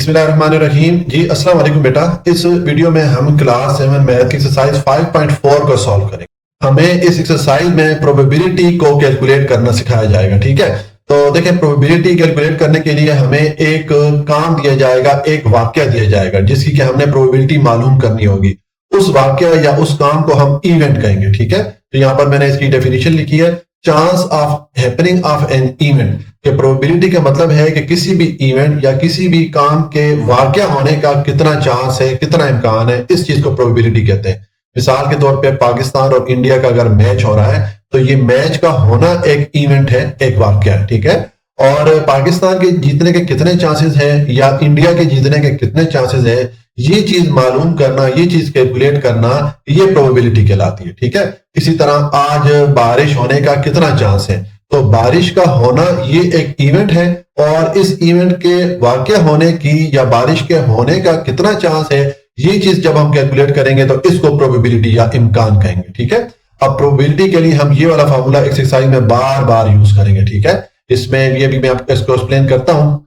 बिस्मिल्लाहिर्रहमानिर्रहीम। जी अस्सलाम वालेकुम बेटा। इस वीडियो में हम क्लास 7 मैथ की एक्सरसाइज 5.4 को सॉल्व करेंगे। हमें इस एक्सरसाइज में प्रोबेबिलिटी को कैलकुलेट करना सिखाया जाएगा। ठीक है, तो देखें प्रोबेबिलिटी कैलकुलेट करने के लिए हमें एक काम दिया जाएगा, एक वाक्य दिया जाएगा जिसकी कि हमने प्रोबेबिलिटी मालूम करनी होगी। उस वाक्य या उस काम को हम इवेंट कहेंगे। ठीक है, तो यहां पर मैंने इसकी डेफिनेशन लिखी है, chance of happening of an event. कि प्रोबेबिलिटी का मतलब है कि किसी भी इवेंट या किसी भी काम के वाकया होने का कितना चांस है, कितना इम्कान है, इस चीज को प्रोबेबिलिटी कहते हैं। मिसाल के तौर पे पाकिस्तान और इंडिया का अगर मैच हो रहा है तो ये मैच का होना एक इवेंट है, एक वाकया है। ठीक है, और पाकिस्तान के जीतने के कितने चांसेस है या इंडिया के जीतने के कितने चांसेस है, ये चीज मालूम करना, ये चीज कैलकुलेट करना, ये प्रोबेबिलिटी कहलाती है। ठीक है, इसी तरह आज बारिश होने का कितना चांस है, तो बारिश का होना ये एक इवेंट है, और इस इवेंट के वाकया होने की या बारिश के होने का कितना चांस है, ये चीज जब हम कैलकुलेट करेंगे तो इसको प्रोबेबिलिटी या इम्कान कहेंगे। ठीक है, अब प्रोबेबिलिटी के लिए हम ये वाला फार्मूला एक्सरसाइज में बार बार यूज करेंगे। ठीक है, इसमें ये भी मैं आपको इसको एक्सप्लेन करता हूं।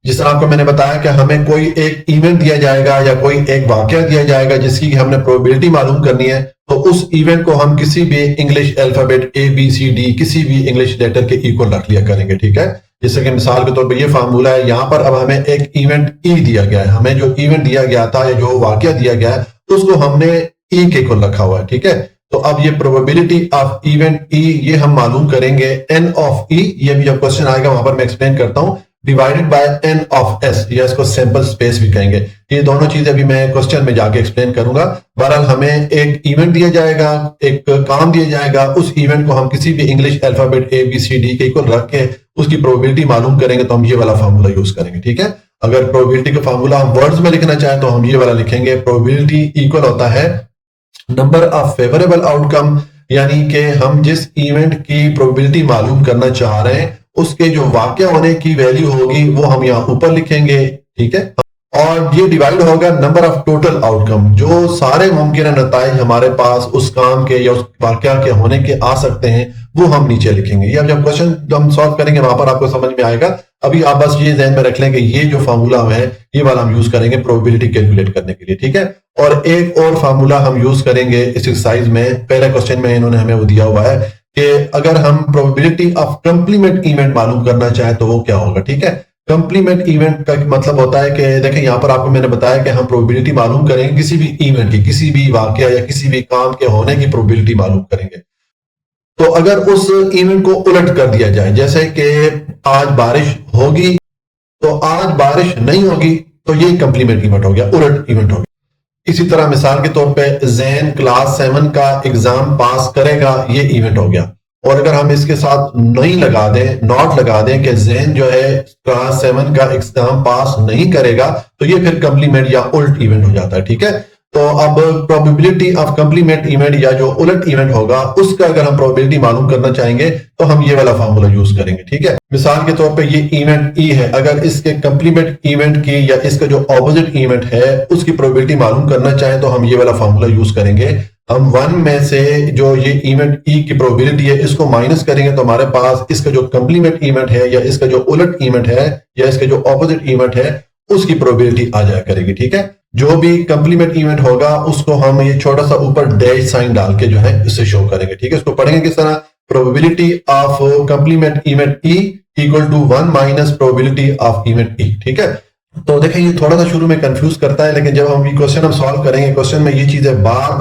जिस तरह आपको मैंने बताया कि हमें कोई एक इवेंट दिया जाएगा या कोई एक वाकया दिया जाएगा जिसकी हमने प्रोबेबिलिटी मालूम करनी है, तो उस इवेंट को हम किसी भी इंग्लिश अल्फाबेट ABCD किसी भी इंग्लिश लेटर के इक्वल रख लिया करेंगे। ठीक है, जैसे कि मिसाल के तौर पे ये फार्मूला है, यहाँ पर अब हमें एक इवेंट E दिया गया है। हमें जो इवेंट दिया गया था या जो वाकया दिया गया है उसको हमने E के इक्वल रखा हुआ है। ठीक है, तो अब ये प्रोबेबिलिटी ऑफ इवेंट E ये हम मालूम करेंगे N ऑफ E। ये भी जब क्वेश्चन आएगा वहां पर मैं एक्सप्लेन करता हूं, divided by N of S, या इसको सैंपल स्पेस भी कहेंगे। ये दोनों चीजें भी मैं क्वेश्चन में जाके एक्सप्लेन करूंगा। बहरहाल हमें एक इवेंट दिया जाएगा, एक काम दिया जाएगा, उस इवेंट को हम किसी भी इंग्लिश अल्फाबेट ABCD के इक्वल रख के उसकी प्रोबेबिलिटी मालूम करेंगे, तो हम ये वाला फार्मूला यूज करेंगे। ठीक है, अगर प्रोबेबिलिटी का फार्मूला हम वर्ड्स में लिखना चाहें तो हम ये वाला लिखेंगे, प्रोबेबिलिटी इक्वल होता है नंबर ऑफ फेवरेबल आउटकम, यानी कि हम जिस इवेंट की प्रोबेबिलिटी मालूम करना चाह रहे हैं उसके जो वाकया होने की वैल्यू होगी वो हम यहाँ ऊपर लिखेंगे। ठीक है, और ये डिवाइड होगा नंबर ऑफ टोटल आउटकम, जो सारे मुमकिन नताइज हमारे पास उस काम के या उस वाकया के होने के आ सकते हैं वो हम नीचे लिखेंगे। ये अब जब क्वेश्चन हम सॉल्व करेंगे वहां पर आपको समझ में आएगा। अभी आप बस ये ध्यान में रख लें कि ये जो फार्मूला है ये वाला हम यूज करेंगे प्रोबेबिलिटी कैलकुलेट करने के लिए। ठीक है, और एक और फार्मूला हम यूज करेंगे इस एक्सरसाइज में। पहले क्वेश्चन में इन्होंने हमें वो दिया हुआ है कि अगर हम प्रोबेबिलिटी ऑफ कंप्लीमेंट इवेंट मालूम करना चाहें तो वो क्या होगा। ठीक है, कंप्लीमेंट इवेंट का मतलब होता है कि देखें यहाँ पर आपको मैंने बताया कि हम प्रोबेबिलिटी मालूम करेंगे किसी भी इवेंट की, किसी भी वाकया या किसी भी काम के होने की प्रोबेबिलिटी मालूम करेंगे। तो अगर उस इवेंट को उलट कर दिया जाए, जैसे कि आज बारिश होगी तो आज बारिश नहीं होगी, तो ये कंप्लीमेंट इवेंट हो गया, उलट इवेंट हो गया। इसी तरह मिसाल के तौर पे जैन क्लास 7 का एग्जाम पास करेगा, ये इवेंट हो गया। और अगर हम इसके साथ नहीं लगा दें, नॉट लगा दें कि जैन जो है क्लास 7 का एग्जाम पास नहीं करेगा, तो ये फिर कंप्लीमेंट या उल्ट इवेंट हो जाता है। ठीक है, तो अब प्रोबेबिलिटी ऑफ कंप्लीमेंट इवेंट या जो उलट इवेंट होगा उसका अगर हम प्रोबेबिलिटी मालूम करना चाहेंगे तो हम ये वाला फार्मूला यूज करेंगे। ठीक है, मिसाल के तौर पे ये इवेंट E है, अगर इसके कंप्लीमेंट इवेंट की या इसका जो ऑपोजिट इवेंट है उसकी प्रोबेबिलिटी मालूम करना चाहें तो हम ये वाला फार्मूला यूज करेंगे। हम 1 में से जो ये इवेंट E की प्रोबेबिलिटी है इसको माइनस करेंगे तो हमारे पास इसका जो कंप्लीमेंट इवेंट है या इसका जो उलट इवेंट है या इसका जो ऑपोजिट इवेंट है उसकी प्रोबेबिलिटी आ जाया करेगी। ठीक है, जो भी कंप्लीमेंट इवेंट होगा उसको हम ये छोटा सा ऊपर डैश साइन डाल के जो है इसे शो करेंगे। ठीक है, इसको पढ़ेंगे किस तरह, probability of complement event E equal to 1 minus probability of event E। ठीक है, तो देखें ये थोड़ा सा शुरू में कंफ्यूज करता है, लेकिन जब हम ये क्वेश्चन हम सॉल्व करेंगे, क्वेश्चन में ये चीजें बार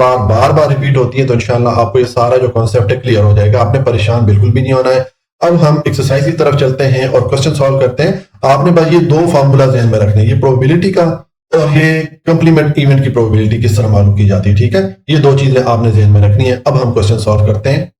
बार रिपीट होती है, तो इंशाल्लाह आपको ये सारा जो कॉन्सेप्ट है क्लियर हो जाएगा। आपने परेशान बिल्कुल भी नहीं होना है। अब हम एक्सरसाइज की तरफ चलते हैं और क्वेश्चन सॉल्व करते हैं। आपने बस ये दो फार्मूला ध्यान में रखने, ये प्रोबेबिलिटी का और ये कंप्लीमेंट इवेंट की प्रोबेबिलिटी किस तरह मालूम की जाती है। ठीक है, ये दो चीजें आपने ध्यान में रखनी है। अब हम क्वेश्चन सॉल्व करते हैं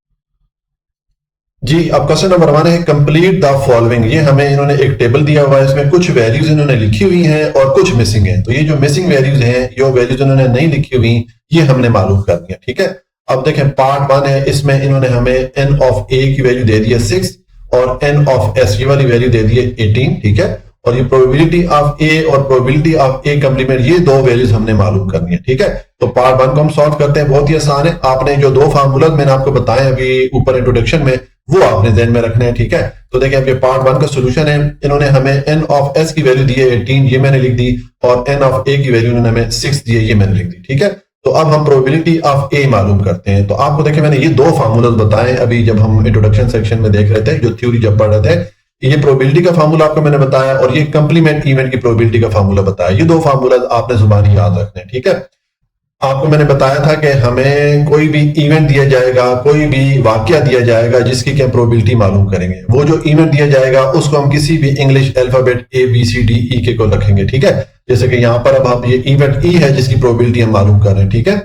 जी। अब क्वेश्चन नंबर 1 है कंप्लीट द फॉलोइंग। ये हमें इन्होंने एक टेबल दिया हुआ है, इसमें कुछ वैल्यूज इन्होंने लिखी हुई हैं और कुछ मिसिंग हैं। तो ये जो मिसिंग वैल्यूज हैं, ये वैल्यूज इन्होंने नहीं लिखी हुई, ये हमने मालूम करनी है। ठीक है, अब देखें पार्ट 1 है, इसमें इन्होंने हमें n ऑफ a की वैल्यू दे दी है 6 और n ऑफ s ये वाली वैल्यू दे दी है 18। ठीक है, और ये प्रोबेबिलिटी ऑफ a और प्रोबेबिलिटी ऑफ a कंप्लीमेंट, ये दो वैल्यूज हमने मालूम करनी है। ठीक है, तो पार्ट 1 को हम सॉल्व करते हैं, बहुत ही आसान है। आपने जो दो फार्मूला मैंने आपको बताए अभी ऊपर इंट्रोडक्शन में, वो आपने ध्यान में रखना है, ठीक है। तो देखिए आपके पार्ट 1 का सोल्यूशन है, इन्होंने हमें n ऑफ s की वैल्यू दी है 18, ये मैंने लिख दी, और n ऑफ a की वैल्यू इन्होंने हमें 6 दी है, ये मैंने लिख दी, ठीक है। तो अब हम प्रोबेबिलिटी ऑफ a मालूम करते हैं। तो आपको देखिए मैंने ये दो फार्मूलाज बताए अभी जब हम इंट्रोडक्शन सेक्शन में देख रहे थे, जो थ्योरी जब पढ़ रहे थे। ये प्रोबेबिलिटी का फार्मूला आपको मैंने बताया और ये कंप्लीमेंट इवेंट की प्रोबेबिलिटी का फार्मूला बताया। ये दो फार्मूलाज आपने जुबानी याद रखने, ठीक है। आपको मैंने बताया था कि हमें कोई भी इवेंट दिया जाएगा, कोई भी वाकया दिया जाएगा जिसकी क्या प्रोबेबिलिटी मालूम करेंगे। वो जो इवेंट दिया जाएगा उसको हम किसी भी इंग्लिश अल्फाबेट ABCDE को रखेंगे, ठीक है। जैसे कि यहाँ पर अब आप ये इवेंट ई है जिसकी प्रोबेबिलिटी हम मालूम कर रहे हैं, ठीक है।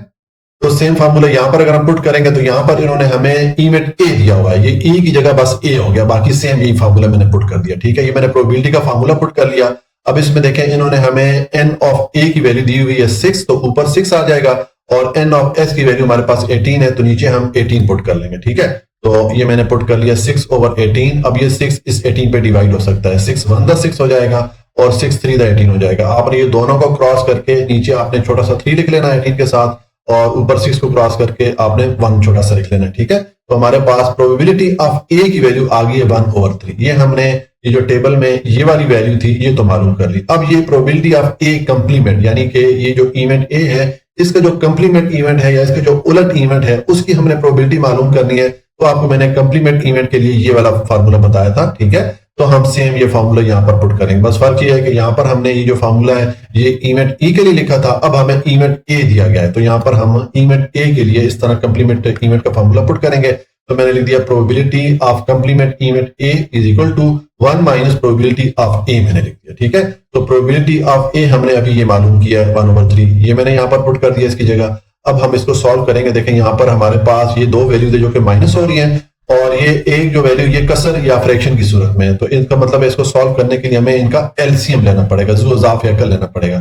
तो सेम फार्मूला यहाँ पर अगर हम पुट करेंगे तो यहाँ पर इन्होंने हमें इवेंट ए दिया हुआ है, ये ई की जगह बस ए हो गया, बाकी सेम यही फार्मूला मैंने पुट कर दिया, ठीक है। ये मैंने प्रोबेबिलिटी का फार्मूला पुट कर लिया। अब इसमें देखें इन्होंने हमें n ऑफ a की वैल्यू दी हुई है 6, तो ऊपर 6 आ जाएगा, और n ऑफ s की वैल्यू हमारे पास 18 है, तो नीचे हम 18 पुट कर लेंगे, ठीक है। तो ये मैंने पुट कर लिया 6/18। अब ये 6 इस 18 पे डिवाइड हो सकता है, 6 1 द 6 हो जाएगा और 6 3 द 18 हो जाएगा। आपने ये दोनों को क्रॉस करके नीचे आपने छोटा सा 3 लिख लेना है 18 के साथ, और ऊपर 6 को क्रॉस करके आपने 1 छोटा सा लिख लेना है, ठीक है। तो हमारे पास प्रोबेबिलिटी ऑफ a की वैल्यू आ गई है 1/3। ये हमने ये जो टेबल में ये वाली वैल्यू थी ये तो मालूम कर ली। अब ये प्रोबेबिलिटी ऑफ a कंप्लीमेंट, यानी कि ये जो इवेंट a है इसका जो कंप्लीमेंट इवेंट है या इसका जो उलट इवेंट है उसकी हमने प्रोबेबिलिटी मालूम करनी है। तो आपको मैंने कंप्लीमेंट इवेंट के लिए ये वाला फार्मूला बताया था, ठीक है। तो हम सेम ये फार्मूला यहाँ पर पुट करेंगे, बस फर्क ये है कि यहाँ पर हमने ये जो फार्मूला है ये इवेंट ई के लिए लिखा था, अब हमें इवेंट ए दिया गया है, तो यहाँ पर हम इवेंट ए के लिए इस तरह कंप्लीमेंट इवेंट का फार्मूला पुट करेंगे। तो मैंने लिख दिया probability of complement event A is equal to 1 minus probability of A मैंने लिख दिया, ठीक है। तो प्रोबेबिलिटी ऑफ ए हमने अभी ये मालूम किया है 1/3, ये मैंने यहाँ पर पुट कर दिया इसकी जगह। अब हम इसको सॉल्व करेंगे। देखें यहाँ पर हमारे पास ये दो वैल्यूज है जो कि माइनस हो रही हैं, और ये एक जो वैल्यू ये कसर या फ्रैक्शन की सूरत में है, तो इनका मतलब है इसको सॉल्व करने के लिए हमें इनका एलसीएम लेना पड़ेगा, जो इजाफा या लेना पड़ेगा।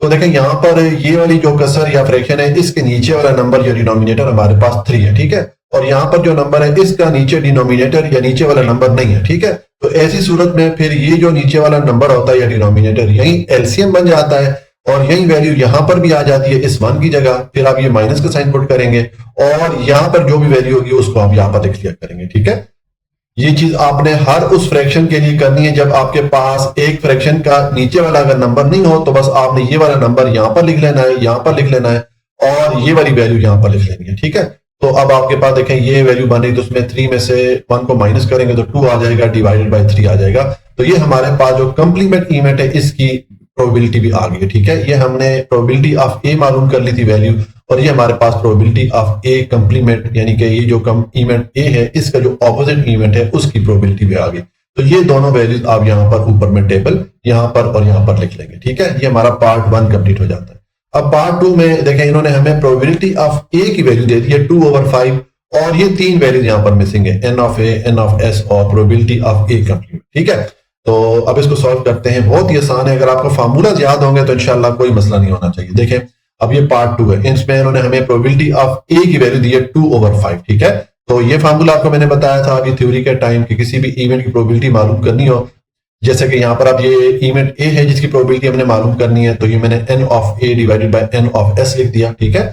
तो देखें यहाँ पर ये वाली जो कसर या फ्रैक्शन है इसके नीचे वाला नंबर या डिनोमिनेटर हमारे पास 3 है, ठीक है। और यहाँ पर जो नंबर है इसका नीचे डिनोमिनेटर या नीचे वाला नंबर नहीं है, ठीक है। तो ऐसी सूरत में फिर ये जो नीचे वाला नंबर होता है या डिनोमिनेटर यही एलसीएम बन जाता है, और यही वैल्यू यहां पर भी आ जाती है इस 1 की जगह। फिर आप ये माइनस का साइन पुट करेंगे और यहां पर जो भी वैल्यू होगी उसको आप यहां पर लिख लिया करेंगे, ठीक है। ये चीज आपने हर उस फ्रैक्शन के लिए करनी है जब आपके पास एक फ्रैक्शन का नीचे वाला अगर नंबर नहीं हो तो बस आपने ये वाला नंबर यहां पर लिख लेना है, यहां पर लिख लेना है, और ये वाली वैल्यू यहां पर लिख लेनी है, ठीक है। तो अब आपके पास देखें ये वैल्यू बन रही, तो उसमें 3 में से 1 को माइनस करेंगे तो 2 आ जाएगा, डिवाइडेड बाय 3 आ जाएगा। तो ये हमारे पास जो कंप्लीमेंट इवेंट है इसकी प्रोबेबिलिटी भी आ गई है, ठीक है। ये हमने प्रोबेबिलिटी ऑफ ए मालूम कर ली थी वैल्यू, और ये हमारे पास प्रोबेबिलिटी ऑफ ए कंप्लीमेंट यानी कि ये जो कम इवेंट ए है इसका जो ऑपोजिट इवेंट है उसकी प्रोबेबिलिटी भी आ गई। तो ये दोनों वैल्यूज आप यहाँ पर ऊपर में टेबल यहाँ पर और यहाँ पर लिख लेंगे, ठीक है। ये हमारा पार्ट 1 कंप्लीट हो जाता है। अब पार्ट 2 में देखें इन्होंने हमें प्रोबेबिलिटी ऑफ ए की वैल्यू दे दी है 2/5, और ये 3 वैल्यूज यहाँ पर मिसिंग है, n of A, n of S और प्रोबेबिलिटी ऑफ ए कंप्लीमेंट, ठीक है। तो अब इसको सॉल्व करते हैं, बहुत ही आसान है। अगर आपको फार्मूला याद होंगे तो इंशाल्लाह कोई मसला नहीं होना चाहिए। देखें अब ये पार्ट 2 है, इसमें इन्होंने हमें प्रोबेबिलिटी ऑफ ए की वैल्यू दी है 2/5, ठीक है। तो ये फार्मूला आपको मैंने बताया था अभी थ्योरी के टाइम कि किसी भी इवेंट की प्रोबेबिलिटी मालूम करनी हो, जैसे कि यहाँ पर अब ये इवेंट ए है जिसकी प्रोबेबिलिटी हमने मालूम करनी है, तो ये मैंने n of A divided by n of S लिख दिया, ठीक है।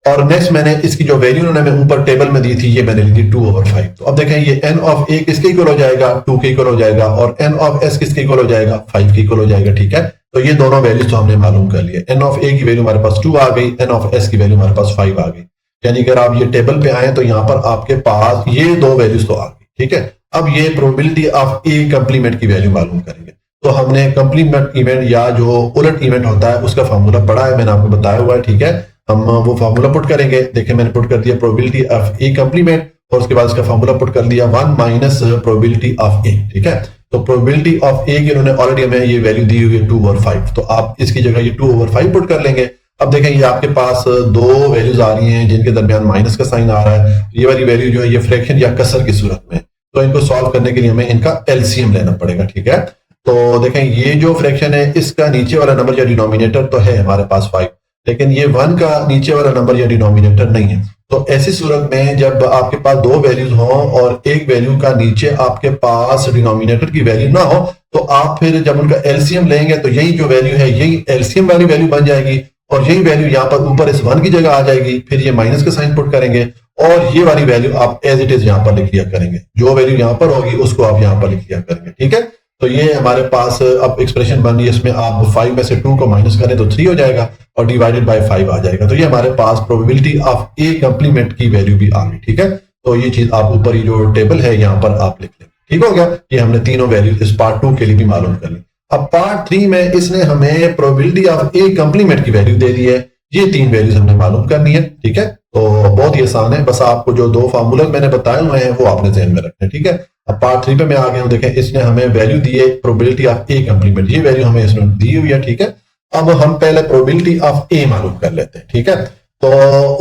और नेक्स्ट मैंने इसकी जो वैल्यू उन्होंने ऊपर टेबल में दी थी ये मैंने ली थी 2/5। तो अब देखें ये n ऑफ a किसके इक्वल हो जाएगा, 2 के इक्वल हो जाएगा, और n ऑफ s किसके इक्वल हो जाएगा, 5 के इक्वल हो जाएगा, ठीक है। तो ये दोनों वैल्यूज तो हमने मालूम कर लिए। n ऑफ a की वैल्यू हमारे पास 2 आ गई, n ऑफ s की वैल्यू हमारे पास 5 आ गई। यानी अगर आप ये टेबल पे आए तो यहाँ पर आपके पास ये दो वैल्यूज तो आ गई, ठीक है। अब ये प्रोबेबिलिटी ऑफ a कंप्लीमेंट की वैल्यू मालूम करेंगे। तो हमने कंप्लीमेंट इवेंट या जो उलट इवेंट होता है उसका फार्मूला पढ़ा है, मैंने आपको बताया हुआ है, ठीक है। हम वो फार्मूला पुट करेंगे। देखिए मैंने पुट कर दिया प्रोबेबिलिटी ऑफ ए कंप्लीमेंट, और उसके बाद इसका फार्मूला पुट कर दिया 1 माइनस प्रोबेबिलिटी ऑफ ए, ठीक है। तो प्रोबेबिलिटी ऑफ ए की उन्होंने ऑलरेडी हमें ये वैल्यू दी हुई है 2/5, तो आप इसकी जगह ये 2/5 पुट कर लेंगे। अब देखें ये आपके पास दो वैल्यूज आ रही हैं जिनके दरमियान माइनस का साइन आ रहा है। ये वाली वैल्यू जो है ये फ्रैक्शन या कसर की सूरत में, तो इनको सॉल्व करने के लिए हमें इनका एलसीएम लेना पड़ेगा, ठीक है। तो देखें ये जो फ्रैक्शन है इसका नीचे वाला नंबर या डिनोमिनेटर तो है हमारे पास 5, लेकिन ये 1 का नीचे वाला नंबर या डिनोमिनेटर नहीं है। तो ऐसी सूरत में जब आपके पास दो वैल्यूज हो और एक वैल्यू का नीचे आपके पास डिनोमिनेटर की वैल्यू ना हो, तो आप फिर जब उनका एलसीएम लेंगे तो यही जो वैल्यू है यही एलसीएम वाली वैल्यू बन जाएगी, और यही वैल्यू यहाँ पर ऊपर इस 1 की जगह आ जाएगी। फिर ये माइनस का साइन पुट करेंगे और ये वाली वैल्यू आप एज इट इज यहाँ पर लिख लिया करेंगे, जो वैल्यू यहाँ पर होगी उसको आप यहाँ पर लिख लिया करेंगे, ठीक है। तो ये हमारे पास अब एक्सप्रेशन बन रही है, इसमें आप 5 में से 2 को माइनस करें तो 3 हो जाएगा और डिवाइडेड बाय 5 आ जाएगा। तो ये हमारे पास प्रोबेबिलिटी ऑफ ए कंप्लीमेंट की वैल्यू भी आ गई, ठीक है। तो ये चीज आप ऊपर ये जो टेबल है यहाँ पर आप लिख लें, ठीक हो गया। ये हमने तीनों वैल्यू इस पार्ट 2 के लिए भी मालूम कर ली। अब पार्ट 3 में इसने हमें प्रोबेबिलिटी ऑफ ए कंप्लीमेंट की वैल्यू दे दी है, ये 3 वैल्यूज हमने मालूम करनी है, ठीक है। तो बहुत ही आसान है, बस आपको जो 2 फार्मूला मैंने बताए हुए हैं वो आपने ध्यान में रखने, ठीक है। अब पार्ट 3 पे मैं आ गया हूं, देखें इसने हमें वैल्यू दी है प्रोबेबिलिटी ऑफ ए कंप्लीमेंट, ये वैल्यू हमें इसमें दी हुई है, ठीक है। अब हम पहले प्रोबेबिलिटी ऑफ ए मालूम कर लेते हैं, ठीक है। तो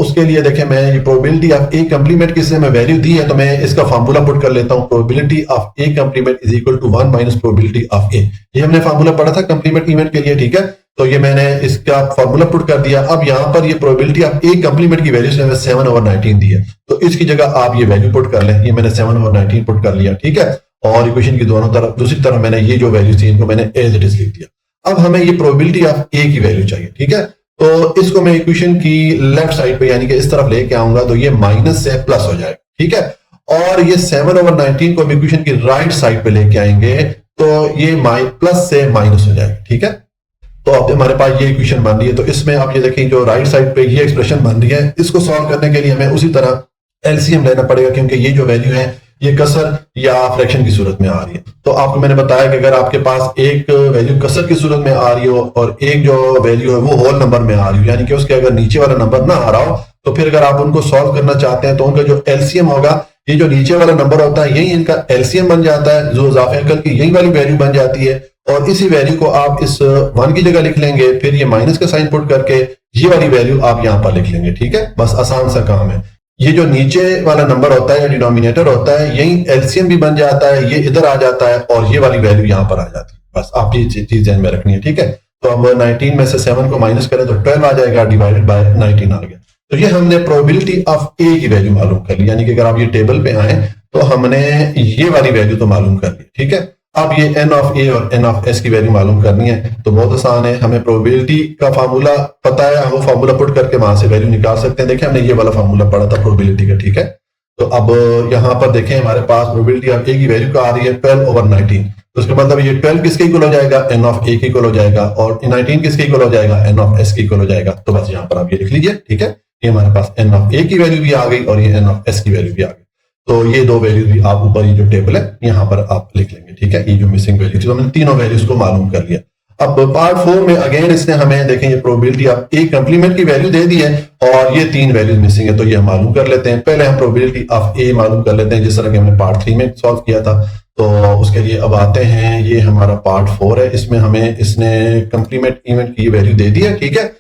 उसके लिए देखें मैं ये प्रोबेबिलिटी ऑफ ए कंप्लीमेंट किसने हमें वैल्यू दी है, तो मैं इसका फार्मूला पुट कर लेता हूं, probability of A complement is equal to 1 minus probability of A. ये हमने फार्मूला पढ़ा था कंप्लीमेंट इवेंट के लिए, ठीक है। तो ये मैंने इसका फार्मूला पुट कर दिया। अब यहाँ पर ये प्रोबेबिलिटी ऑफ ए कंप्लीमेंट की वैल्यू से हमें 7/19 दी है, तो इसकी जगह आप ये वैल्यू पुट कर लें, ये मैंने 7/19 पुट कर लिया, ठीक है। और इक्वेशन की दोनों तरफ दूसरी तरफ मैंने ये जो वैल्यू थी इनको मैंने एज इट इज लिख दिया। अब हमें ये प्रोबेबिलिटी ऑफ ए की वैल्यू चाहिए, ठीक है। तो इसको मैं इक्वेशन की लेफ्ट साइड पे यानी कि इस तरफ लेके आऊंगा तो ये माइनस से प्लस हो जाएगा, ठीक है। और ये 7/19 को हम इक्वेशन की राइट साइड पे लेके आएंगे तो ये प्लस से माइनस हो जाएगा, ठीक है। तो अब हमारे पास ये इक्वेशन बन रही है, तो इसमें आप ये देखें जो राइट साइड पे ये एक्सप्रेशन बन रही है, इसको सॉल्व करने के लिए हमें उसी तरह एलसीएम लेना पड़ेगा, क्योंकि ये जो वैल्यू है ये कसर या फ्रैक्शन की सूरत में आ रही है। तो आपको मैंने बताया कि अगर आपके पास एक वैल्यू कसर की सूरत में आ रही हो और एक जो वैल्यू है वो होल नंबर में आ रही हो, यानी कि उसके अगर नीचे वाला नंबर ना आ रहा हो, तो फिर अगर आप उनको सॉल्व करना चाहते हैं तो उनका जो एलसीएम होगा, ये जो नीचे वाला नंबर होता है यही इनका एलसीएम बन जाता है, जो इजाफे अकल की यही वाली वैल्यू बन जाती है। और इसी वैल्यू को आप इस 1 की जगह लिख लेंगे, फिर ये माइनस का साइन पुट करके ये वाली वैल्यू आप यहाँ पर लिख लेंगे, ठीक है। बस आसान सा काम है। ये जो नीचे वाला नंबर होता है या डिनोमिनेटर होता है यही एलसीएम भी बन जाता है, ये इधर आ जाता है और ये वाली वैल्यू यहाँ पर आ जाती है। बस आप ये चीज ध्यान में रखनी है, ठीक है। तो अब 19 में से 7 को माइनस करें तो 12 आ जाएगा, डिवाइडेड बाय 19 आ गया। तो ये हमने प्रोबेबिलिटी ऑफ ए की वैल्यू मालूम कर ली, यानी कि अगर आप ये टेबल पे आए तो हमने ये वाली वैल्यू तो मालूम कर ली, ठीक है। अब ये एन ऑफ ए और एन ऑफ एस की वैल्यू मालूम करनी है, तो बहुत आसान है, हमें प्रोबेबिलिटी का फार्मूला पता है, हम फार्मूला पुट करके वहां से वैल्यू निकाल सकते हैं। देखिए हमने ये वाला फार्मूला पढ़ा था प्रोबेबिलिटी का, ठीक है। तो अब यहाँ पर देखें हमारे पास प्रोबेबिलिटी ऑफ ए की वैल्यू का आ रही है 12/19, तो उसका मतलब ये 12 किसके इक्वल हो जाएगा, एन ऑफ ए के इक्वल हो जाएगा, और 19 किसके इक्वल हो जाएगा, एन ऑफ एस के इक्वल हो जाएगा। तो बस यहाँ पर आप ये लिख लीजिए, ठीक है। ये हमारे पास एन ऑफ ए की वैल्यू भी आ गई और ये एन ऑफ एस की वैल्यू भी आ गई। तो ये दो वैल्यू भी आप ऊपर ये जो टेबल है यहाँ पर आप लिख लेंगे, ठीक है। ये जो मिसिंग वैल्यू थी तो हमने तीनों वैल्यूज को मालूम कर लिया। अब पार्ट 4 में अगेन इसने हमें देखें ये प्रोबेबिलिटी ऑफ ए कंप्लीमेंट की वैल्यू दे दी है और ये 3 वैल्यूज मिसिंग है, तो ये हम मालूम कर लेते हैं। पहले हम प्रोबेबिलिटी ऑफ ए मालूम कर लेते हैं जिस तरह कि हमने पार्ट 3 में सॉल्व किया था। तो उसके लिए अब आते हैं, ये हमारा पार्ट 4 है, इसमें हमें इसने कंप्लीमेंट इवेंट की वैल्यू दे दी है, ठीक है।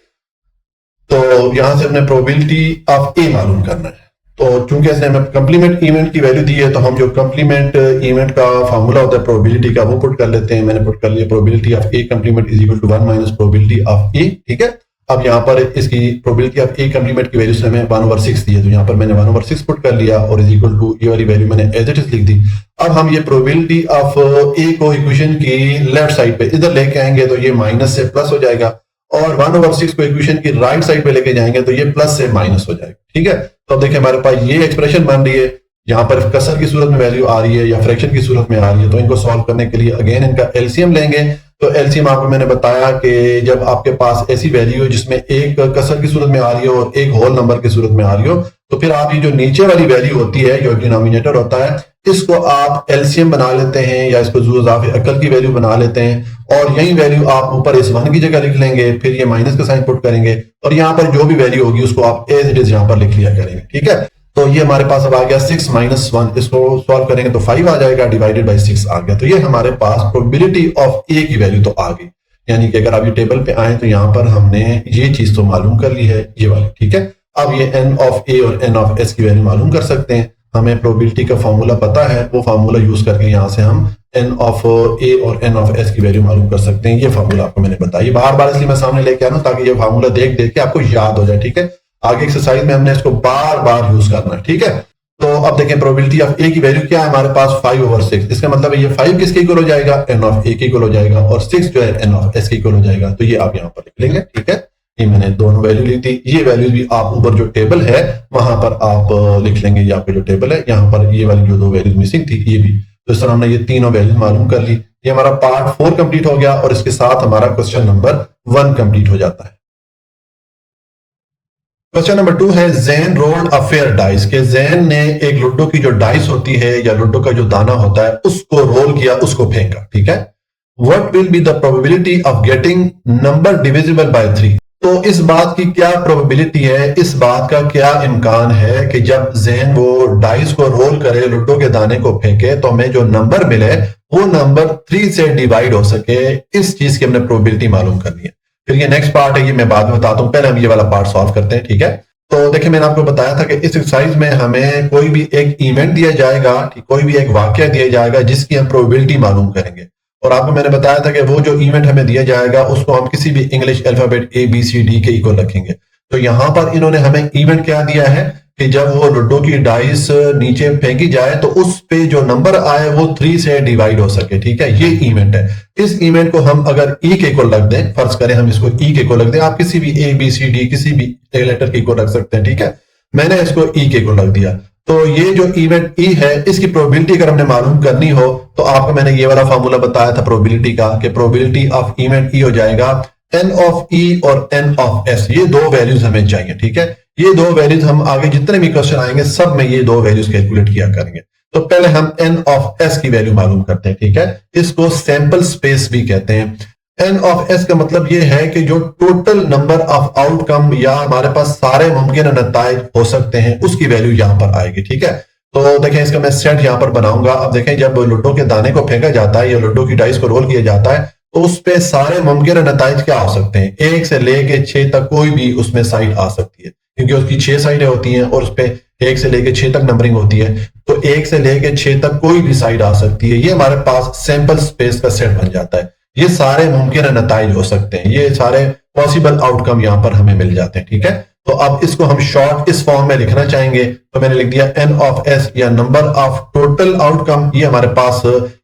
तो यहां से हमने प्रोबेबिलिटी ऑफ ए मालूम करना है। तो चूंकि इसने हमें कंप्लीमेंट इवेंट की वैल्यू दी है तो हम जो कंप्लीमेंट इवेंट का फार्मूला होता है प्रोबेबिलिटी का वो पुट कर लेते हैं। मैंने पुट कर लिया probability of A complement is equal to 1 minus probability of A, ठीक है। अब यहाँ पर इसकी प्रोबेबिलिटी ऑफ ए कंप्लीमेंट की वैल्यू से हमें 1/6 दी है, तो यहाँ पर मैंने 1/6 पुट कर लिया और इज इक्वल टू ये वाली वैल्यू मैंने एज इट इज लिख दी। अब हम ये प्रोबेबिलिटी ऑफ ए को इक्वेशन की लेफ्ट साइड पे इधर लेके आएंगे तो ये माइनस से प्लस हो जाएगा, और 1/6 को इक्वेशन की राइट साइड पे लेके जाएंगे तो ये प्लस से माइनस हो जाएगा, ठीक है। तो अब देखिए हमारे पास ये एक्सप्रेशन बन रही है, यहाँ पर कसर की सूरत में वैल्यू आ रही है या फ्रैक्शन की सूरत में आ रही है, तो इनको सॉल्व करने के लिए अगेन इनका एलसीएम लेंगे। तो एलसीएम आपको मैंने बताया कि जब आपके पास ऐसी वैल्यू हो जिसमें एक कसर की सूरत में आ रही हो और एक होल नंबर की सूरत में आ रही हो, तो फिर आप ये जो नीचे वाली वैल्यू होती है जो डिनोमिनेटर होता है इसको आप एलसीएम बना लेते हैं या इसको इजाफे अकल की वैल्यू बना लेते हैं, और यही वैल्यू आप ऊपर इस 1 की जगह लिख लेंगे, फिर ये माइनस का साइन पुट करेंगे और यहाँ पर जो भी वैल्यू होगी उसको आप एज इट इज यहाँ पर लिख लिया करेंगे, ठीक है। तो ये हमारे पास अब आ गया 6 - 1, इसको सॉल्व करेंगे तो 5 आ जाएगा, डिवाइडेड बाय 6 आ गया। तो ये हमारे पास प्रोबेबिलिटी ऑफ ए की वैल्यू तो आ गई, यानी कि अगर आप ये टेबल पे आए तो यहाँ पर हमने ये चीज तो मालूम कर ली है, ये वाली, ठीक है। अब ये एन ऑफ ए और एन ऑफ एस की वैल्यू मालूम कर सकते हैं, हमें प्रोबेबिलिटी का फॉर्मूला पता है, वो फार्मूला यूज करके यहाँ से हम एन ऑफ ए और एन ऑफ एस की वैल्यू मालूम कर सकते हैं। ये फार्मूला आपको मैंने बताया, बार बार इसलिए मैं सामने लेके आ रहा हूं ताकि ये फार्मूला देख देख के आपको याद हो जाए, ठीक है। आगे एक्सरसाइज में हमने इसको बार बार यूज करना है, ठीक है। तो अब देखें प्रोबेबिलिटी ऑफ ए की वैल्यू क्या है हमारे पास 5/6, इसका मतलब है ये 5 किसके इक्वल हो जाएगा, एन ऑफ ए के इक्वल हो जाएगा, और 6 जो है एन ऑफ एस के इक्वल हो जाएगा। तो ये आप यहाँ पर लिख लेंगे, ठीक है। ये मैंने दोनों वैल्यू ली थी। ये वैल्यूज भी आप ऊपर जो टेबल है वहां पर आप लिख लेंगे। यहाँ पे जो टेबल है यहाँ पर ये वाली जो दो वैल्यूज मिसिंग थी ये भी, तो इस तरह हमने ये तीनों वैल्यूज मालूम कर ली। ये हमारा पार्ट 4 कंप्लीट हो गया और इसके साथ हमारा क्वेश्चन नंबर 1 कंप्लीट हो जाता है। क्वेश्चन नंबर 2 है ज़ैन रोल्ड अ फेयर डाइस, के ज़ैन ने एक लूडो की जो डाइस होती है या लूडो का जो दाना होता है उसको रोल किया, उसको फेंका। ठीक है, what will be the probability of getting number divisible by 3। तो इस बात की क्या प्रोबेबिलिटी है, इस बात का क्या इम्कान है कि जब ज़ैन वो डाइस को रोल करे, लूडो के दाने को फेंके, तो हमें जो नंबर मिले वो नंबर 3 से डिवाइड हो सके। इस चीज की हमने प्रोबेबिलिटी मालूम करनी है। फिर ये नेक्स्ट पार्ट है, ये मैं बाद में बताता हूं, पहले हम ये वाला पार्ट सॉल्व करते हैं। ठीक है, तो देखिए मैंने आपको बताया था कि इस एक्सरसाइज में हमें कोई भी एक इवेंट दिया जाएगा, कोई भी एक वाकया दिया जाएगा जिसकी हम प्रोबेबिलिटी मालूम करेंगे। और आपको मैंने बताया था कि वो जो इवेंट हमें दिया जाएगा उसको हम किसी भी इंग्लिश अल्फाबेट ABCD के इक्वल रखेंगे। तो यहां पर इन्होंने हमें इवेंट क्या दिया है कि जब वो लूडो की डाइस नीचे फेंकी जाए तो उस पे जो नंबर आए वो 3 से डिवाइड हो सके। ठीक है, ये इवेंट है। इस इवेंट को हम अगर ई के इक्वल रख दें, फर्ज करें हम इसको ई के इक्वल रख दें, आप किसी भी ABCD किसी भी लेटर के इक्वल रख सकते हैं। ठीक है, मैंने इसको ई के इक्वल रख दिया। तो ये जो इवेंट ई है इसकी प्रोबेबिलिटी अगर हमने मालूम करनी हो तो आपको मैंने ये वाला फॉर्मूला बताया था प्रोबेबिलिटी का, कि प्रोबेबिलिटी ऑफ इवेंट ई हो जाएगा N ऑफ E और N ऑफ S। ये दो वैल्यूज हमें चाहिए। ठीक है, ये दो वैल्यूज हम आगे जितने भी क्वेश्चन आएंगे सब में ये दो वैल्यूज कैलकुलेट किया करेंगे। तो पहले हम N ऑफ S की वैल्यू मालूम करते हैं। ठीक है, इसको सैंपल स्पेस भी कहते हैं। N ऑफ S का मतलब ये है कि जो टोटल नंबर ऑफ आउटकम या हमारे पास सारे मुमकिन नताइज हो सकते हैं उसकी वैल्यू यहां पर आएगी। ठीक है, तो देखें इसका मैं सेट यहां पर बनाऊंगा। अब देखें जब लूडो के दाने को फेंका जाता है या लूडो की डाइस को रोल किया जाता है तो उस पे सारे मुमकिन नताइज क्या हो सकते हैं, 1 से लेके 6 तक कोई भी उसमें साइड आ सकती है, क्योंकि उसकी 6 साइडें होती हैं और उस पे 1 से लेके 6 तक नंबरिंग होती है। तो 1 से लेके 6 तक कोई भी साइड आ सकती है। ये हमारे पास सैंपल स्पेस का सेट बन जाता है। ये सारे मुमकिन नताइज हो सकते हैं, ये सारे पॉसिबल आउटकम यहां पर हमें मिल जाते हैं। ठीक है, तो अब इसको हम शॉर्ट इस फॉर्म में लिखना चाहेंगे, तो मैंने लिख दिया N ऑफ S या नंबर ऑफ टोटल आउटकम। ये हमारे पास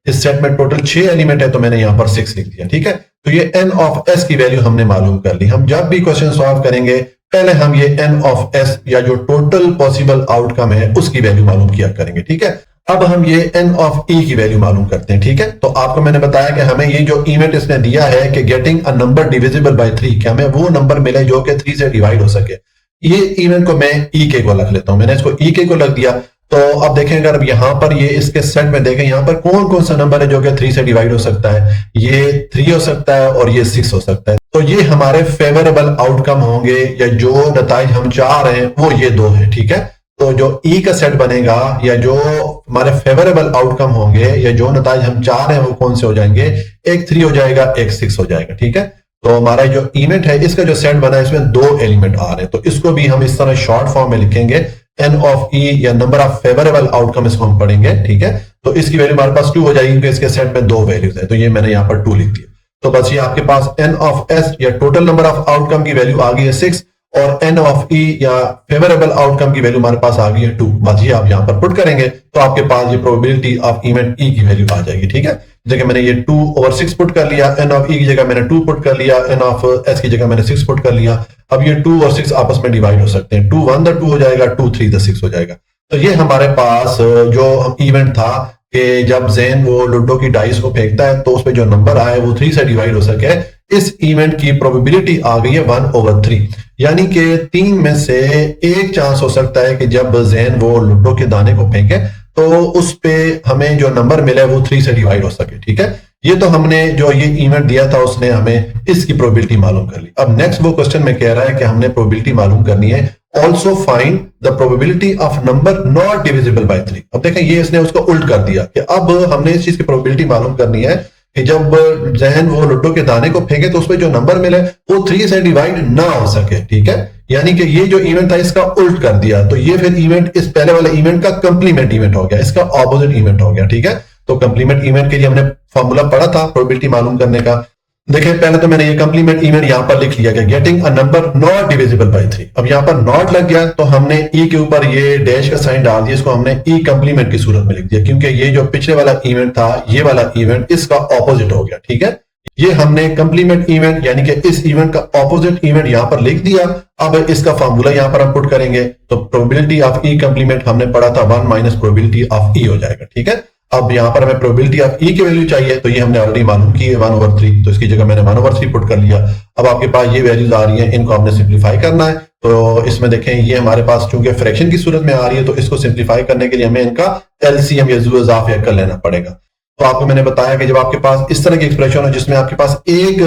इस सेट में टोटल 6 एलिमेंट है तो मैंने यहां पर 6 लिख दिया। ठीक है, तो ये N ऑफ S की वैल्यू हमने मालूम कर ली। हम जब भी क्वेश्चन सॉल्व करेंगे पहले हम ये N ऑफ S या जो टोटल पॉसिबल आउटकम है उसकी वैल्यू मालूम किया करेंगे। ठीक है, अब हम ये N ऑफ E की वैल्यू मालूम करते हैं। ठीक है, तो आपको मैंने बताया कि हमें ये जो इवेंट इसने दिया है कि getting a number divisible by 3, कि हमें वो नंबर मिले जो कि 3 से डिवाइड हो सके। ये इवेंट को मैं E के को रख लेता हूं, मैंने इसको E के को रख दिया। तो अब देखें अगर अब यहां पर ये इसके सेट में देखें यहां पर कौन कौन सा नंबर है जो कि 3 से डिवाइड हो सकता है, ये 3 हो सकता है और ये 6 हो सकता है। तो ये हमारे फेवरेबल आउटकम होंगे या जो नताइज हम चाह रहे हैं वो ये दो है। ठीक है, तो जो E का सेट बनेगा या जो हमारे फेवरेबल आउटकम होंगे या जो नताइज हम चाह रहे हैं वो कौन से हो जाएंगे, एक 3 हो जाएगा, एक 6 हो जाएगा। ठीक है, तो हमारा जो इवेंट है इसका जो सेट बना है इसमें 2 एलिमेंट आ रहे हैं, तो इसको भी हम इस तरह शॉर्ट फॉर्म में लिखेंगे N ऑफ E या नंबर ऑफ फेवरेबल आउटकम, इसको हम पढ़ेंगे। ठीक है, तो इसकी वैल्यू हमारे पास 2 हो जाएगी क्योंकि इसके सेट में 2 वैल्यूज है, तो ये मैंने यहाँ पर 2 लिख दिया। तो बस ये आपके पास N ऑफ S या टोटल नंबर ऑफ आउटकम की वैल्यू आ गई है 6 और N ऑफ E या फेवरेबल आउटकम की वैल्यू हमारे पास आ गई है 2। बस ये आप यहाँ पर पुट करेंगे तो आपके पास ये प्रोबेबिलिटी ऑफ इवेंट E की वैल्यू आ जाएगी। ठीक है, जगह मैंने ये 2/6 पुट कर लिया, N ऑफ E की जगह मैंने 2 पुट कर लिया, N ऑफ S की जगह मैंने 6 पुट कर लिया। अब ये 2 और 6 आपस में डिवाइड हो सकते हैं, 2 1 2 हो जाएगा, 2 3 6 हो जाएगा। तो ये हमारे पास जो इवेंट था कि जब ज़ैन वो लूडो की डाइस को फेंकता है तो उसमें जो नंबर आए वो 3 से डिवाइड हो सके, इस इवेंट की प्रोबेबिलिटी आ गई है 1/3, यानी कि 3 में से 1 चांस हो सकता है कि जब ज़ैन वो लूडो के दाने को फेंके तो उस पे हमें जो नंबर मिला है वो 3 से डिवाइड हो सके। ठीक है, ये तो हमने जो ये इवेंट दिया था उसने हमें इसकी प्रोबेबिलिटी मालूम कर ली। अब नेक्स्ट वो क्वेश्चन में कह रहा है कि हमने प्रोबेबिलिटी मालूम करनी है, also find the probability of number not divisible by 3। अब देखें ये इसने उसको उल्ट कर दिया कि अब हमने इस चीज की प्रोबेबिलिटी मालूम करनी है कि जब ज़हन वो लूडो के दाने को फेंके तो उसमें जो नंबर मिले वो 3 से डिवाइड ना हो सके। ठीक है, यानी कि ये जो इवेंट था इसका उल्ट कर दिया, तो ये फिर इवेंट इस पहले वाले इवेंट का कंप्लीमेंट इवेंट हो गया, इसका ऑपोजिट इवेंट हो गया। ठीक है, तो कंप्लीमेंट इवेंट के लिए हमने फॉर्मूला पढ़ा था प्रोबेबिलिटी मालूम करने का। देखिए पहले तो मैंने ये कंप्लीमेंट इवेंट यहां पर लिख लिया, getting a number not divisible by 3। अब यहां पर नॉट लग गया तो हमने ई के ऊपर ये डैश का साइन डाल दिया, इसको हमने ई कंप्लीमेंट की सूरत में लिख दिया, क्योंकि ये जो पिछले वाला इवेंट था ये वाला इवेंट इसका ऑपोजिट हो गया। ठीक है, ये हमने कंप्लीमेंट इवेंट यानी कि इस इवेंट का ऑपोजिट इवेंट यहां पर लिख दिया। अब इसका फार्मूला यहां पर हम पुट करेंगे, तो प्रोबेबिलिटी ऑफ ई कंप्लीमेंट हमने पढ़ा था 1 माइनस प्रोबेबिलिटी ऑफ ई हो जाएगा। ठीक है, अब यहां पर हमें प्रोबेबिलिटी ऑफ ई की वैल्यू चाहिए, तो ये हमने ऑलरेडी मालूम की है 1/3, तो इसकी जगह मैंने 1/3 पुट कर लिया। अब आपके पास ये वैल्यूज आ रही हैं, इनको आपने सिंप्लीफाई करना है। तो इसमें देखें ये हमारे पास चूंकि फ्रैक्शन की सूरत में आ रही है, तो इसको सिंप्लीफाई करने के लिए हमें इनका एलसीएम या ज़ू इज़ाफ़ा कर लेना पड़ेगा। तो आपको मैंने बताया कि जब आपके पास इस तरह की एक्सप्रेशन हो जिसमें आपके पास एक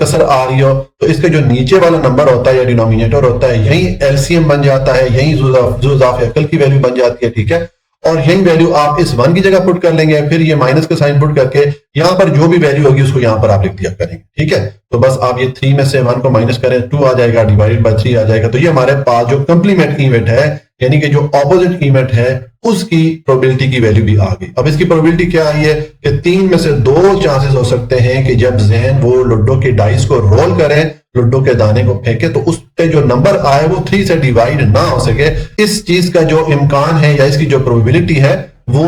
कसर आ रही हो, तो इसका जो नीचे वाला नंबर होता है या डिनोमिनेटर होता है, यही एलसीएम बन जाता है, यही ज़ू इज़ाफ़ा अकल की वैल्यू बन जाती है। ठीक है, और यही वैल्यू आप इस 1 की जगह पुट कर लेंगे, फिर ये माइनस का साइन पुट करके यहां पर जो भी वैल्यू होगी उसको यहां पर आप लिख दिया करेंगे। ठीक है, तो बस आप ये 3 में से 1 को माइनस करें, 2 आ जाएगा, डिवाइडेड बाय 3 आ जाएगा। तो ये हमारे पास जो कंप्लीमेंट इवेंट है यानी कि जो ऑपोजिट इवेंट है उसकी प्रोबेबिलिटी की वैल्यू भी आ गई। अब इसकी प्रोबेबिलिटी क्या आई है कि 3 में से 2 चांसेस हो सकते हैं कि जब जहन वो लूडो के डाइस को रोल करें, लूडो के दाने को फेंके, तो उस पे जो नंबर आए वो 3 से डिवाइड ना हो सके। इस चीज का जो इम्कान है या इसकी जो प्रोबेबिलिटी है वो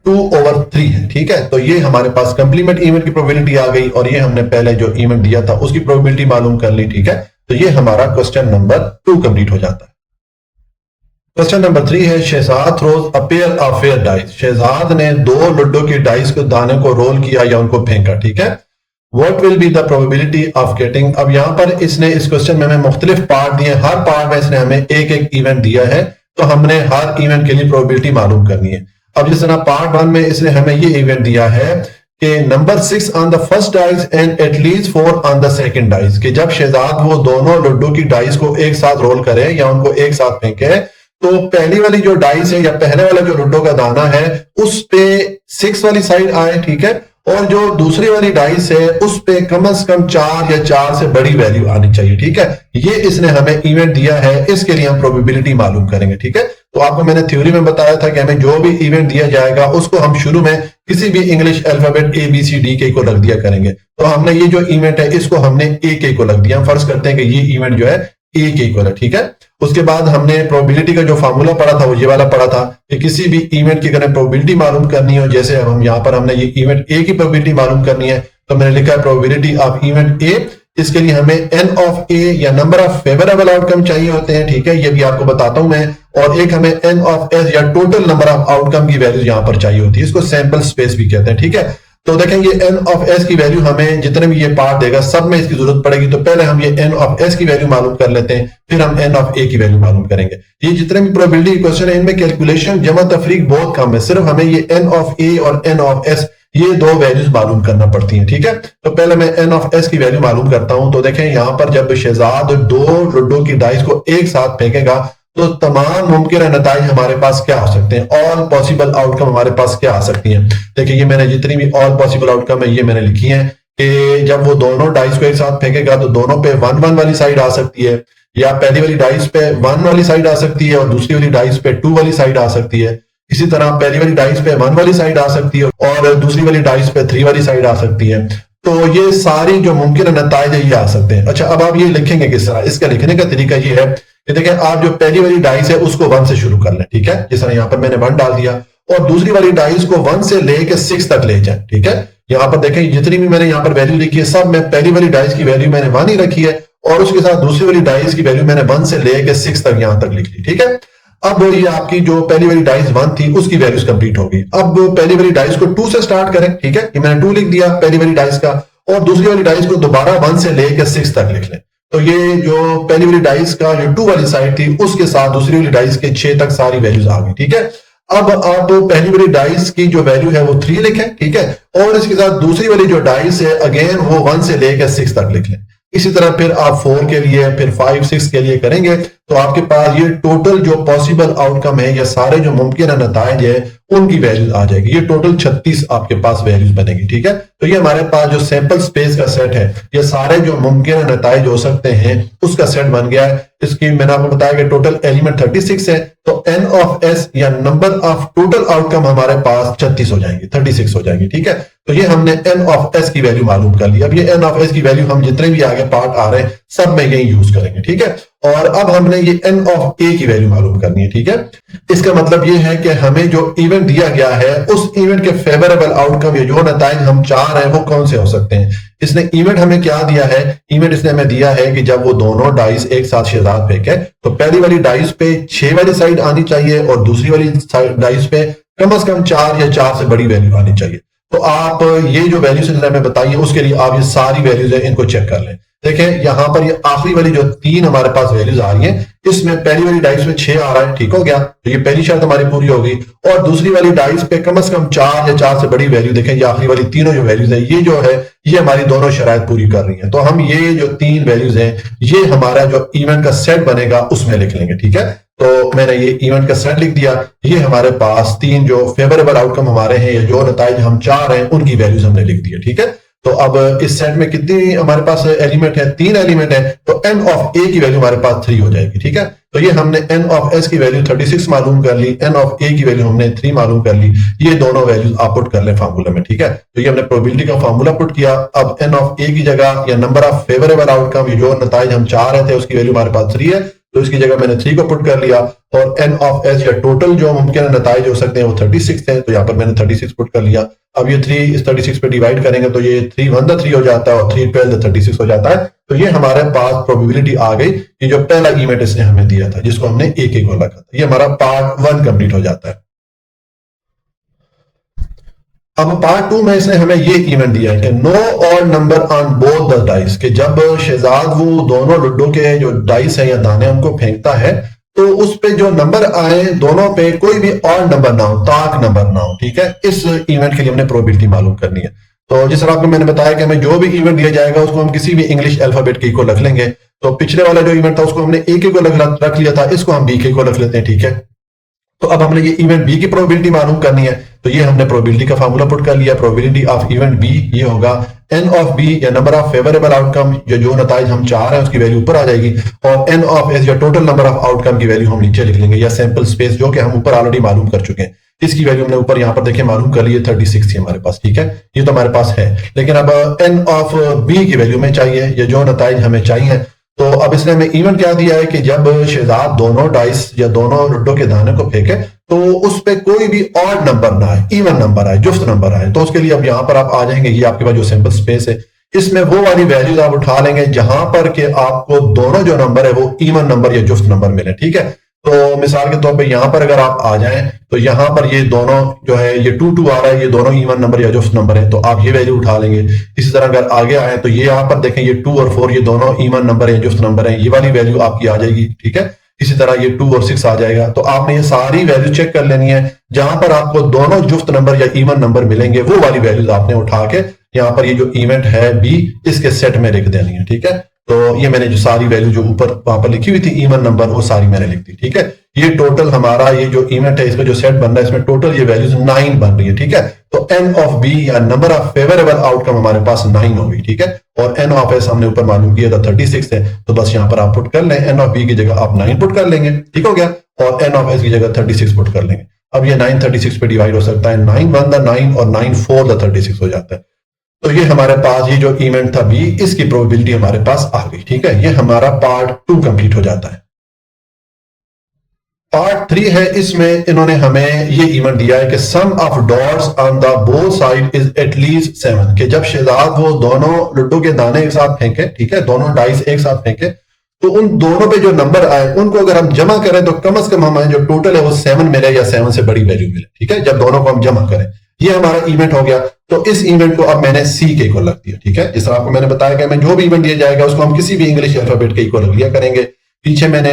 2/3 है। ठीक है, तो ये हमारे पास कंप्लीमेंट इवेंट की प्रोबेबिलिटी आ गई, और ये हमने पहले जो इवेंट दिया था उसकी प्रोबेबिलिटी मालूम कर ली। ठीक है, तो ये हमारा क्वेश्चन नंबर 2 कंप्लीट हो जाता है। क्वेश्चन नंबर 3 है, Shahzad throws a pair of fair dice. Shahzad ने 2 लूडो की डाइस के दाने को रोल किया या उनको फेंका। ठीक है, what will be the probability of getting. अब यहां पर इसने इस क्वेश्चन में हमें मुख्तलिफ पार्ट दिए, हर पार्ट में इसने हमें एक एक इवेंट दिया है, तो हमने हर इवेंट के लिए प्रोबेबिलिटी मालूम करनी है। अब जिस तरह पार्ट 1 में इसने हमें ये इवेंट दिया है कि number 6 on the first dice and at least 4 on the second dice, कि जब शहजाद वो दोनों लूडो की डाइस को एक साथ रोल करे या उनको एक साथ फेंके, तो पहली वाली जो डाइस है या पहले वाला जो लूडो का दाना है उस पे 6 वाली साइड आए। ठीक है, और जो दूसरी वाली डाइस है उस पे कम से कम 4 या 4 से बड़ी वैल्यू आनी चाहिए। ठीक है, ये इसने हमें इवेंट दिया है, इसके लिए हम प्रोबेबिलिटी मालूम करेंगे। ठीक है, तो आपको मैंने थ्योरी में बताया था कि हमें जो भी इवेंट दिया जाएगा उसको हम शुरू में किसी भी इंग्लिश अल्फाबेट ABCD को रख दिया करेंगे। तो हमने ये जो इवेंट है इसको हमने A को रख दिया। हम फर्ज करते हैं कि ये इवेंट जो है A के इक्वल है। ठीक है, उसके बाद हमने प्रोबेबिलिटी का जो फार्मूला पढ़ा था वो ये वाला पढ़ा था कि किसी भी इवेंट की अगर प्रोबेबिलिटी मालूम करनी हो, जैसे हम यहाँ पर हमने ये इवेंट A की प्रोबेबिलिटी मालूम करनी है, तो मैंने लिखा है प्रोबेबिलिटी ऑफ इवेंट A। इसके लिए हमें N ऑफ A या नंबर ऑफ फेवरेबल आउटकम चाहिए होते हैं। ठीक है, ये भी आपको बताता हूं मैं। और एक हमें N ऑफ S या टोटल नंबर ऑफ आउटकम की वैल्यू यहां पर चाहिए होती है, इसको सैंपल स्पेस भी कहते हैं। ठीक है, तो देखें ये N ऑफ S की वैल्यू हमें जितने भी ये पार्ट देगा सब में इसकी जरूरत पड़ेगी, तो पहले हम ये N ऑफ S की वैल्यू मालूम कर लेते हैं, फिर हम N ऑफ A की वैल्यू मालूम करेंगे। ये जितने भी प्रोबेबिलिटी क्वेश्चन है इनमें कैलकुलेशन जमा तफरीक बहुत कम है, सिर्फ हमें ये N ऑफ A और N ऑफ S ये 2 वैल्यूज मालूम करना पड़ती हैं। ठीक है, तो पहले मैं N ऑफ S की वैल्यू मालूम करता हूं। तो देखें यहां पर जब शहजाद 2 लूडो की डाइस को एक साथ फेंकेगा तो तमाम मुमकिन नताइज हमारे पास क्या हो सकते हैं, ऑल पॉसिबल आउटकम हमारे पास क्या आ सकती हैं। देखिए ये मैंने जितनी भी ऑल पॉसिबल आउटकम है ये मैंने लिखी है कि जब वो दोनों डाइस को एक साथ फेंकेगा तो दोनों पे 1-1 वाली साइड आ सकती है, या पहली वाली डाइस पे 1 वाली साइड आ सकती है और दूसरी वाली डाइस पे 2 वाली साइड आ सकती है। इसी तरह पहली वाली डाइस पे 1 वाली साइड आ सकती है और दूसरी वाली डाइस पे 3 वाली साइड आ सकती है। तो ये सारी जो मुमकिन नताइज है ये आ सकते हैं। अच्छा, अब आप ये लिखेंगे किस तरह, इसका लिखने का तरीका ये है कि देखिए आप जो पहली वाली डाइस है उसको 1 से शुरू कर लें। ठीक है, जिस तरह यहाँ पर मैंने 1 डाल दिया, और दूसरी वाली डाइस को 1 से लेके 6 तक ले जाए। ठीक है, यहाँ पर देखें जितनी भी मैंने यहाँ पर वैल्यू लिखी है सब में पहली वाली डाइस की वैल्यू मैंने 1 ही रखी है, और उसके साथ दूसरी वाली डाइस की वैल्यू मैंने 1 से लेके 6 तक यहाँ तक लिख ली। ठीक है, अब ये आपकी जो पहली वाली डाइस 1 थी उसकी वैल्यूज कंप्लीट होगी। अब पहली वाली डाइस को 2 से स्टार्ट करें। ठीक है, ये मैंने 2 लिख दिया पहली वाली डाइस का, और दूसरी वाली डाइस को दोबारा 1 से लेके 6 तक लिख लें। तो ये जो पहली वाली डाइस का जो 2 वाली साइड थी उसके साथ दूसरी वाली डाइस के 6 तक सारी वैल्यूज आ गई। ठीक है, अब आप पहली वाली डाइस की जो वैल्यू है वो 3 लिखें। ठीक है, और इसके साथ दूसरी वाली जो डाइस है अगेन वो 1 से लेकर 6 तक लिख लें। इसी तरह फिर आप 4 के लिए, फिर 5, 6 के लिए करेंगे, तो आपके पास ये टोटल जो पॉसिबल आउटकम है या सारे जो मुमकिन नताइज है उनकी वैल्यूज आ जाएगी। ये टोटल 36 आपके पास वैल्यूज बनेगी। ठीक है, तो ये हमारे पास जो सैंपल स्पेस का सेट है, ये सारे जो मुमकिन नताइज हो सकते हैं उसका सेट बन गया है। इसकी मैंने आपको बताया कि टोटल एलिमेंट 36 है, तो N ऑफ S या नंबर ऑफ टोटल आउटकम हमारे पास 36 हो जाएंगी, 36 हो जाएंगी। ठीक है, तो ये हमने N ऑफ S की वैल्यू मालूम कर ली। अब ये N ऑफ S की वैल्यू हम जितने भी आगे पार्ट आ रहे हैं सब में यही यूज करेंगे। ठीक है, और अब हमने ये N ऑफ A की वैल्यू मालूम करनी है। ठीक है, इसका मतलब ये है कि हमें जो इवेंट दिया गया है उस इवेंट के फेवरेबल आउटकम या जो नताइज हम चाह रहे हैं वो कौन से हो सकते हैं। इसने इवेंट हमें क्या दिया है, इवेंट इसने हमें दिया है कि जब वो दोनों डाइस एक साथ शहजाद फेंके तो पहली वाली डाइस पे 6 वाली साइड आनी चाहिए और दूसरी वाली डाइस पे कम से कम 4 या 4 से बड़ी वैल्यू आनी चाहिए। तो आप ये जो वैल्यूज हमें बताई है उसके लिए आप ये सारी वैल्यूज है इनको चेक कर लें। देखें यहां पर ये आखिरी वाली जो 3 हमारे पास वैल्यूज आ रही हैं, इसमें पहली वाली डाइस में 6 आ रहा है, ठीक हो गया, तो ये पहली शर्त हमारी पूरी होगी। और दूसरी वाली डाइस पे कम से कम 4 या 4 से बड़ी वैल्यू, देखें ये आखिरी वाली तीनों जो वैल्यूज है ये जो है ये हमारी दोनों शराइत पूरी कर रही है। तो हम ये जो 3 वैल्यूज हैं ये हमारा जो इवेंट का सेट बनेगा उसमें लिख लेंगे, ठीक है। तो मैंने ये इवेंट का सेट लिख दिया, ये हमारे पास 3 जो फेवरेबल आउटकम हमारे हैं या जो नताइज हम चाह रहे हैं उनकी वैल्यूज हमने लिख दी है, ठीक है। तो अब इस सेट में कितनी हमारे पास एलिमेंट है, 3 एलिमेंट है, तो n ऑफ a की वैल्यू हमारे पास 3 हो जाएगी, ठीक है। तो ये हमने n ऑफ s की वैल्यू 36 मालूम कर ली, n ऑफ a की वैल्यू हमने 3 मालूम कर ली, ये दोनों वैल्यूज आप पुट कर लें फार्मूला में, ठीक है। तो ये हमने प्रोबेबिलिटी का फार्मूला पुट किया। अब n ऑफ a की जगह या नंबर ऑफ फेवरेबल आउटकम, ये जो नताइज हम चाह रहे थे उसकी वैल्यू हमारे पास 3 है, तो इसकी जगह मैंने 3 को पुट कर लिया। और n ऑफ s या टोटल जो मुमकिन नताइज हो सकते हैं वो 36 है, तो यहाँ पर मैंने 36 पुट कर लिया। अब ये 3 इस 36 पे डिवाइड करेंगे तो ये 3 1 3 हो जाता है और 3 12 36 हो जाता है। तो ये हमारे पास प्रोबेबिलिटी आ गई कि जो पहला इवेंट इसने हमें दिया था जिसको हमने एक एक को रखा था, ये हमारा पार्ट 1 कंप्लीट हो जाता है। अब पार्ट 2 में इसने हमें ये इवेंट दिया है कि no odd number on both the dice, कि जब शहजाद वो दोनों लुड्डो के जो डाइस है या दाने उनको फेंकता है तो उस पे जो नंबर आए दोनों पे कोई भी ऑड नंबर ना हो, ताक नंबर ना हो, ठीक है। इस इवेंट के लिए हमने प्रोबेबिलिटी मालूम करनी है। तो जिस तरह आपको मैंने बताया कि हमें जो भी इवेंट दिया जाएगा उसको हम किसी भी इंग्लिश अल्फाबेट की को रख लेंगे। तो पिछले वाला जो इवेंट था उसको हमने ए के को रख लिया था, इसको हम बी के को रख लेते हैं, ठीक है। तो अब हमने ये इवेंट बी की प्रोबेबिलिटी मालूम करनी है, तो ये हमने प्रोबेबिलिटी का फार्मूला पुट कर लिया। प्रोबेबिलिटी ऑफ इवेंट बी ये होगा n ऑफ बी या नंबर ऑफ फेवरेबल आउटकम, जो नताइज हम चाह रहे हैं उसकी वैल्यू ऊपर आ जाएगी, और n ऑफ s या टोटल नंबर ऑफ आउटकम की वैल्यू हम नीचे लिख लेंगे, या सैंपल स्पेस जो कि हम ऊपर ऑलरेडी मालूम कर चुके हैं, इसकी वैल्यू हमने ऊपर यहाँ पर देखिए मालूम कर ली है 36 थी हमारे पास, ठीक है। ये तो हमारे पास है, लेकिन अब n ऑफ b की वैल्यू में चाहिए, ये जो नताइज हमें चाहिए। तो अब इसने हमें इवेंट क्या दिया है कि जब शहजाद दोनों डाइस या दोनों लुड्डो के दाने को फेंके तो उस पे कोई भी ऑड नंबर ना आए, इवन नंबर आए, जुफ्त नंबर आए। तो उसके लिए अब यहाँ पर आप आ जाएंगे, ये आपके पास जो सैंपल स्पेस है इसमें वो वाली वैल्यूज आप उठा लेंगे जहां पर के आपको दोनों जो नंबर है वो इवन नंबर या जुफ्त नंबर मिले, ठीक है। तो मिसाल के तौर पे यहाँ पर अगर आप आ जाएं तो यहाँ पर ये दोनों जो है ये 2 2 आ रहा है, ये दोनों इवन नंबर या जुफ्त नंबर है, तो आप ये वैल्यू उठा लेंगे। इसी तरह अगर आगे आए तो ये यहाँ पर देखें ये 2 और 4 ये दोनों इवन नंबर है, जुफ्त नंबर है, ये वाली वैल्यू आपकी आ जाएगी, ठीक है। इसी तरह ये 2 और 6 आ जाएगा। तो आपने ये सारी वैल्यू चेक कर लेनी है, जहां पर आपको दोनों जुफ्त नंबर या इवन नंबर मिलेंगे वो वाली वैल्यूज आपने उठा के यहाँ पर ये जो इवेंट है बी इसके सेट में लिख देनी है, ठीक है। तो ये मैंने जो सारी वैल्यू जो ऊपर वहां पर लिखी हुई थी इवन नंबर वो सारी मैंने लिख दी, ठीक है। ये टोटल हमारा ये जो इवेंट है इसमें जो सेट बन रहा है इसमें टोटल ये वैल्यूज 9 बन रही है, ठीक है। तो n ऑफ b या नंबर ऑफ फेवरेबल आउटकम हमारे पास 9 होगी, ठीक है। और n ऑफ s हमने ऊपर मालूम किया था 36 है, तो बस यहाँ पर आप पुट कर लें, n ऑफ b की जगह आप 9 पुट कर लेंगे, ठीक हो गया, और n ऑफ s की जगह 36 पुट कर लेंगे। अब ये 9 36 पे डिवाइड हो सकता है, 9 1 द 9 और 9 4 द 36 हो जाता है। तो ये हमारे पास ये जो इवेंट था बी इसकी प्रोबेबिलिटी हमारे पास आ गई, ठीक है। ये हमारा पार्ट 2 कंप्लीट हो जाता है। पार्ट 3 है, इसमें इन्होंने हमें ये इवेंट दिया है कि sum of dots on the both side is at least 7, कि जब शहजाद वो दोनों लुड्डो के दाने एक साथ फेंके, ठीक है, दोनों डाइस एक साथ फेंके, तो उन दोनों पे जो नंबर आए उनको अगर हम जमा करें तो कम से कम हमें जो टोटल है वो 7 मिले या 7 से बड़ी वैल्यू मिले, ठीक है, जब दोनों को हम जमा करें। ये हमारा इवेंट हो गया। तो इस इवेंट को अब मैंने सी के इक्वल रख दिया, ठीक है। जिस तरह आपको मैंने बताया कि हमें जो भी इवेंट दिया जाएगा उसको हम किसी भी इंग्लिश अल्फाबेट के इक्वल रख लिया करेंगे। पीछे मैंने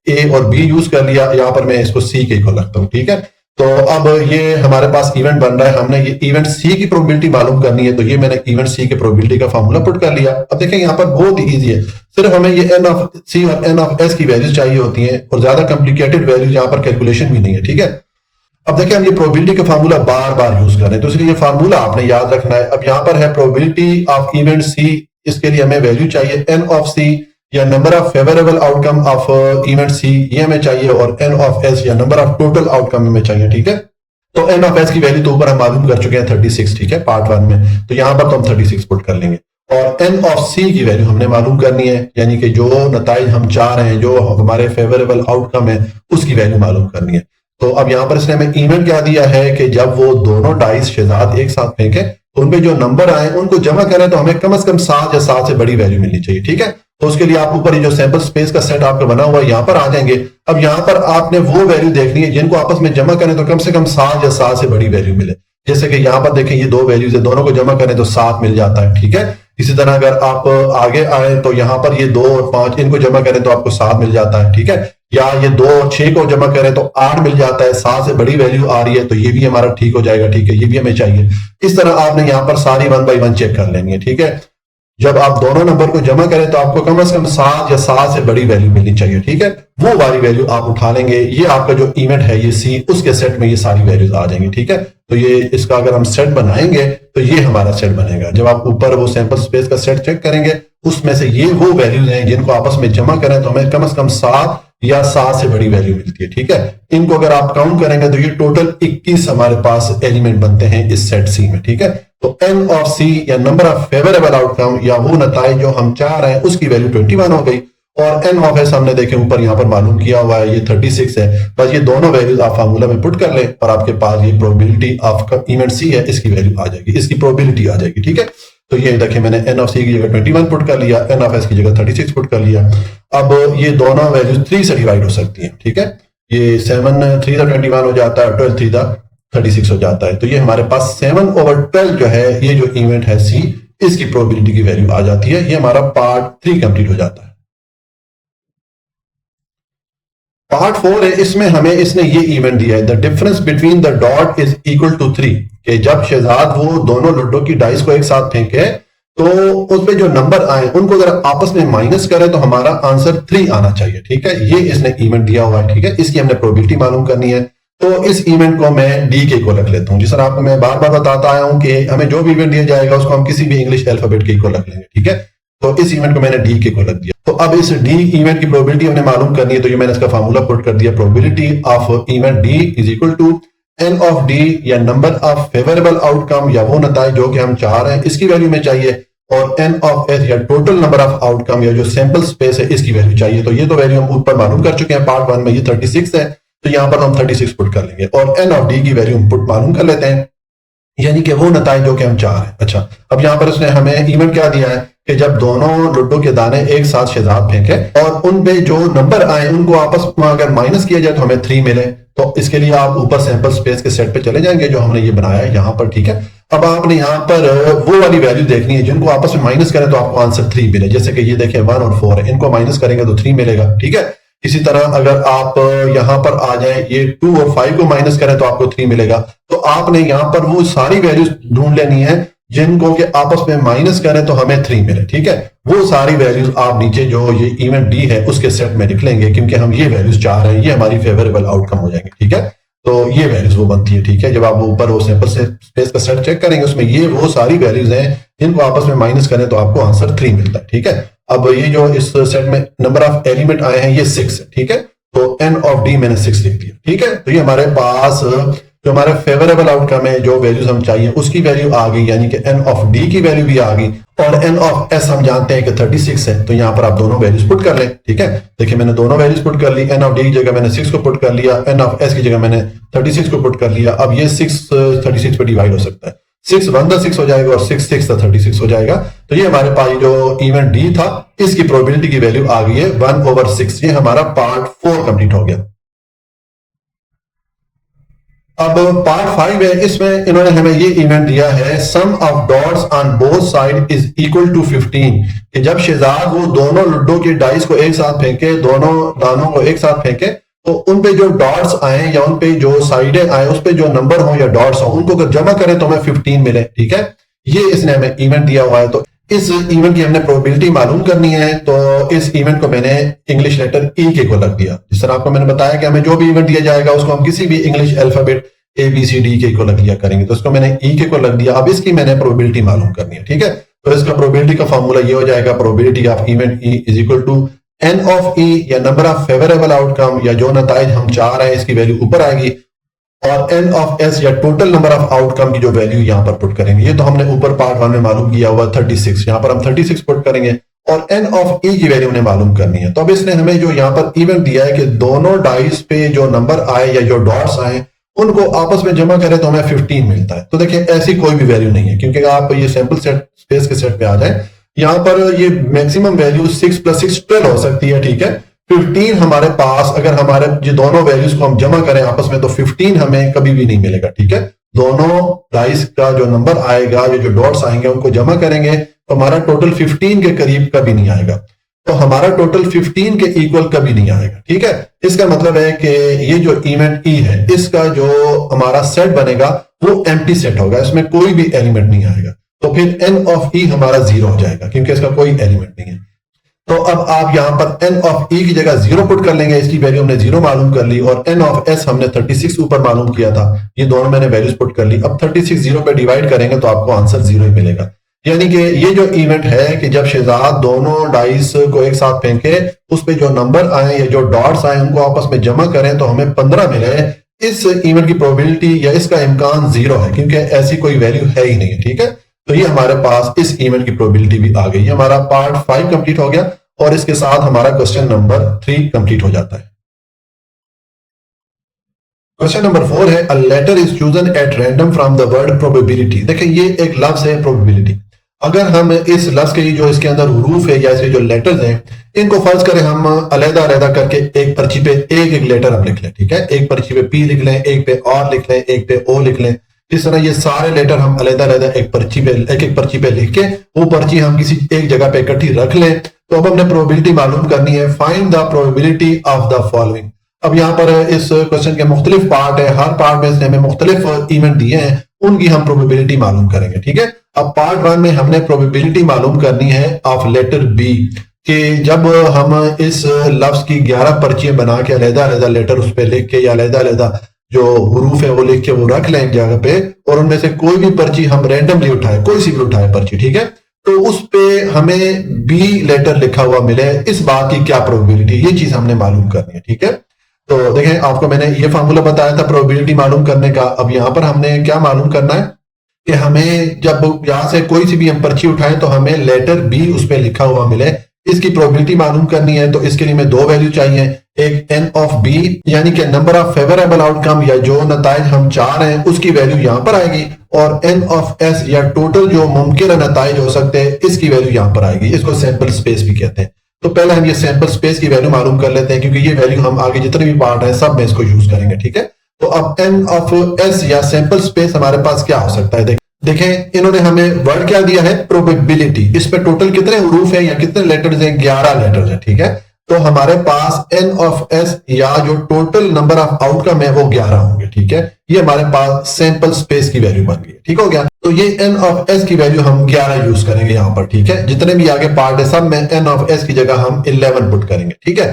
ए और बी यूज कर लिया, यहाँ पर मैं इसको सी के इक्वल रखता हूँ, ठीक है। तो अब ये हमारे पास इवेंट बन रहा है, हमने ये इवेंट सी की प्रोबेबिलिटी मालूम करनी है, तो ये मैंने इवेंट सी के प्रोबेबिलिटी का फार्मूला पुट कर लिया। अब देखें यहाँ पर बहुत ही इजी है, सिर्फ हमें ये एन ऑफ सी और एन ऑफ एस की वैल्यूज चाहिए होती हैं और ज्यादा कॉम्प्लिकेटेड वैल्यूज यहाँ पर कैलकुलेशन भी नहीं है, ठीक है। अब देखिए हम ये प्रोबेबिलिटी का फार्मूला बार बार यूज कर रहे हैं, तो इसलिए ये फार्मूला आपने याद रखना है। अब यहाँ पर है प्रोबेबिलिटी ऑफ इवेंट सी, इसके लिए हमें वैल्यू चाहिए एन ऑफ सी या number of favourable outcome of event C, ये हमें चाहिए, और एन ऑफ एस या नंबर ऑफ टोटल आउटकम हमें चाहिए, ठीक है। तो एन ऑफ एस की वैल्यू तो ऊपर हम मालूम कर चुके हैं 36, ठीक है, पार्ट 1 में, तो यहाँ पर तो हम 36 पुट कर लेंगे। और एन ऑफ सी की वैल्यू हमने मालूम करनी है, यानी कि जो नताइज हम चाह रहे हैं, जो हमारे फेवरेबल आउटकम है उसकी वैल्यू मालूम करनी है। तो अब यहाँ पर इसने हमें इवेंट क्या दिया है कि जब वो दोनों डाइस शहजाद एक साथ फेंके तो उनपे जो नंबर आए उनको जमा करें तो हमें कम से कम 7 या 7 से बड़ी वैल्यू मिलनी चाहिए, ठीक है। तो उसके लिए आप ऊपर ये जो सैंपल स्पेस का सेट आपका बना हुआ है यहाँ पर आ जाएंगे। अब यहाँ पर आपने वो वैल्यू देखनी है जिनको आपस में जमा करें तो कम से कम 7 या 7 से बड़ी वैल्यू मिले। जैसे कि यहाँ पर देखें ये दो वैल्यूज है, दोनों को जमा करें तो 7 मिल जाता है, ठीक है। इसी तरह अगर आप आगे आए तो यहाँ पर ये 2 और 5 इनको जमा करें तो आपको 7 मिल जाता है, ठीक है। या ये 2 और 6 को जमा करें तो 8 मिल जाता है, 7 से बड़ी वैल्यू आ रही है तो ये भी हमारा ठीक हो जाएगा, ठीक है, ये भी हमें चाहिए। इस तरह आपने यहाँ पर सारी 1 बाई 1 चेक कर लेनी है, ठीक है। जब आप दोनों नंबर को जमा करें तो आपको कम से कम 7 या 7 से बड़ी वैल्यू मिलनी चाहिए, ठीक है। वो वाली वैल्यू आप उठा लेंगे। ये आपका जो इवेंट है ये सी, उसके सेट में ये सारी वैल्यूज आ जाएंगी, ठीक है। तो ये इसका अगर हम सेट बनाएंगे तो ये हमारा सेट बनेगा। जब आप ऊपर वो सैंपल स्पेस का सेट चेक करेंगे उसमें से ये वो वैल्यूज हैं जिनको आपस में जमा करें तो हमें कम से कम 7 या 7 से बड़ी वैल्यू मिलती है, ठीक है। इनको अगर आप काउंट करेंगे तो ये टोटल 21 हमारे पास एलिमेंट बनते हैं इस सेट सी में, ठीक है। तो एन ऑफ सी या नंबर ऑफ फेवरेबल आउटकम या वो नताइज जो हम चाह रहे हैं उसकी वैल्यू 21 हो गई। और एन ऑफ एस हमने देखे ऊपर यहाँ पर मालूम किया हुआ है ये 36 है। बस ये दोनों वैल्यूज आप फार्मूला में पुट कर ले और आपके पास ये प्रोबेबिलिटी ऑफ इवेंट सी है, इसकी वैल्यू आ जाएगी, इसकी प्रोबेबिलिटी आ जाएगी, ठीक है। तो ये देखिए मैंने एन ऑफ सी की जगह 21 पुट कर लिया, एन ऑफ एस की जगह 36 पुट कर लिया। अब ये दोनों वैल्यूज 3 से डिवाइड हो सकती हैं, ठीक है। ये 7 3 दा 21 हो जाता है, 12 3 दा 36 हो जाता है। तो ये हमारे पास 7/12 जो है ये जो इवेंट है सी, इसकी प्रोबेबिलिटी की वैल्यू आ जाती है। ये हमारा पार्ट 3 कंप्लीट हो जाता है। पार्ट 4 है, इसमें हमें इसने ये इवेंट दिया है the difference between the dot is equal to 3, कि जब शहजाद वो दोनों लुड्डो की डाइस को एक साथ फेंके तो उसमें जो नंबर आए उनको अगर आपस में माइनस करें तो हमारा आंसर 3 आना चाहिए, ठीक है। ये इसने इवेंट दिया हुआ है, ठीक है। इसकी हमने प्रोबेबिलिटी मालूम करनी है। तो इस इवेंट को मैं डी के को रख लेता हूं। जिस तरह आपको मैं बार बार बताता आया हूं कि हमें जो भी इवेंट दिया जाएगा उसको हम किसी भी इंग्लिश अल्फाबेट के को रख लेंगे, ठीक है। तो इस इवेंट को मैंने डी के को रख दिया। तो अब इस डी इवेंट की प्रोबेबिलिटी हमने मालूम करनी है। तो ये मैंने इसका फार्मूला पुट कर दिया, probability of event D is equal to N of D या नंबर ऑफ फेवरेबल आउटकम या वो नताइज जो कि हम चाह रहे हैं इसकी वैल्यू में चाहिए, और एन ऑफ एस या टोटल नंबर ऑफ आउटकम या जो सैंपल स्पेस है इसकी वैल्यू चाहिए। तो ये तो वैल्यू हम ऊपर मालूम कर चुके हैं पार्ट 1 में, ये 36 है। तो यहां पर हम 36 पुट कर लेंगे और एन ऑफ डी की वैल्यू हम पुट मालूम कर लेते हैं, यानी कि वो नताइज जो कि हम चाह रहे हैं। अच्छा, अब यहां पर उसने हमें इवेंट क्या दिया है कि जब दोनों लुड्डो के दाने एक साथ शहजाद फेंके और उन पे जो नंबर आए उनको आपस में अगर माइनस किया जाए तो हमें 3 मिले। तो इसके लिए आप ऊपर सैंपल स्पेस के सेट पे चले जाएंगे जो हमने ये बनाया है यहाँ पर, ठीक है। अब आपने यहाँ पर वो वाली वैल्यू देखनी है जिनको आपस में माइनस करें तो आपको आंसर 3 मिले। जैसे कि ये देखें 1 और 4 है, इनको माइनस करेंगे तो 3 मिलेगा, ठीक है। इसी तरह अगर आप यहां पर आ जाए, ये 2 और 5 को माइनस करें तो आपको 3 मिलेगा। तो आपने यहां पर वो सारी वैल्यूज ढूंढ लेनी है जिनको के आपस में माइनस करें तो हमें 3 मिले, ठीक है। वो सारी वैल्यूज आप नीचे जो ये इवेंट डी है उसके सेट में लिख लेंगे, क्योंकि हम ये वैल्यूज चाह रहे हैं, ये हमारी फेवरेबल आउटकम हो जाएंगे, ठीक है। तो ये वैल्यूज वो बनती है, ठीक है। जब आप ऊपर वो सैंपल स्पेस का सेट चेक करेंगे उसमें ये वो सारी वैल्यूज हैं जिनको आपस में माइनस करें तो आपको आंसर 3 मिलता है, ठीक है। अब ये जो इस सेट में नंबर ऑफ एलिमेंट आए हैं ये 6 है, ठीक है। तो एन ऑफ डी मैंने 6 लिख दिया, ठीक है। तो ये हमारे पास जो हमारे फेवरेबल आउटकम है, जो वैल्यूज हम चाहिए उसकी वैल्यू आ गई, यानी कि एन ऑफ डी की वैल्यू भी आ गई। और एन ऑफ एस हम जानते हैं कि 36 है। तो यहां पर आप दोनों वैल्यूज पुट कर लें, ठीक है। देखिए मैंने दोनों वैल्यूज पुट कर ली, एन ऑफ डी की जगह मैंने 6 को पुट कर लिया, एन ऑफ एस की जगह मैंने 36 को पुट कर लिया। अब ये 6 36 पे डिवाइड हो सकता है, 6 1 दा 6 हो जाएगा और 6 6 दा 36 हो जाएगा। तो ये हमारे पास जो इवेंट डी था इसकी प्रोबेबिलिटी की वैल्यू आ गई है 1/6। ये हमारा पार्ट 4 कंप्लीट हो गया। अब पार्ट 5 है, इसमें इन्होंने हमें ये इवेंट दिया है sum of dots on both side is equal to 15, कि जब शहजाद वो दोनों लुड्डो के डाइस को एक साथ फेंके, दोनों दानों को एक साथ फेंके, तो उन पे जो डॉट्स आए या उन पे जो साइडें आए उस पे जो नंबर हो या डॉट्स हो उनको अगर जमा करें तो हमें 15 मिले, ठीक है। ये इसने हमें इवेंट दिया हुआ है। तो इस इवेंट की हमने प्रोबेबिलिटी मालूम करनी है। तो इस इवेंट को मैंने इंग्लिश लेटर ई के को लग दिया। जिस तरह आपको मैंने बताया कि हमें जो भी इवेंट दिया जाएगा उसको हम किसी भी इंग्लिश अल्फाबेट ABCD के को लग दिया करेंगे। तो इसको मैंने ई के को लग दिया। अब इसकी मैंने प्रोबेबिलिटी मालूम करनी है, ठीक है। तो इसका प्रोबेबिलिटी का फॉर्मूला ये हो जाएगा, probability of event E is equal to N of E या नंबर ऑफ फेवरेबल आउटकम या जो नताइज हम चाह रहे हैं इसकी वैल्यू ऊपर आएगी, और एन ऑफ एस या टोटल नंबर ऑफ आउटकम की जो वैल्यू यहां पर पुट करेंगे। ये तो हमने ऊपर पार्ट 1 में मालूम किया हुआ 36, यहां पर हम 36 पुट करेंगे और एन ऑफ ई की वैल्यू ने मालूम करनी है। तो अब इसने हमें जो यहाँ पर इवेंट दिया है कि दोनों डाइस पे जो नंबर आए या जो डॉट्स आए उनको आपस में जमा करें तो हमें 15 मिलता है। तो देखिए ऐसी कोई भी वैल्यू नहीं है, क्योंकि आप ये सैंपल सेट स्पेस के सेट पे आ जाए, यहाँ पर ये मैक्सिमम वैल्यू 6 + 6 12 हो सकती है, ठीक है। 15 हमारे पास, अगर हमारे ये दोनों वैल्यूज को हम जमा करें आपस में, तो 15 हमें कभी भी नहीं मिलेगा, ठीक है। दोनों डाइस का जो नंबर आएगा, ये जो डॉट्स आएंगे उनको जमा करेंगे तो हमारा टोटल 15 के करीब कभी नहीं आएगा। तो हमारा टोटल 15 के इक्वल कभी नहीं आएगा, ठीक है। इसका मतलब है कि ये जो इवेंट ई है, इसका जो हमारा सेट बनेगा वो एम्प्टी सेट होगा, इसमें कोई भी एलिमेंट नहीं आएगा। तो फिर n ऑफ ई हमारा 0 हो जाएगा, क्योंकि इसका कोई एलिमेंट नहीं है। तो अब आप यहां पर n ऑफ ई की जगह 0 पुट कर लेंगे, इसकी वैल्यू हमने 0 मालूम कर ली, और n ऑफ s हमने 36 ऊपर मालूम किया था, ये दोनों मैंने वैल्यूज पुट कर ली। अब 36 0 पे डिवाइड करेंगे तो आपको आंसर 0 ही मिलेगा। यानी कि ये जो इवेंट है कि जब शहजाद दोनों डाइस को एक साथ फेंके, उस पे जो नंबर आए या जो डॉट्स आए उनको आपस में जमा करें तो हमें 15 मिले, इस इवेंट की प्रोबेबिलिटी या इसका इम्कान 0 है, क्योंकि ऐसी कोई वैल्यू है ही नहीं, ठीक है। तो ये हमारे पास इस इवेंट की प्रोबेबिलिटी भी आ गई। हमारा पार्ट 5 कंप्लीट हो गया और इसके साथ हमारा क्वेश्चन नंबर 3 कंप्लीट हो जाता है। क्वेश्चन नंबर 4 है, a letter is chosen at random from the word probability. देखिए ये एक लफ्ज है प्रोबेबिलिटी। अगर हम इस लफ्ज के जो इसके अंदर हरूफ है या इसके जो लेटर्स हैं, इनको फर्ज करें हम अलग-अलग करके एक पर्ची पे एक एक लेटर हम लिख लें, ठीक है। एक पर्ची पे पी लिख लें, एक पे आर लिख लें, एक पे ओ लिख लें। इस तरह ये सारे लेटर हम अलग-अलग एक एक पर्ची पे लिख के वो पर्ची हम किसी एक जगह पे इकट्ठी रख लें। तो अब हमने प्रोबेबिलिटी मालूम करनी है, find the probability of the following. अब यहाँ पर इस क्वेश्चन के मुख्तलिफ पार्ट है, हर पार्ट में इसने हमें मुख्तलिफ इवेंट दिए हैं, उनकी हम प्रोबेबिलिटी मालूम करेंगे, ठीक है। अब पार्ट 1 में हमने प्रोबेबिलिटी मालूम करनी है ऑफ लेटर बी, कि जब हम इस लफ्ज की 11 पर्चियां बना के अलग-अलग लेटर उस पर लिख के या अलग-अलग जो हरूफ है वो लिख के वो रख लें एक जगह पे, और उनमें से कोई भी पर्ची हम रैंडमली उठाए, कोई सी भी उठाए पर्ची, ठीक है, तो उस पे हमें बी लेटर लिखा हुआ मिले, इस बात की क्या प्रोबेबिलिटी, ये चीज हमने मालूम करनी है, ठीक है। तो देखें आपको मैंने ये फार्मूला बताया था प्रोबेबिलिटी मालूम करने का। अब यहां पर हमने क्या मालूम करना है कि हमें जब यहां से कोई सी भी हम पर्ची उठाएं तो हमें लेटर बी उस पर लिखा हुआ मिले, इसकी प्रोबेबिलिटी मालूम करनी है। तो इसके लिए हमें दो वैल्यू चाहिए, एक n ऑफ b यानी कि नंबर ऑफ फेवरेबल आउटकम या जो नताइज हम चाह रहे हैं उसकी वैल्यू यहां पर आएगी, और n ऑफ s या टोटल जो मुमकिन नताइज हो सकते हैं इसकी वैल्यू यहां पर आएगी। इसको सैंपल स्पेस भी कहते हैं। तो पहले हम ये सैंपल स्पेस की वैल्यू मालूम कर लेते हैं, क्योंकि ये वैल्यू हम आगे जितने भी पार्ट है सब में इसको यूज करेंगे, ठीक है। तो अब n ऑफ s या सैंपल स्पेस हमारे पास क्या हो सकता है, देखें इन्होंने हमें वर्ड क्या दिया है, प्रोबेबिलिटी। इस पे टोटल कितने हरूफ हैं या कितने लेटर्स हैं, 11 लेटर्स हैं, ठीक है। तो हमारे पास n ऑफ s या जो टोटल नंबर ऑफ आउटकम है वो 11 होंगे, ठीक है। ये हमारे पास सैंपल स्पेस की वैल्यू बन गई, ठीक हो गया। तो ये n ऑफ s की वैल्यू हम 11 यूज करेंगे यहां पर, ठीक है। जितने भी आगे पार्ट है सब में n ऑफ s की जगह हम 11 पुट करेंगे, ठीक है।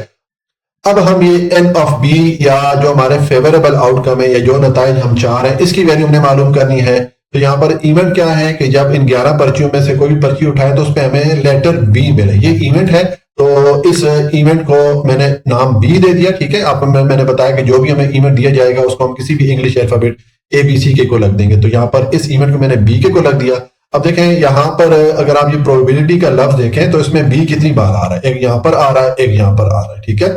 अब हम ये n ऑफ b या जो हमारे फेवरेबल आउटकम है या जो नताइज हम चाह रहे हैं इसकी वैल्यू हमने मालूम करनी है। तो यहाँ पर इवेंट क्या है कि जब इन 11 पर्चियों में से कोई भी पर्ची उठाए तो उस पर हमें लेटर बी मिले, ये इवेंट है। तो इस इवेंट को मैंने नाम बी दे दिया, ठीक है। आपको मैंने बताया कि जो भी हमें इवेंट दिया जाएगा उसको हम किसी भी इंग्लिश अल्फाबेट ABC के को लग देंगे। तो यहाँ पर इस इवेंट को मैंने बी के को लग दिया। अब देखें यहाँ पर अगर आप ये प्रोबेबिलिटी का लफ्ज देखें तो इसमें बी कितनी बार आ रहा है, एक यहाँ पर आ रहा है, एक यहाँ पर आ रहा है, ठीक है।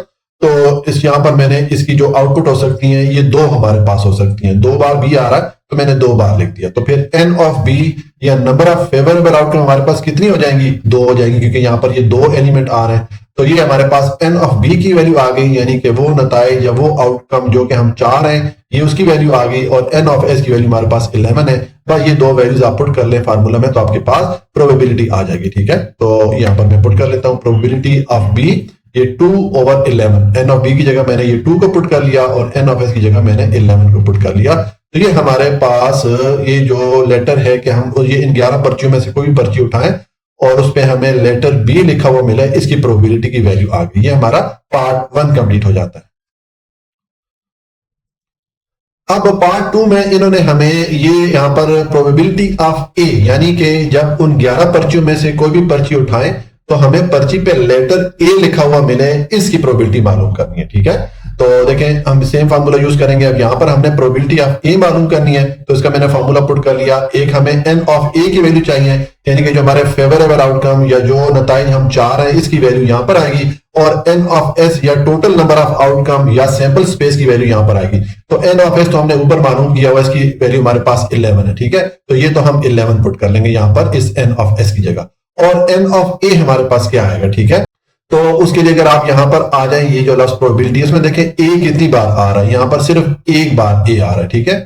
तो इस यहाँ पर मैंने इसकी जो आउटपुट हो सकती है ये दो हमारे पास हो सकती हैं, 2 बार बी आ रहा है तो मैंने 2 बार लिख दिया। तो फिर n ऑफ b या नंबर ऑफ फेवरेबल आउटकम हमारे पास कितनी हो जाएंगी, 2 हो जाएंगी, क्योंकि यहाँ पर ये 2 एलिमेंट आ रहे हैं। तो ये हमारे पास n ऑफ b की वैल्यू आ गई, यानी कि वो नताइज या वो आउटकम जो कि हम चाह रहे हैं ये उसकी वैल्यू आ गई, और n ऑफ s की वैल्यू हमारे पास 11 है। बस ये 2 वैल्यूज आप पुट कर ले फार्मूला में तो आपके पास प्रोबेबिलिटी आ जाएगी, ठीक है। तो यहाँ पर मैं पुट कर लेता हूँ प्रोबेबिलिटी ऑफ b, ये 2/11, n ऑफ b की जगह मैंने ये 2 को पुट कर लिया और n ऑफ s की जगह मैंने 11 को पुट कर लिया। तो ये हमारे पास ये जो लेटर है कि हम ये इन 11 पर्चियों में से कोई भी पर्ची उठाएं और उस पर हमें लेटर बी लिखा हुआ मिले, इसकी प्रोबेबिलिटी की वैल्यू आ गई। ये हमारा पार्ट 1 कंप्लीट हो जाता है। अब पार्ट 2 में इन्होंने हमें ये यहाँ पर प्रोबेबिलिटी ऑफ ए यानी कि जब उन 11 पर्चियों में से कोई भी पर्ची उठाएं तो हमें पर्ची पे लेटर ए लिखा हुआ मिले, इसकी प्रोबेबिलिटी मालूम करनी है, ठीक है। तो तो देखें हम सेम फार्मूला यूज करेंगे। अब यहाँ पर हमने प्रोबेबिलिटी ऑफ ए मालूम करनी है, तो इसका मैंने फार्मूला पुट कर लिया। एक हमें एन ऑफ ए की वैल्यू चाहिए, यानी कि जो हमारे फेवरेबल आउटकम या जो नताइज हम चाह रहे हैं इसकी वैल्यू यहाँ पर आएगी, और एन ऑफ एस या टोटल नंबर ऑफ आउटकम या सैंपल स्पेस की वैल्यू यहाँ पर आएगी। तो एन ऑफ एस तो हमने ऊपर मालूम किया हुआ, इसकी वैल्यू हमारे पास 11 है, ठीक है। तो ये तो हम 11 पुट कर लेंगे यहाँ पर इस एन ऑफ एस की जगह, और एन ऑफ ए हमारे पास क्या आएगा, ठीक है। तो उसके लिए अगर आप यहां पर आ जाए, ये जो लफ्ज प्रोबेबिलिटी है उसमें देखें ए कितनी बार आ रहा है, यहां पर सिर्फ एक बार ए आ रहा है, ठीक है।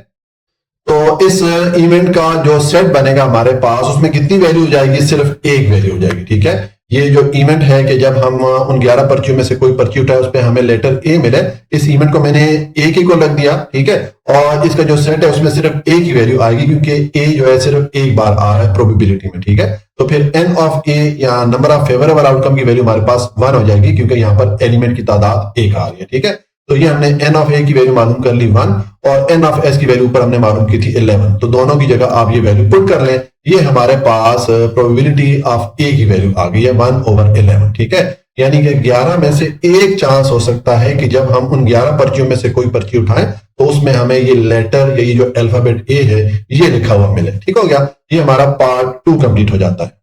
तो इस इवेंट का जो सेट बनेगा हमारे पास, उसमें कितनी वैल्यू हो जाएगी, सिर्फ एक वैल्यू हो जाएगी, ठीक है। ये जो इवेंट है कि जब हम उन 11 पर्चियों में से कोई पर्ची उठाए उस पर हमें लेटर ए मिले, इस इवेंट को मैंने एक ही को लग दिया, ठीक है। और इसका जो सेट है उसमें सिर्फ एक ही वैल्यू आएगी, क्योंकि ए जो है सिर्फ एक बार आ रहा है प्रोबेबिलिटी में, ठीक है। तो फिर एन ऑफ ए या नंबर ऑफ फेवरेबल आउटकम की वैल्यू हमारे पास 1 हो जाएगी, क्योंकि यहाँ पर एलिमेंट की तादाद एक आ रही है, ठीक है। तो ये हमने एन ऑफ ए की वैल्यू मालूम कर ली 1, और एन ऑफ एस की वैल्यू पर हमने मालूम की थी 11। तो दोनों की जगह आप ये वैल्यू पुट कर लें, ये हमारे पास प्रोबेबिलिटी ऑफ ए की वैल्यू आ गई है 1/11, ठीक है। यानी कि 11 में से एक चांस हो सकता है कि जब हम उन 11 पर्चियों में से कोई पर्ची उठाएं तो उसमें हमें ये लेटर या ये जो अल्फाबेट ए है ये लिखा हुआ मिले, ठीक हो गया। ये हमारा पार्ट 2 कंप्लीट हो जाता है।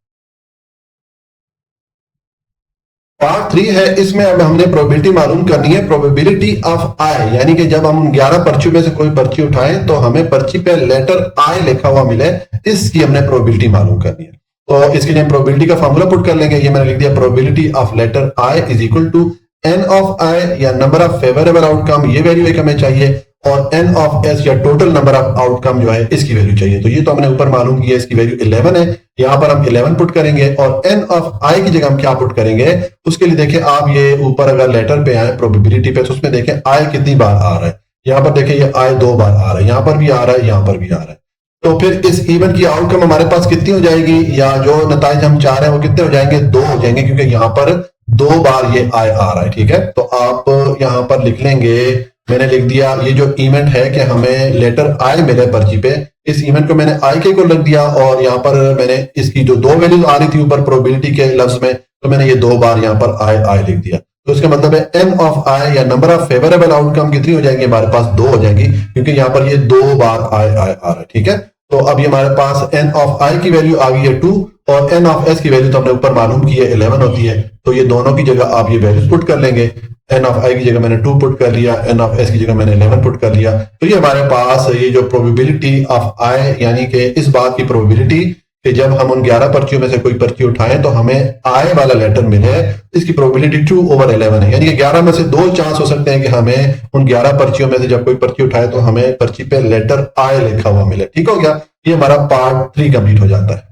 पार्ट 3 है, इसमें अब हमने प्रोबेबिलिटी मालूम करनी है, प्रोबेबिलिटी ऑफ आई, यानी कि जब हम 11 पर्चियों में से कोई पर्ची उठाएं तो हमें पर्ची पे लेटर आई लिखा हुआ मिले, इसकी हमने प्रोबेबिलिटी मालूम करनी है। तो इसके लिए हम प्रोबेबिलिटी का फॉर्मूला पुट कर लेंगे। ये मैंने लिख दिया, probability of letter I is equal to N of I या नंबर ऑफ फेवरेबल आउटकम, ये वैल्यू एक हमें चाहिए, और एन ऑफ एस या टोटल नंबर ऑफ आउटकम जो है इसकी वैल्यू चाहिए। तो ये तो हमने ऊपर मालूम किया, इसकी वैल्यू 11 है, यहां पर हम 11 पुट करेंगे, और एन ऑफ आई की जगह हम क्या पुट करेंगे, उसके लिए देखें आप ये ऊपर अगर लेटर पे आए प्रोबेबिलिटी पे, तो उसमें देखें आई कितनी बार आ रहा है, यहां पर देखें ये आई 2 बार आ रहा है, यहां पर भी आ रहा है, यहां पर भी आ रहा है। तो फिर इस इवेंट की आउटकम हमारे पास कितनी हो जाएगी, या जो नताइज हम चाह रहे हैं वो कितने हो जाएंगे, 2 हो जाएंगे, क्योंकि यहां पर 2 बार ये आई आ रहा है, ठीक है। तो आप यहां पर लिख लेंगे, मैंने लिख दिया ये जो इवेंट है कि हमें लेटर आई मिले पर्ची पे, इस इवेंट को मैंने आई के को लग दिया, और यहाँ पर मैंने इसकी जो 2 वैल्यूज आ रही थी ऊपर प्रोबेबिलिटी के लफ्ज में, तो मैंने ये 2 बार यहाँ पर आई आई लिख दिया। तो इसका मतलब है एन ऑफ आई या नंबर ऑफ फेवरेबल आउटकम कितनी हो जाएंगी, हमारे पास 2 हो जाएंगी, क्योंकि यहाँ पर ये 2 बार आई आई आ रहा है, ठीक है। तो अब ये हमारे पास एन ऑफ आई की वैल्यू आ गई है 2, और एन ऑफ एस की वैल्यू तो हमने ऊपर मालूम की है 11 होती है। तो ये दोनों की जगह आप ये वैल्यूज पुट कर लेंगे, एन ऑफ आई की जगह मैंने 2 पुट कर लिया, एन ऑफ एस की जगह मैंने 11 पुट कर लिया। तो ये हमारे पास ये जो प्रोबेबिलिटी ऑफ आई, यानी कि इस बात की प्रोबेबिलिटी कि जब हम उन 11 पर्चियों में से कोई पर्ची उठाएं तो हमें आई वाला लेटर मिले, इसकी प्रोबेबिलिटी 2/11 है, यानी कि 11 में से 2 चांस हो सकते हैं कि हमें उन 11 पर्चियों में से जब कोई पर्ची उठाए तो हमें पर्ची पे लेटर आई लिखा हुआ मिले, ठीक हो गया। ये हमारा पार्ट 3 कंप्लीट हो जाता है।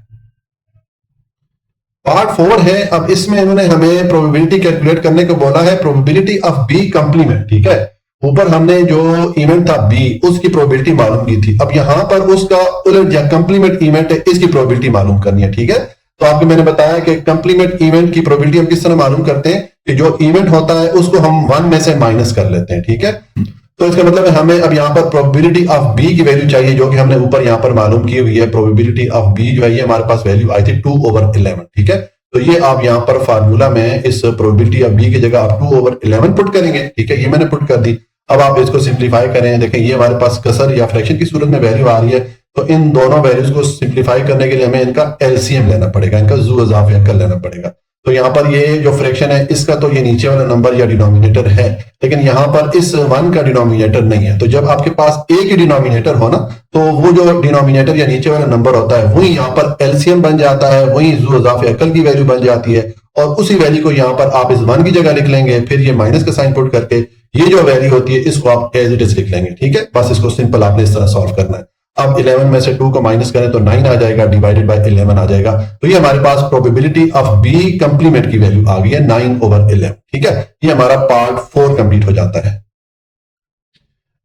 पार्ट 4 है, अब इसमें इन्होंने हमें प्रोबेबिलिटी कैलकुलेट करने को बोला है, प्रोबेबिलिटी ऑफ बी कंप्लीमेंट, ठीक है। ऊपर हमने जो इवेंट था बी, उसकी प्रोबेबिलिटी मालूम की थी, अब यहां पर उसका उलट या कंप्लीमेंट इवेंट है, इसकी प्रोबेबिलिटी मालूम करनी है, ठीक है। तो आपको मैंने बताया कि कंप्लीमेंट इवेंट की प्रोबेबिलिटी हम किस तरह मालूम करते हैं कि जो इवेंट होता है उसको हम 1 में से माइनस कर लेते हैं, ठीक है। तो इसका मतलब है हमें अब यहाँ पर प्रोबेबिलिटी ऑफ बी की वैल्यू चाहिए, जो कि हमने ऊपर यहाँ पर मालूम की हुई है। प्रोबेबिलिटी ऑफ बी जो है ये हमारे पास वैल्यू आई थी 2/11, ठीक है। तो ये आप यहाँ पर फार्मूला में इस प्रोबेबिलिटी ऑफ बी की जगह आप 2/11 पुट करेंगे, ठीक है। ये मैंने पुट कर दी। अब आप इसको सिंप्लीफाई करें, देखें ये हमारे पास कसर या फ्रैक्शन की सूरत में वैल्यू आ रही है, तो इन दोनों वैल्यूज को सिंप्लीफाई करने के लिए हमें इनका एलसीएम लेना पड़ेगा, इनका जू इजाफा कर लेना पड़ेगा। तो यहाँ पर ये जो फ्रैक्शन है इसका तो ये नीचे वाला नंबर या डिनोमिनेटर है, लेकिन यहाँ पर इस 1 का डिनोमिनेटर नहीं है। तो जब आपके पास एक ही डिनोमिनेटर हो ना, तो वो जो डिनोमिनेटर या नीचे वाला नंबर होता है वही यहाँ पर एलसीएम बन जाता है, वही जू इजाफे अकल की वैल्यू बन जाती है, और उसी वैल्यू को यहाँ पर आप इस 1 की जगह लिख लेंगे, फिर ये माइनस का साइन पुट करके ये जो वैल्यू होती है इसको आप एज इट इज लिख लेंगे, ठीक है। बस इसको सिंपल आपने इस तरह सॉल्व करना है। अब 11 में से 2 को माइनस करें तो 9 आ जाएगा, डिवाइडेड बाय 11 आ जाएगा। तो ये हमारे पास प्रोबेबिलिटी ऑफ बी कंप्लीमेंट की वैल्यू आ गई है 9/11, ठीक है। ये हमारा पार्ट 4 कंप्लीट हो जाता है।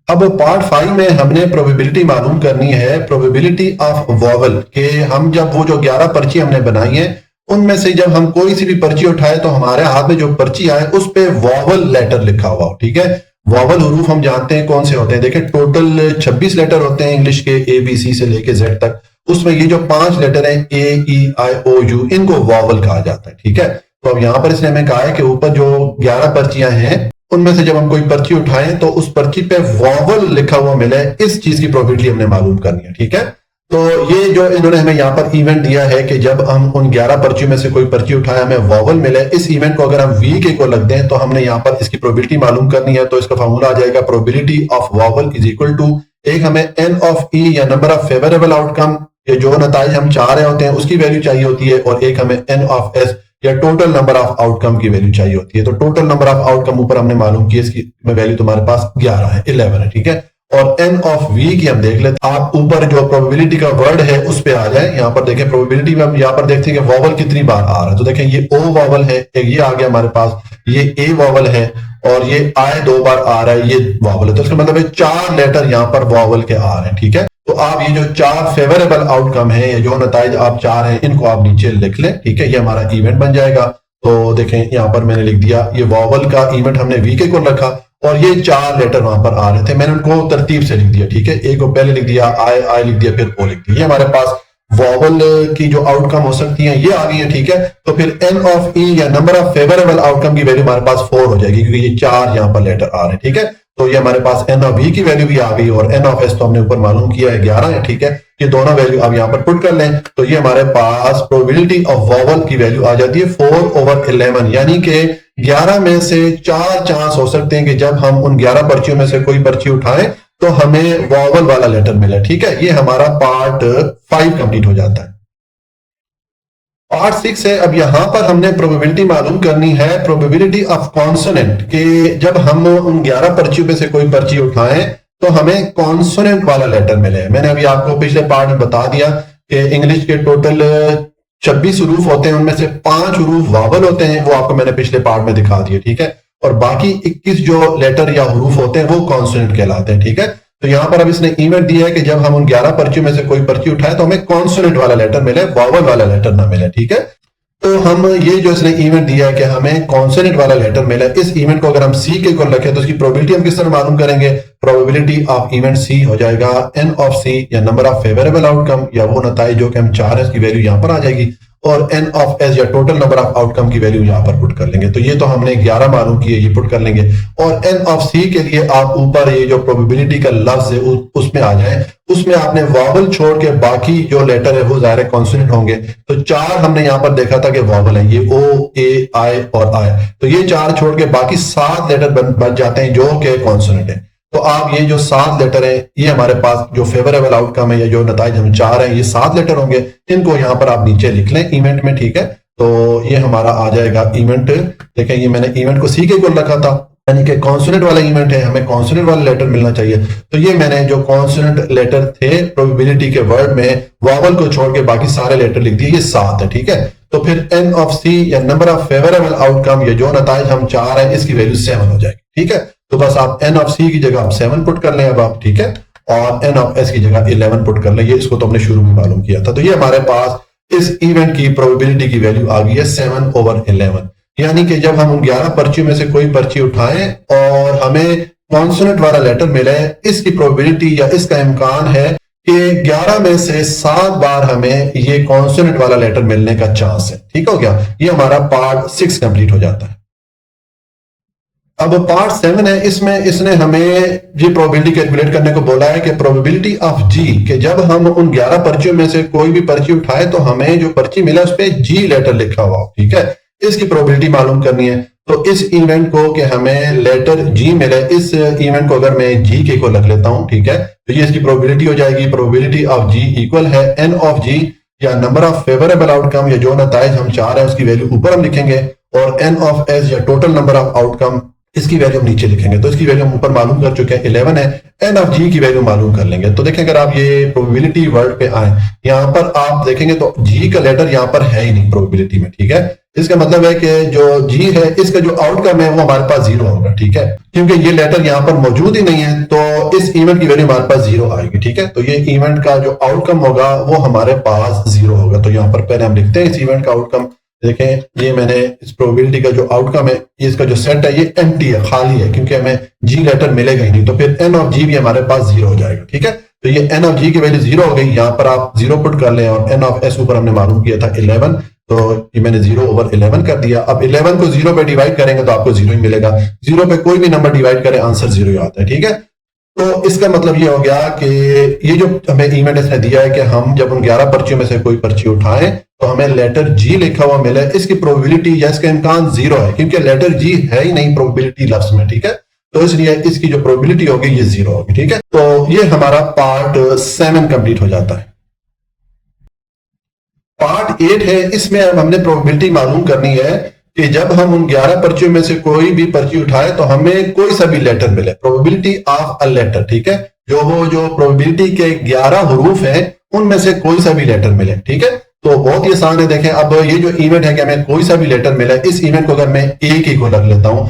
अब पार्ट 5 में हमने प्रोबेबिलिटी मालूम करनी है, प्रोबेबिलिटी ऑफ वॉवल, के हम जब वो जो 11 पर्ची हमने बनाई है उनमें से जब हम कोई सी भी पर्ची उठाए तो हमारे हाथ में जो पर्ची आए उस पे वॉवल लेटर लिखा हुआ हो, ठीक है। वॉवल हरूफ हम जानते हैं कौन से होते हैं, देखिए टोटल 26 लेटर होते हैं इंग्लिश के, ABC से लेके Z तक। उसमें ये जो 5 लेटर हैं A, E, I, O, U, इनको वॉवल कहा जाता है, ठीक है। तो अब यहाँ पर इसने हमें कहा है कि ऊपर जो 11 पर्चियां हैं उनमें से जब हम कोई पर्ची उठाएं तो उस पर्ची पे वॉवल लिखा हुआ मिले, इस चीज की प्रोबेबिलिटी हमने मालूम करनी है। ठीक है, तो ये जो इन्होंने हमें यहाँ पर इवेंट दिया है कि जब हम उन 11 पर्चियों में से कोई पर्ची उठाए हमें वॉवल मिले, इस इवेंट को अगर हम वी के को लग दें तो हमने यहाँ पर इसकी प्रोबेबिलिटी मालूम करनी है। तो इसका फॉर्मूला आ जाएगा probability of vowel is equal to, एक हमें एन ऑफ ई या नंबर ऑफ फेवरेबल आउटकम, ये जो नताइज हम चाह रहे होते हैं उसकी वैल्यू चाहिए होती है, और एक हमें एन ऑफ एस या टोटल नंबर ऑफ आउटकम की वैल्यू चाहिए होती है। तो टोटल नंबर ऑफ आउटकम ऊपर हमने मालूम किया, इसकी वैल्यू तुम्हारे पास 11 है, 11 है। ठीक है, और एन ऑफ वी की हम देख लेते हैं। आप ऊपर जो प्रोबेबिलिटी का वर्ड है उस पे आ जाए। यहाँ पर देखें प्रोबेबिलिटी में हम यहाँ पर देखते हैं कि वॉवल कितनी बार आ रहा है। तो देखें ये ओ वॉवल है, एक ये आ गया हमारे पास, ये ए वॉवल है, और ये आई 2 बार आ रहा है, ये वॉवल है। तो इसका मतलब है 4 लेटर यहाँ पर वॉवल के आ रहे हैं। ठीक है, तो आप ये जो 4 फेवरेबल आउटकम है, ये जो नताइज आप चाह रहे हैं, इनको आप नीचे लिख लें। ठीक है, ये हमारा इवेंट बन जाएगा। तो देखें यहाँ पर मैंने लिख दिया, ये वॉवल का इवेंट हमने वीके को रखा, और ये 4 लेटर वहां पर आ रहे थे, मैंने उनको तरतीब से लिख दिया। ठीक है, ए को पहले लिख दिया, आई लिख दिया, फिर ओ लिख दिया। ये हमारे पास वॉवल की जो आउटकम हो सकती हैं ये आ गई है। ठीक है, तो फिर एन ऑफ ई या नंबर ऑफ फेवरेबल आउटकम की वैल्यू हमारे पास 4 हो जाएगी, क्योंकि ये 4 यहाँ पर लेटर आ रहे हैं। ठीक है, तो ये हमारे पास एन ऑफ बी की वैल्यू भी आ गई, और एन ऑफ एस तो हमने ऊपर मालूम किया है 11 है। ठीक है, ये दोनों वैल्यू आप यहाँ पर पुट कर लें, तो ये हमारे पास प्रोबेबिलिटी ऑफ वॉवल की वैल्यू आ जाती है 4/11, यानी कि 11 में से 4 चांस हो सकते हैं कि जब हम उन 11 पर्चियों में से कोई पर्ची उठाएं तो हमें वॉवल वाला लेटर मिले। ठीक है, ये हमारा पार्ट 5 कंप्लीट हो जाता है। पार्ट 6 है, अब यहां पर हमने प्रोबेबिलिटी मालूम करनी है, प्रोबेबिलिटी ऑफ कॉन्सोनेंट, कि जब हम उन 11 पर्चियों में से कोई पर्ची उठाएं तो हमें कॉन्सोनेंट वाला लेटर मिले। मैंने अभी आपको पिछले पार्ट में बता दिया कि इंग्लिश के टोटल 26 हरूफ होते हैं, उनमें से 5 हरूफ वॉवल होते हैं, वो आपको मैंने पिछले पार्ट में दिखा दिए। ठीक है, और बाकी 21 जो लेटर या हरूफ होते हैं वो कॉन्सोनेंट कहलाते हैं। ठीक है, तो यहां पर अब इसने इवेंट दिया है कि जब हम उन 11 पर्चियों में से कोई पर्ची उठाए तो हमें कॉन्सोनेंट वाला लेटर मिले, वॉवल वाला लेटर ना मिले। ठीक है, तो हम ये जो इसने इवेंट दिया है कि हमें कॉन्सोनेंट वाला लेटर मिला, इस इवेंट को अगर हम सी के को रखें तो इसकी प्रोबेबिलिटी हम किस तरह मालूम करेंगे? प्रोबेबिलिटी ऑफ इवेंट सी हो जाएगा एन ऑफ सी या नंबर ऑफ फेवरेबल आउटकम, या वो नताइज जो कि हम चाह रहे हैं उसकी वैल्यू यहां पर आ जाएगी, और एन ऑफ एस या टोटल नंबर ऑफ आउटकम की वैल्यू यहां पर पुट कर लेंगे। तो ये तो हमने 11 मालूम किए, ये पुट कर लेंगे। और एन ऑफ सी के लिए आप ऊपर ये जो प्रोबेबिलिटी का लफ्ज है उसमें आ जाए, उसमें आपने वॉवल छोड़ के बाकी जो लेटर है वो ज़ाहिर कॉन्सोनेंट होंगे। तो 4 हमने यहां पर देखा था कि वॉवल है, ये ओ, ए, आई और आई, तो ये 4 छोड़ के बाकी 7 लेटर बन जाते हैं जो कि कॉन्सोनेंट है। तो आप ये जो 7 लेटर है, ये हमारे पास जो फेवरेबल आउटकम है या जो नताइज हम चाह रहे हैं, ये 7 लेटर होंगे, इनको यहां पर आप नीचे लिख लें इवेंट में। ठीक है, तो ये हमारा आ जाएगा इवेंट। देखें, ये मैंने इवेंट को सी के को रखा था, यानी कि कॉन्सोनेंट वाला इवेंट है, हमें कॉन्सोनेंट वाला लेटर मिलना चाहिए। तो ये मैंने जो कॉन्सोनेंट लेटर थे प्रोबेबिलिटी के वर्ड में, वॉवल को छोड़ के बाकी सारे लेटर लिख दिए, ये 7 है। ठीक है, तो फिर एन ऑफ सी या नंबर ऑफ फेवरेबल आउटकम, ये जो नताइज हम चाह रहे हैं, इसकी वैल्यू 7 हो जाएगी। ठीक है, तो बस आप एन ऑफ सी की जगह आप 7 पुट कर लें अब आप। ठीक है, और एन ऑफ एस की जगह 11 पुट कर लें, ये इसको तो हमने शुरू में मालूम किया था। तो ये हमारे पास इस इवेंट की प्रोबेबिलिटी की वैल्यू आ गई है 7/11, यानी कि जब हम उन 11 पर्चियों में से कोई पर्ची उठाएं और हमें कॉन्सोनेंट वाला लेटर मिले, इसकी प्रोबेबिलिटी या इसका इम्कान है कि 11 में से 7 बार हमें ये कॉन्सोनेंट वाला लेटर मिलने का चांस है। ठीक हो गया, ये हमारा पार्ट 6 कंप्लीट हो जाता है। अब पार्ट 7 है, इसमें इसने हमें ये प्रोबेबिलिटी कैलकुलेट करने को बोला है कि प्रोबेबिलिटी ऑफ जी, कि जब हम उन 11 पर्चियों में से कोई भी पर्ची उठाए तो हमें जो पर्ची मिला उस पर जी लेटर लिखा हुआ। ठीक है, इसकी प्रोबेबिलिटी मालूम करनी है। तो इस इवेंट को कि हमें लेटर जी मिले, इस इवेंट को अगर मैं जी के को लग लेता हूं, ठीक है, तो ये इसकी प्रोबेबिलिटी हो जाएगी। प्रोबेबिलिटी ऑफ जी इक्वल है एन ऑफ जी या नंबर ऑफ फेवरेबल आउटकम, या जो नताइज हम चाह रहे हैं उसकी वैल्यू ऊपर हम लिखेंगे, और एन ऑफ एस या टोटल नंबर ऑफ आउटकम, इसकी वैल्यू हम नीचे लिखेंगे। तो इसकी वैल्यू हम ऊपर मालूम कर चुके हैं 11 है, एन ऑफ जी की वैल्यू मालूम कर लेंगे। तो देखें, अगर आप ये प्रोबेबिलिटी वर्ड पे आए, यहां पर आप देखेंगे तो जी का लेटर यहां पर है ही नहीं प्रोबेबिलिटी में। ठीक है, इसका मतलब है कि जो जी है इसका जो आउटकम है वो हमारे पास 0 होगा। ठीक है, क्योंकि ये लेटर यहां पर मौजूद ही नहीं है, तो इस इवेंट की वैल्यू हमारे पास 0 आएगी। ठीक है, तो ये इवेंट का जो आउटकम होगा वो हमारे पास 0 होगा। तो यहां पर पहले हम लिखते हैं इस इवेंट का आउटकम। देखें, ये मैंने इस प्रोबेबिलिटी का जो आउटकम है, इसका जो सेट है ये एम्प्टी है, खाली है, क्योंकि हमें जी लेटर मिलेगा ही नहीं। तो फिर एन ऑफ जी भी हमारे पास 0 हो जाएगा। ठीक है, तो ये एन ऑफ जी की वैल्यू 0 हो गई, यहां पर आप 0 पुट कर लें, और एन ऑफ एस ऊपर हमने मालूम किया था 11, तो ये मैंने 0/11 कर दिया। अब 11 को 0 पे डिवाइड करेंगे तो आपको 0 ही मिलेगा। 0 पे कोई भी नंबर डिवाइड करें आंसर 0 ही आता है, ठीक है। तो इसका मतलब ये हो गया कि ये जो हमें इवेंट इसने दिया है कि हम जब उन 11 पर्चियों में से कोई पर्ची उठाएं तो हमें लेटर जी लिखा हुआ मिले, इसकी प्रोबेबिलिटी या इसका इम्कान 0 है, क्योंकि लेटर जी है ही नहीं प्रोबेबिलिटी लफ्ज में, ठीक है। तो इसलिए इसकी जो प्रोबेबिलिटी होगी ये 0 होगी, ठीक है। तो ये हमारा पार्ट 7 कंप्लीट हो जाता है। पार्ट 8 है, इसमें अब हमने प्रोबेबिलिटी मालूम करनी है कि जब हम उन 11 पर्चियों में से कोई भी पर्ची उठाए तो हमें कोई सा भी लेटर मिले, प्रोबेबिलिटी ऑफ अ लेटर, ठीक है। जो प्रोबेबिलिटी के 11 हरूफ हैं उनमें से कोई सा भी लेटर मिले, ठीक है। तो बहुत ही आसान है। देखें अब ये जो इवेंट है कि हमें कोई सा भी लेटर मिला, इस इवेंट को अगर मैं ए की को रख लेता हूं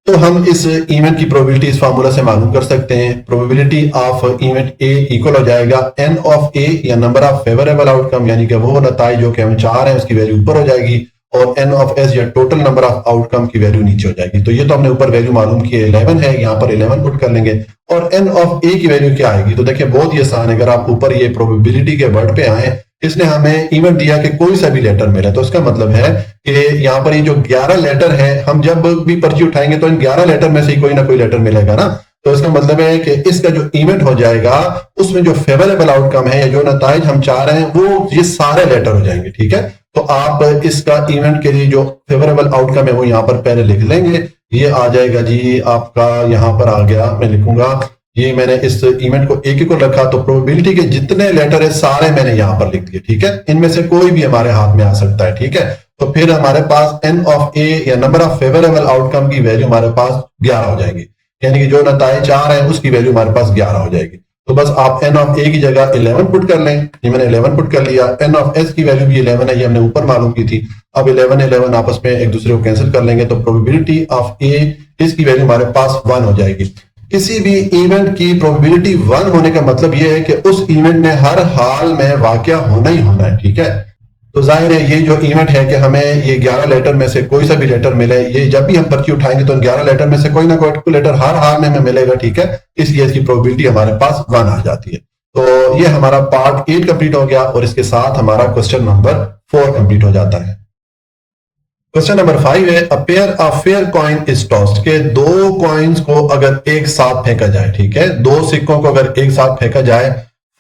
तो हम इस इवेंट की प्रोबेबिलिटी इस फार्मूला से मालूम कर सकते हैं। Probability of event A equal हो जाएगा n ऑफ ए या नंबर ऑफ फेवरेबल आउटकम, यानी कि वो नताइज जो कि हम चाह रहे हैं उसकी वैल्यू ऊपर हो जाएगी, और n ऑफ s या टोटल नंबर ऑफ आउटकम की वैल्यू नीचे हो जाएगी। तो ये तो हमने ऊपर वैल्यू मालूम की 11 है, यहाँ पर 11 पुट कर लेंगे। और n ऑफ a की वैल्यू क्या आएगी, तो देखिए बहुत ही आसान है। अगर आप ऊपर ये प्रोबेबिलिटी के वर्ड पे आए, इसने हमें इवेंट दिया कि कोई सा भी लेटर मिले, तो इसका मतलब है कि यहाँ पर ये जो 11 लेटर है, हम जब भी पर्ची उठाएंगे तो इन 11 लेटर में से ही कोई ना कोई लेटर मिलेगा ना। तो इसका मतलब है कि इसका जो इवेंट हो जाएगा उसमें जो फेवरेबल आउटकम है या जो नताइज हम चाह रहे हैं वो ये सारे लेटर हो जाएंगे, ठीक है। तो आप इसका इवेंट के लिए जो फेवरेबल आउटकम है वो यहाँ पर पहले लिख लेंगे। ये आ जाएगा जी आपका, यहाँ पर आ गया, मैं लिखूंगा ये मैंने इस इवेंट को एक ही को रखा, तो प्रोबेबिलिटी के जितने लेटर है सारे मैंने यहां पर लिख दिए, ठीक है। इनमें से कोई भी हमारे हाथ में आ सकता है, ठीक है। तो फिर हमारे पास n ऑफ a या नंबर ऑफ फेवरेबल आउटकम की वैल्यू हमारे पास 11 हो जाएगी, यानी कि जो नताइज चाह रहे हैं उसकी वैल्यू हमारे पास 11 हो जाएगी। तो बस आप n ऑफ a की जगह 11 पुट कर लें। ये मैंने 11 पुट कर लिया। n ऑफ s की वैल्यू भी 11 है, ये हमने ऊपर मालूम की थी। अब 11 आपस में एक दूसरे को कैंसिल कर लेंगे, तो प्रोबेबिलिटी ऑफ a इसकी वैल्यू हमारे पास 1 हो जाएगी। किसी भी इवेंट की प्रोबेबिलिटी 1 होने का मतलब यह है कि उस इवेंट ने हर हाल में वाकया होना ही होना है, ठीक है। तो जाहिर है ये जो इवेंट है कि हमें ये 11 लेटर में से कोई सा भी लेटर मिले, ये जब भी हम पर्ची उठाएंगे तो 11 लेटर में से कोई ना कोई लेटर हर हाल में हमें मिलेगा, ठीक है। इसलिए इसकी प्रोबेबिलिटी हमारे पास 1 आ जाती है। तो ये हमारा पार्ट 8 कंप्लीट हो गया और इसके साथ हमारा क्वेश्चन नंबर 4 कंप्लीट हो जाता है। क्वेश्चन नंबर 5 है, अ pair of fair coin is tossed, के दो कॉइन्स को अगर एक साथ फेंका जाए, ठीक है, दो सिक्कों को अगर एक साथ फेंका जाए,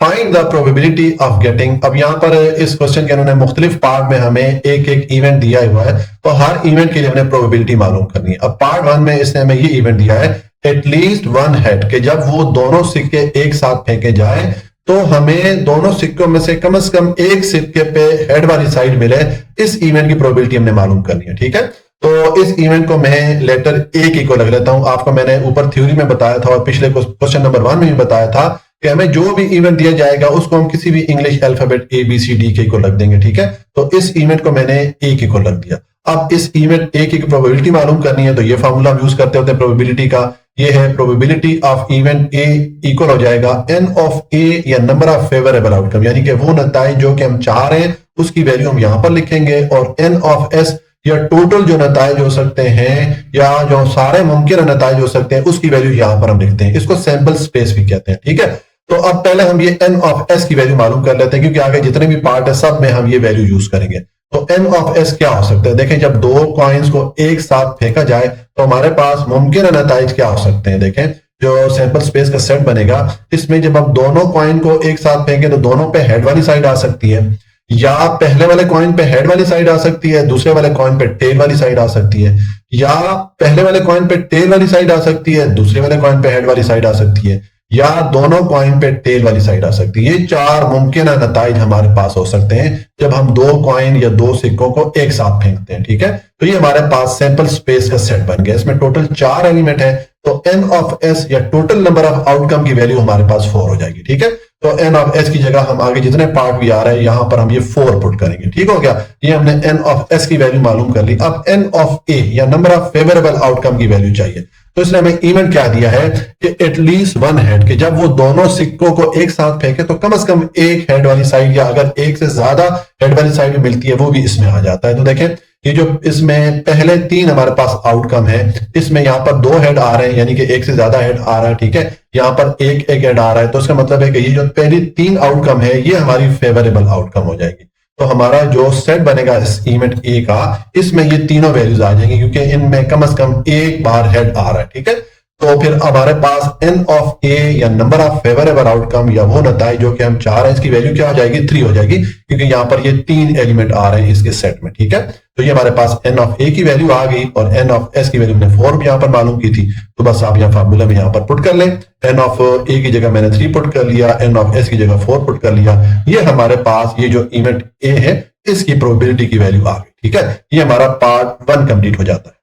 find the probability of getting. अब यहाँ पर इस क्वेश्चन के उन्होंने मुख्तलिफ पार्ट में हमें एक एक इवेंट दिया हुआ है, तो हर इवेंट के लिए हमने प्रोबेबिलिटी मालूम करनी है। अब पार्ट 1 में इसने हमें ये इवेंट दिया है एटलीस्ट 1 हेड, के जब वो दोनों सिक्के एक साथ फेंके जाए तो हमें दोनों सिक्कों में से कम एक सिक्के पे हेड वाली साइड मिले। इस इवेंट की प्रोबेबिलिटी हमने मालूम करनी है, ठीक है। तो इस इवेंट को मैं लेटर ए की को लग लेता हूं। आपको मैंने ऊपर थ्योरी में बताया था और पिछले क्वेश्चन नंबर 1 में भी बताया था कि हमें जो भी इवेंट दिया जाएगा उसको हम किसी भी इंग्लिश अल्फाबेट ABCD के को लग देंगे, ठीक है। तो इस इवेंट को मैंने ए की को लग दिया। अब इस इवेंट ए की प्रोबेबिलिटी मालूम करनी है, तो ये फॉर्मूला हम यूज करते होते हैं प्रोबेबिलिटी का। ये है probability of event A equal हो जाएगा n ऑफ a या नंबर ऑफ फेवरेबल आउटकम, यानी कि वो नताइज जो कि हम चाह रहे हैं उसकी वैल्यू हम यहां पर लिखेंगे, और n ऑफ s या टोटल जो नताइज हो सकते हैं या जो सारे मुमकिन नताइज हो सकते हैं उसकी वैल्यू यहां पर हम लिखते हैं। इसको सैंपल स्पेस भी कहते हैं, ठीक है। तो अब पहले हम ये n ऑफ s की वैल्यू मालूम कर लेते हैं, क्योंकि आगे जितने भी पार्ट है सब में हम ये वैल्यू यूज करेंगे। तो n ऑफ s क्या हो सकता है, देखें जब दो कॉइन्स को एक साथ फेंका जाए तो हमारे पास मुमकिन नताइज क्या हो सकते हैं। देखें जो सैंपल स्पेस का सेट बनेगा, इसमें जब आप दोनों कॉइन को एक साथ फेंके तो दोनों पे हेड वाली साइड आ सकती है, या पहले वाले कॉइन पे हेड वाली साइड आ सकती है, दूसरे वाले कॉइन पे टेल वाली साइड आ सकती है, या पहले वाले कॉइन पे टेल वाली साइड आ सकती है, दूसरे वाले कॉइन पे हेड वाली साइड आ सकती है, या दोनों कॉइन पे टेल वाली साइड आ सकती है। ये 4 मुमकिन नताइज हमारे पास हो सकते हैं जब हम दो कॉइन या दो सिक्कों को एक साथ फेंकते हैं, ठीक है। तो ये हमारे पास सैंपल स्पेस का सेट बन गया। इसमें टोटल 4 एलिमेंट है, तो n ऑफ s या टोटल नंबर ऑफ आउटकम की वैल्यू हमारे पास 4 हो जाएगी, ठीक है। तो n ऑफ s की जगह हम आगे जितने पार्ट भी आ रहे हैं यहां पर हम ये 4 पुट करेंगे, ठीक हो गया। ये हमने n ऑफ s की वैल्यू मालूम कर ली। अब n ऑफ a या नंबर ऑफ फेवरेबल आउटकम की वैल्यू चाहिए, तो इसने हमें इवेंट क्या दिया है कि एटलीस्ट 1 हेड, के जब वो दोनों सिक्कों को एक साथ फेंके तो कम से कम एक हेड वाली साइड या अगर एक से ज्यादा हेड वाली साइड भी मिलती है वो भी इसमें आ जाता है। तो देखें ये जो इसमें पहले 3 हमारे पास आउटकम है, इसमें यहाँ पर 2 हेड आ रहे हैं, यानी कि एक से ज्यादा हेड आ रहा है, ठीक है। यहाँ पर एक हेड आ रहा है, तो इसका मतलब है कि ये जो पहली 3 आउटकम है ये हमारी फेवरेबल आउटकम हो जाएगी। तो हमारा जो सेट बनेगा इस इवेंट ए का, इसमें ये तीनों वैल्यूज आ जाएंगी क्योंकि इनमें कम से कम एक बार हेड आ रहा है। ठीक है, तो फिर हमारे पास n ऑफ a या नंबर ऑफ फेवरेबल आउटकम या वो नताइज जो कि हम चाह रहे हैं, इसकी वैल्यू क्या हो जाएगी, 3 हो जाएगी, क्योंकि यहाँ पर ये 3 एलिमेंट आ रहे हैं इसके सेट में। ठीक है, तो ये हमारे पास n ऑफ a की वैल्यू आ गई और n ऑफ s की वैल्यू हमने 4 यहाँ पर मालूम की थी, तो बस आप यहाँ फार्मूला में यहाँ पर पुट कर लें। n ऑफ a की जगह मैंने 3 पुट कर लिया, n ऑफ s की जगह 4 पुट कर लिया। ये हमारे पास ये जो इवेंट a है इसकी प्रोबेबिलिटी की वैल्यू आ गई। ठीक है, ये हमारा पार्ट 1 कंप्लीट हो जाता है।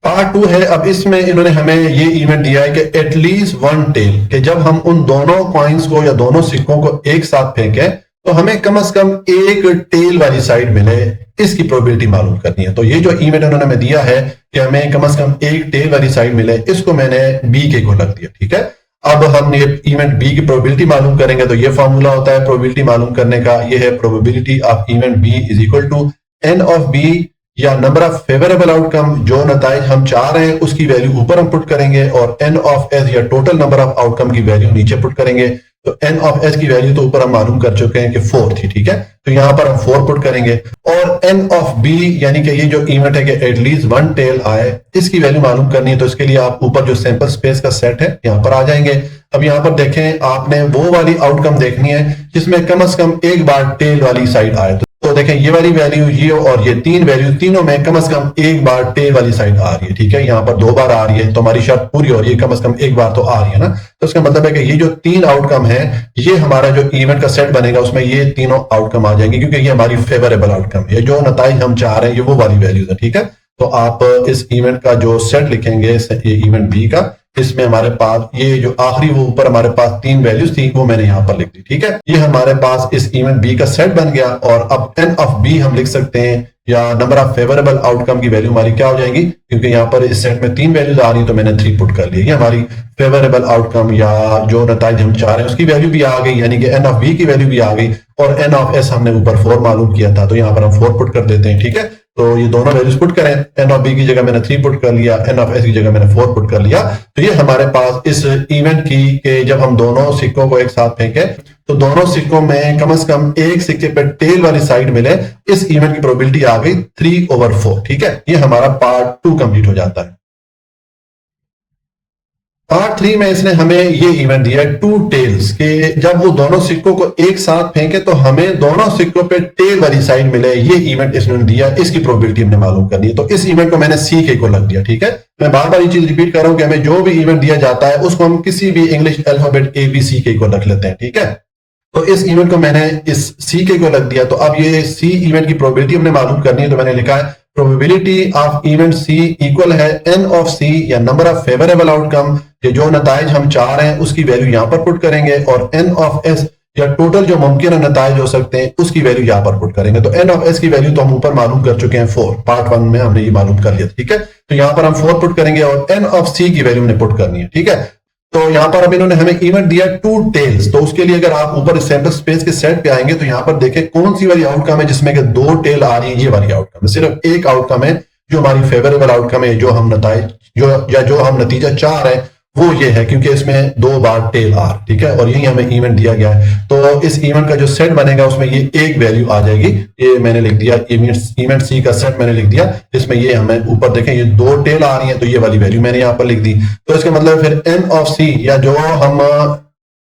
पार्ट 2 है, अब इसमें इन्होंने हमें ये इवेंट दिया है कि एटलीस्ट वन टेल, कि जब हम उन दोनों कॉइन्स को या दोनों सिक्कों को एक साथ फेंकें तो हमें कम से कम एक टेल वाली साइड मिले, इसकी प्रोबेबिलिटी मालूम करनी है। तो ये जो इवेंट उन्होंने हमें दिया है कि हमें कम से कम एक टेल वाली साइड मिले, इसको मैंने बी के को लग दिया। ठीक है, अब हम ये इवेंट बी की प्रोबेबिलिटी मालूम करेंगे, तो ये फॉर्मूला होता है प्रोबेबिलिटी मालूम करने का, ये है probability of event B is equal to N of B या नंबर ऑफ फेवरेबल आउटकम, जो नताइज हम चाह रहे हैं उसकी वैल्यू ऊपर हम पुट करेंगे, और एन ऑफ एस या टोटल नंबर ऑफ आउटकम की वैल्यू नीचे पुट करेंगे। तो एन ऑफ एस की वैल्यू तो ऊपर हम मालूम कर चुके हैं कि 4 थी। ठीक है, तो यहां पर हम 4 पुट करेंगे, और एन ऑफ बी यानी कि ये जो इवेंट है कि एटलीस्ट वन टेल आए, इसकी वैल्यू मालूम करनी है। तो इसके लिए आप ऊपर जो सैंपल स्पेस का सेट है यहां पर आ जाएंगे। अब यहां पर देखें, आपने वो वाली आउटकम देखनी है जिसमें कम से कम एक बार टेल वाली साइड आए। तो देखें ये वाली वैल्यू, ये और ये 3 वैल्यू, तीनों में कम से कम एक बार टेल वाली साइड आ रही है। ठीक है, यहाँ पर 2 बार आ रही है, तो हमारी शर्त पूरी हो रही है, कम से कम एक बार तो आ रही है ना। तो इसका मतलब है कि ये जो 3 आउटकम है, ये हमारा जो इवेंट का सेट बनेगा उसमें ये तीनों आउटकम आ जाएंगे, क्योंकि ये हमारी फेवरेबल आउटकम है, जो नताइज हम चाह रहे हैं ये वो वाली वैल्यूज है। ठीक है, तो आप इस इवेंट का जो सेट लिखेंगे, ये इवेंट बी का, इसमें हमारे पास ये जो आखिरी वो ऊपर हमारे पास 3 वैल्यूज थी वो मैंने यहां पर लिख दी। ठीक है, ये हमारे पास इस इवेंट बी का सेट बन गया, और अब एन ऑफ बी हम लिख सकते हैं, या नंबर ऑफ फेवरेबल आउटकम की वैल्यू हमारी क्या हो जाएगी, क्योंकि यहाँ पर इस सेट में 3 वैल्यूज आ रही तो मैंने 3 पुट कर लिया। ये हमारी फेवरेबल आउटकम या जो नताइज हम चाह रहे हैं उसकी वैल्यू भी आ गई, यानी कि एन ऑफ बी की वैल्यू भी आ गई, और एन ऑफ एस हमने ऊपर 4 मालूम किया था, तो यहाँ पर हम 4 पुट कर देते हैं। ठीक है, तो ये दोनों वैल्यूज पुट करें, एन ऑफ बी की जगह मैंने 3 पुट कर लिया, एन ऑफ एस की जगह मैंने 4 पुट कर लिया। तो ये हमारे पास इस इवेंट की के जब हम दोनों सिक्कों को एक साथ फेंके तो दोनों सिक्कों में कम से कम एक सिक्के पे टेल वाली साइड मिले, इस इवेंट की प्रोबेबिलिटी आ गई 3/4। ठीक है, ये हमारा पार्ट 2 कंप्लीट हो जाता है। पार्ट 3 में इसने हमें ये इवेंट दिया है 2 टेल्स, के जब वो दोनों सिक्कों को एक साथ फेंके तो हमें दोनों सिक्कों पे टेल वाली साइड मिले, ये इवेंट इसने दिया, इसकी प्रोबेबिलिटी हमने मालूम करनी है। तो इस इवेंट को मैंने सी के को लग दिया। ठीक है, मैं बार बार ये चीज रिपीट कर रहा हूं कि हमें जो भी इवेंट दिया जाता है उसको हम किसी भी इंग्लिश अल्फाबेट ABC के को रख लेते हैं। ठीक है, तो इस इवेंट को मैंने इस सी के को लग दिया। तो अब ये सी इवेंट की प्रोबेबिलिटी हमने मालूम करनी है, तो मैंने लिखा है probability of event C equal है एन ऑफ सी या नंबर ऑफ फेवरेबल आउटकम, ये जो नताइज हम चाह रहे हैं उसकी वैल्यू यहां पर पुट करेंगे, और एन ऑफ एस या टोटल जो मुमकिन नताइज हो सकते हैं उसकी वैल्यू यहां पर पुट करेंगे। तो एन ऑफ एस की वैल्यू तो हम ऊपर मालूम कर चुके हैं 4, पार्ट 1 में हमने ये मालूम कर लिया। ठीक है, तो यहां पर हम 4 पुट करेंगे और एन ऑफ सी की वैल्यू हमने पुट करनी है। ठीक है, तो यहां पर अब इन्होंने हमें इवेंट दिया 2 टेल्स, तो उसके लिए अगर आप ऊपर सैंपल स्पेस के सेट पे आएंगे तो यहां पर देखें कौन सी वाली आउटकम है जिसमें कि 2 टेल आ रही है, ये वाली आउटकम है। सिर्फ एक आउटकम है जो हमारी फेवरेबल आउटकम है, जो हम नताइज जो हम नतीजा चाह रहे हैं वो ये है, क्योंकि इसमें 2 बार टेल आर। ठीक है, और यही हमें इवेंट दिया गया है, तो इस इवेंट का जो सेट बनेगा उसमें ये एक वैल्यू आ जाएगी, ये मैंने लिख दिया, इवेंट सी का सेट मैंने लिख दिया, जिसमें ये हमें ऊपर देखें ये 2 टेल आ रही है, तो ये वाली वैल्यू मैंने यहाँ पर लिख दी। तो इसका मतलब फिर एन ऑफ सी या जो हम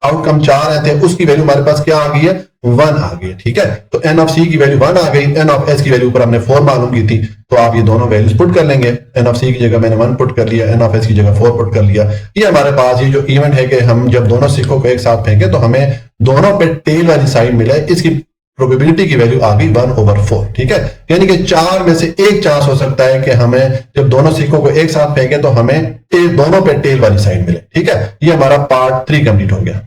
आउटकम चाह रहे थे उसकी वैल्यू हमारे पास क्या आ गई है, 1 आ गई है। ठीक है, तो एन ऑफ सी की वैल्यू 1 आ गई, एन ऑफ एस की वैल्यू पर हमने 4 मालूम की थी, तो आप ये दोनों वैल्यूज पुट कर लेंगे। एन ऑफ सी की जगह मैंने 1 पुट कर लिया, एन ऑफ एस की जगह 4 पुट कर लिया। ये हमारे पास ये जो इवेंट है कि हम जब दोनों सिक्कों को एक साथ फेंके तो हमें दोनों पे टेल वाली साइड मिले, इसकी प्रोबेबिलिटी की वैल्यू आ गई 1/4। ठीक है, यानी कि 4 में से एक चांस हो सकता है कि हमें जब दोनों सिक्कों को एक साथ फेंके तो हमें दोनों पे टेल वाली साइड मिले। ठीक है, ये हमारा पार्ट 3 कंप्लीट हो गया।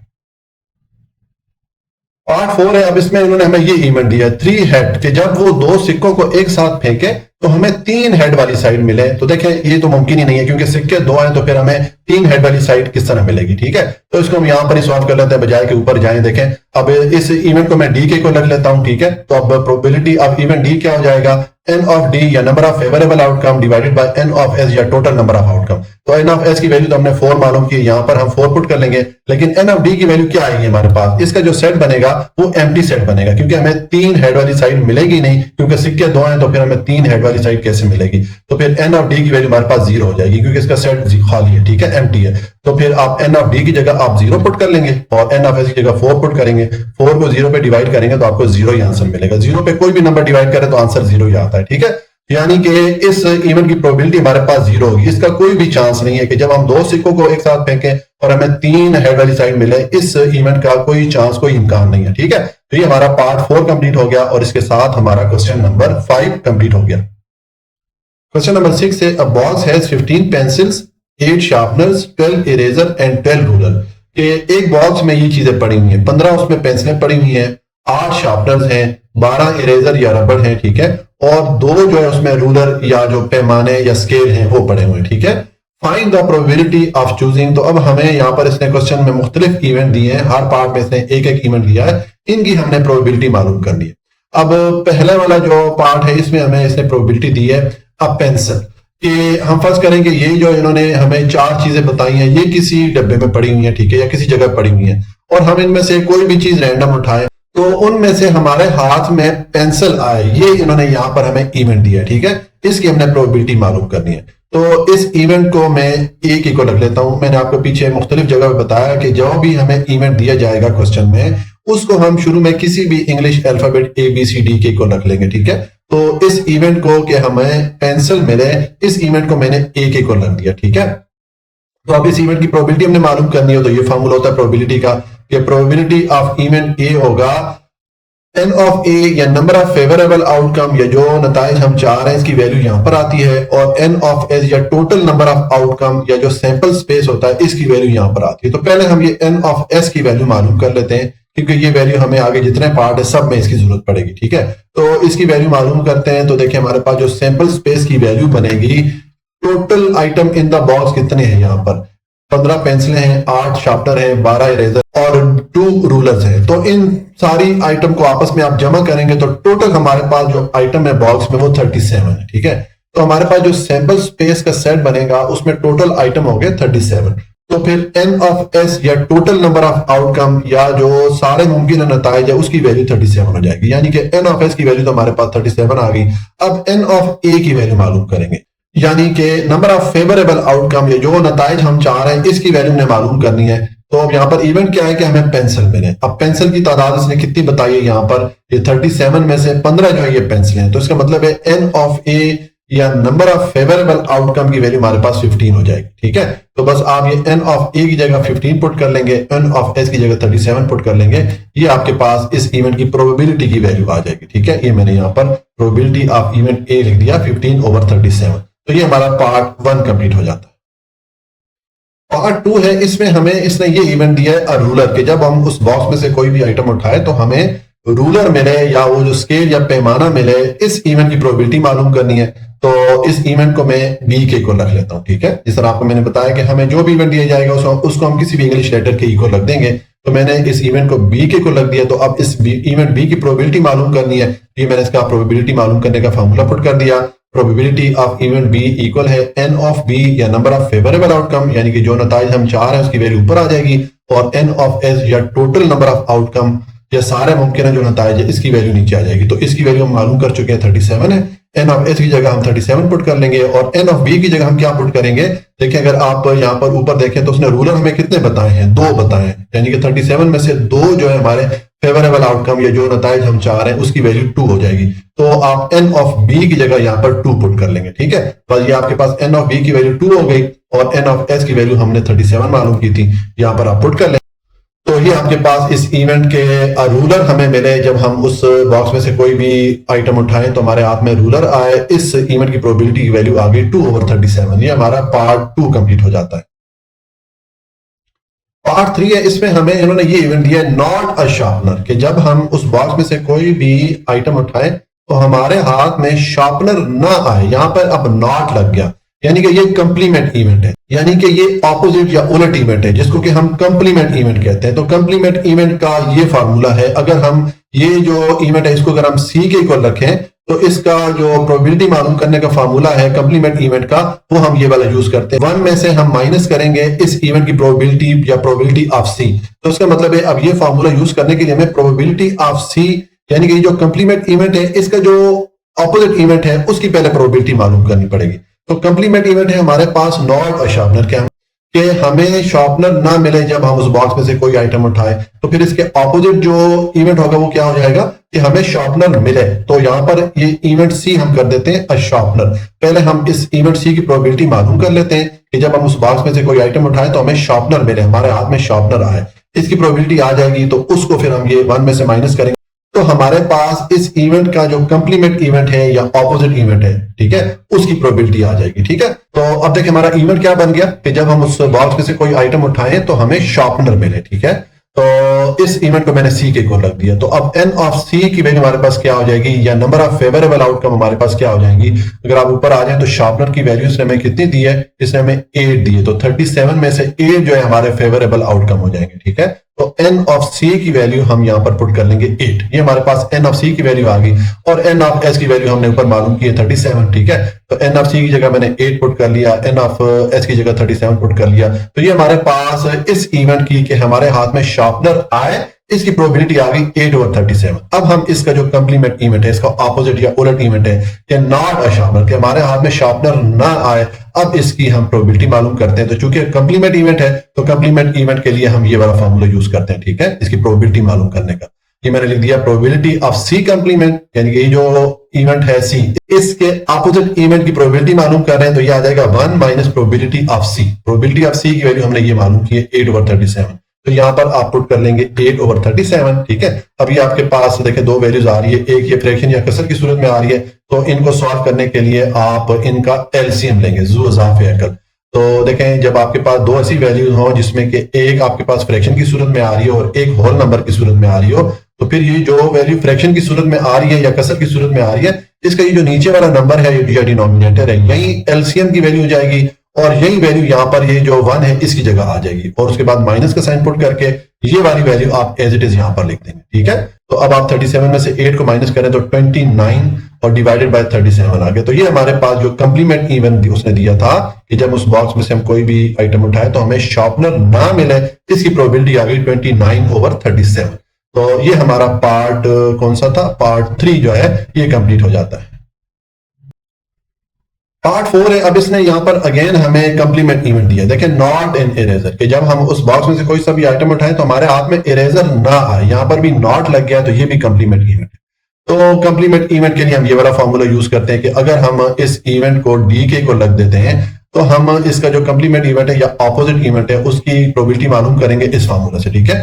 पार्ट 4 है, अब इसमें उन्होंने हमें ये इवेंट दिया 3 हेड, कि जब वो 2 सिक्कों को एक साथ फेंके तो हमें 3 हेड वाली साइड मिले। तो देखें ये तो मुमकिन ही नहीं है, क्योंकि सिक्के 2 हैं, तो फिर हमें 3 हेड वाली साइड किस तरह मिलेगी। ठीक है, तो इसको हम यहां पर ही सॉल्व कर लेते हैं, बजाय के ऊपर जाएं। देखें अब इस इवेंट को मैं डी के को लग लेता हूं। ठीक है, तो अब प्रोबेबिलिटी ऑफ इवेंट डी क्या हो जाएगा, एन ऑफ डी या number of favourable outcome divided by N of S या टोटल नंबर ऑफ आउटकम। तो एन ऑफ एस की वैल्यू तो हमने 4 मालूम की, यहाँ पर हम 4 पुट कर लेंगे। लेकिन एन ऑफ डी की वैल्यू क्या आएगी हमारे पास? इसका जो सेट बनेगा वो एम्प्टी सेट बनेगा, क्योंकि हमें 3 हेड वाली साइड मिलेगी नहीं, क्योंकि सिक्के 2 हैं तो फिर हमें 3 हेड वाली साइड कैसे मिलेगी? तो फिर एन ऑफ डी की वैल्यू हमारे पास 0 हो जाएगी, क्योंकि इसका सेट खाली है, ठीक है, एम्प्टी है। तो फिर आप एन ऑफ डी की जगह आप 0 पुट कर लेंगे और एन ऑफ एस की जगह 4 पुट करेंगे। 4 को 0 पे डिवाइड करेंगे तो आपको 0 ही आंसर मिलेगा। 0 पे कोई भी नंबर डिवाइड करे तो आंसर 0 ही आता है, ठीक है। यानी कि इस इवेंट की प्रोबेबिलिटी हमारे पास 0 होगी। इसका कोई भी चांस नहीं है कि जब हम 2 सिक्कों को एक साथ फेंकें और हमें 3 हेड वाली साइड मिले, इस इवेंट का कोई चांस, कोई इम्कान नहीं है, ठीक है। तो ये हमारा पार्ट 4 कंप्लीट हो गया और इसके साथ हमारा क्वेश्चन नंबर 5 कंप्लीट हो गया। क्वेश्चन नंबर 6 से अ box has 15 pencils, 8 sharpeners, 12 eraser and 12 ruler. कि एक बॉक्स में ये चीजें पड़ी हुई हैं, 15 उसमें पेंसिलें पड़ी हुई हैं, 8 शार्पनर्स हैं, 12 इरेजर या रबड़ हैं, ठीक है, और 2 जो है उसमें रूलर या जो पैमाने या स्केल हैं वो पड़े हुए हैं, ठीक है। Find the probability of choosing. तो अब हमें यहाँ पर इसने क्वेश्चन में मुख्तलिफ इवेंट दिए हैं, हर पार्ट में इसने एक एक इवेंट दिया है, इनकी हमने प्रोबेबिलिटी मालूम करनी है। अब पहले वाला जो पार्ट है इसमें हमें इसने प्रोबेबिलिटी दी है अ पेंसिल, कि हम फर्ज करेंगे ये जो इन्होंने हमें 4 चीजें बताई हैं ये किसी डब्बे में पड़ी हुई हैं, ठीक है, या किसी जगह पड़ी हुई हैं, और हम इनमें से कोई भी चीज रैंडम उठाएं तो उनमें से हमारे हाथ में पेंसिल आए, ये इन्होंने यहां पर हमें इवेंट दिया है, ठीक है। इसकी हमने प्रोबेबिलिटी मालूम करनी है। तो इस इवेंट को मैं ए की को रख लेता हूं। मैंने आपको पीछे मुख्तलिफ जगह बताया कि जो भी हमें इवेंट दिया जाएगा क्वेश्चन में, उसको हम शुरू में किसी भी इंग्लिश अल्फाबेट ABCD के को रख लेंगे, ठीक है। तो इस इवेंट को कि हमें पेंसिल मिले, इस इवेंट को मैंने ए के को रख दिया, ठीक है। तो अब इस इवेंट की प्रोबेबिलिटी हमने मालूम करनी हो तो ये फॉर्मूला होता है प्रोबेबिलिटी का, कि प्रोबेबिलिटी ऑफ इवेंट ए होगा एन ऑफ ए, या नंबर ऑफ फेवरेबल आउटकम, या जो नताइज हम चाह रहे हैं इसकी वैल्यू यहां पर आती है, और एन ऑफ एस, या टोटल नंबर ऑफ आउटकम, या जो सैंपल स्पेस होता है इसकी वैल्यू यहां पर आती है। तो पहले हम ये एन ऑफ एस की वैल्यू मालूम कर लेते हैं, क्योंकि ये वैल्यू हमें आगे जितने पार्ट है सब में इसकी जरूरत पड़ेगी, ठीक है। तो इसकी वैल्यू मालूम करते हैं। तो देखिए हमारे पास जो सैंपल स्पेस की वैल्यू बनेगी, total item in the box कितने हैं, यहाँ पर 15 पेंसिलें हैं, 8 शार्पनर हैं, 12 इरेजर और 2 रूलर्स हैं। तो इन सारी आइटम को आपस में आप जमा करेंगे तो टोटल हमारे पास जो आइटम है बॉक्स में वो 37 है, ठीक है। तो हमारे पास जो सैंपल स्पेस का सेट बनेगा उसमें टोटल आइटम हो गए 37। तो फिर एन ऑफ एस, या टोटल नंबर ऑफ आउटकम, या जो सारे मुमकिन नताइज है उसकी वैल्यू 37 हो जाएगी। यानी कि एन ऑफ एस की वैल्यू तो हमारे पास 37 आ गई। अब एन ऑफ ए की वैल्यू मालूम करेंगे, यानी कि नंबर ऑफ फेवरेबल आउटकम, या जो नताइज हम चाह रहे हैं इसकी वैल्यू हमने मालूम करनी है। तो अब यहाँ पर इवेंट क्या है कि हमें पेंसिल मिले। अब पेंसिल की तादाद इसने कितनी बताई है, यहाँ पर ये 37 में से 15 जो है ये पेंसिल हैं। तो इसका मतलब है एन ऑफ ए या नंबर ऑफ फेवरेबल आउटकम की वैल्यू हमारे पास 15 हो जाएगी, ठीक है। तो बस आप ये एन ऑफ ए की जगह 15 पुट कर लेंगे, एन ऑफ एस की जगह 37 पुट कर लेंगे, ये आपके पास इस इवेंट की प्रोबेबिलिटी की वैल्यू आ जाएगी, ठीक है। ये मैंने यहाँ पर प्रोबेबिलिटी ऑफ इवेंट ए लिख दिया 15/37। तो ये हमारा पार्ट 1 कंप्लीट हो जाता है। पार्ट 2 है, इसमें हमें इसने ये इवेंट दिया है रूलर के, जब हम उस बॉक्स में से कोई भी आइटम उठाए तो हमें रूलर मिले या वो जो स्केल या पैमाना मिले, इस इवेंट की प्रोबेबिलिटी मालूम करनी है। तो इस इवेंट को मैं बी के को रख लेता हूं, ठीक है। जिस तरह आपको मैंने बताया कि हमें जो भी इवेंट दिया जाएगा उसको हम किसी भी इंग्लिश लेटर के ई को रख देंगे। तो मैंने इस इवेंट को बी के को रख दिया। तो अब इस इवेंट बी की प्रोबेबिलिटी मालूम करनी है, ये मैंने इसका प्रोबेबिलिटी मालूम करने का फॉर्मूला पुट कर दिया। Probability of event B equal है एन ऑफ बी, या नंबर ऑफ फेवरेबल आउटकम, यानी कि जो नताइज हम चाह रहे हैं उसकी वैल्यू ऊपर आ जाएगी, और एन ऑफ एस, या टोटल नंबर ऑफ आउटकम, या सारे मुमकिन है जो नताइज है इसकी वैल्यू नीचे आ जाएगी। तो इसकी वैल्यू हम मालूम कर चुके हैं 37 है। एन ऑफ एस की जगह हम 37 पुट कर लेंगे, और एन ऑफ बी की जगह हम क्या पुट करेंगे, देखिए अगर आप यहाँ पर ऊपर देखें तो उसने रूलर हमें कितने बताए हैं, 2 बताए हैं, यानी कि 37 में से 2 जो है हमारे फेवरेबल आउटकम या जो नताइज हम चाह रहे हैं उसकी वैल्यू 2 हो जाएगी। तो आप एन ऑफ बी की जगह यहाँ पर 2 पुट कर लेंगे, ठीक है। बस ये आपके पास एन ऑफ बी की वैल्यू 2 हो गई, और एन ऑफ एस की वैल्यू हमने 37 मालूम की थी, यहाँ पर आप पुट कर लेंगे। तो ये आपके पास इस इवेंट के रूलर हमें मिले, जब हम उस बॉक्स में से कोई भी आइटम उठाएं तो हमारे हाथ में रूलर आए, इस इवेंट की प्रोबेबिलिटी की वैल्यू आ गई 2/37। ये हमारा पार्ट 2 कंप्लीट हो जाता है। पार्ट 3 है, इसमें हमें इन्होंने ये इवेंट दिया है नॉट अ शार्पनर, कि जब हम उस बॉक्स में से कोई भी आइटम उठाएं तो हमारे हाथ में शार्पनर ना आए, यहां पर अब नॉट लग गया, यानी कि ये कंप्लीमेंट इवेंट है, यानी कि ये ऑपोजिट या उलट इवेंट है, जिसको कि हम कंप्लीमेंट इवेंट कहते हैं। तो कंप्लीमेंट इवेंट का ये फार्मूला है, अगर हम ये जो इवेंट है इसको अगर हम सी के इक्वल रखें तो इसका जो प्रोबेबिलिटी मालूम करने का फार्मूला है कंप्लीमेंट इवेंट का, वो हम ये वाला यूज करते हैं। 1 में से हम माइनस करेंगे इस इवेंट की प्रोबेबिलिटी या प्रोबेबिलिटी ऑफ सी। तो इसका मतलब है अब ये फार्मूला यूज करने के लिए हमें प्रोबेबिलिटी ऑफ सी यानी कि जो कंप्लीमेंट इवेंट है इसका जो ऑपोजिट इवेंट है उसकी पहले प्रोबेबिलिटी मालूम करनी पड़ेगी। तो कंप्लीमेंट इवेंट है हमारे पास नॉट अ शार्पनर के हमें शार्पनर ना मिले जब हम उस बॉक्स में से कोई आइटम उठाए, तो फिर इसके ऑपोजिट जो इवेंट होगा वो क्या हो जाएगा कि हमें शार्पनर मिले। तो यहां पर ये इवेंट सी हम कर देते हैं अ शार्पनर। पहले हम इस इवेंट सी की प्रोबेबिलिटी मालूम कर लेते हैं कि जब हम उस बॉक्स में से कोई आइटम उठाए तो हमें शार्पनर मिले, हमारे हाथ में शार्पनर आए, इसकी प्रोबेबिलिटी आ जाएगी। तो उसको फिर हम ये 1 में से माइनस करेंगे, तो हमारे पास इस इवेंट का जो कंप्लीमेंट इवेंट है या ऑपोजिट इवेंट है, ठीक है, उसकी प्रोबेबिलिटी आ जाएगी। ठीक है, तो अब देखिए हमारा इवेंट क्या बन गया कि जब हम उस बॉक्स में से कोई आइटम उठाएं तो हमें शार्पनर मिले। ठीक है, तो इस इवेंट को मैंने सी के को रख दिया। तो अब एन ऑफ सी की वैल्यू हमारे पास क्या हो जाएगी या नंबर ऑफ फेवरेबल आउटकम हमारे पास क्या हो जाएंगी। अगर आप ऊपर आ जाए तो शार्पनर की वैल्यू इसने हमें कितनी दी है, इसने हमें 8 दी है। तो 37 में से 8 जो है हमारे फेवरेबल आउटकम हो जाएंगे। ठीक है, तो एन ऑफ सी की वैल्यू हम यहां पर पुट कर लेंगे 8। ये हमारे पास एन ऑफ सी की वैल्यू आ गई और एन ऑफ एस की वैल्यू हमने ऊपर मालूम की है 37। ठीक है, तो एन ऑफ सी की जगह मैंने 8 पुट कर लिया, एन ऑफ एस की जगह 37 पुट कर लिया। तो ये हमारे पास इस इवेंट की कि हमारे हाथ में शार्पनर आए, इसकी प्रोबेबिलिटी आ गई 8/37। अब हम इसका जो कंप्लीमेंट इवेंट है, इसका ऑपोजिट या उलट इवेंट है कि नॉट अ शार्पनर, कि हमारे हाथ में शार्पनर ना आए, अब इसकी हम प्रोबेबिलिटी मालूम करते हैं। तो चूंकि कंप्लीमेंट इवेंट है तो कंप्लीमेंट इवेंट के लिए हम ये वाला फॉर्मूला यूज करते हैं। ठीक है, इसकी प्रोबेबिलिटी मालूम करने का ये मैंने लिख दिया प्रोबेबिलिटी ऑफ सी कंप्लीमेंट, यानी कि जो इवेंट है सी, इसके ऑपोजिट इवेंट की प्रोबेबिलिटी मालूम कर रहे हैं। तो ये आ जाएगा 1 minus probability of C. Probability of C की वैल्यू हमने ये मालूम की है 8/37। तो यहां पर आप पुट कर लेंगे 8/37। ठीक है, अभी आपके पास देखिए दो वैल्यूज आ रही है, एक ये फ्रैक्शन या कसर की सूरत में आ रही है। तो इनको सॉल्व करने के लिए आप इनका एलसीएम लेंगे, जू इजाफे अकल। तो देखें जब आपके पास दो ऐसी वैल्यूज हो जिसमें कि एक आपके पास फ्रैक्शन की सूरत में आ रही हो और एक होल नंबर की सूरत में आ रही हो, तो फिर ये जो वैल्यू फ्रैक्शन की सूरत में आ रही है या कसर की सूरत में आ रही है, इसका ये जो नीचे वाला नंबर है ये डिनोमिनेटर है, यही एलसीएम की वैल्यू हो जाएगी और यही वैल्यू यहाँ पर ये जो 1 है इसकी जगह आ जाएगी और उसके बाद माइनस का साइन पुट करके ये वाली वैल्यू आप एज इट इज यहाँ पर लिख देंगे। ठीक है, तो अब आप 37 में से 8 को माइनस करें तो 29 और डिवाइडेड बाय 37 आ गया। तो ये हमारे पास जो कंप्लीमेंट इवेंट उसने दिया था कि जब उस बॉक्स में से हम कोई भी आइटम उठाए तो हमें शार्पनर ना मिले, इसकी प्रोबेबिलिटी आ गई 29/37। तो ये हमारा पार्ट कौन सा था, पार्ट 3 जो है ये कंप्लीट हो जाता है। पार्ट 4 है, अब इसने यहां पर अगेन हमें कंप्लीमेंट इवेंट दिया। देखिए नॉट एन इरेजर, कि जब हम उस बॉक्स में से कोई सा भी आइटम उठाएं तो हमारे हाथ में इरेजर ना आए, यहां पर भी नॉट लग गया, तो ये भी कंप्लीमेंट इवेंट है। तो कंप्लीमेंट इवेंट के लिए हम ये वाला फॉर्मूला यूज करते हैं कि अगर हम इस इवेंट को डी के को लग देते हैं तो हम इसका जो कंप्लीमेंट इवेंट है या ऑपोजिट इवेंट है उसकी प्रोबेबिलिटी मालूम करेंगे इस फॉर्मूला से। ठीक है,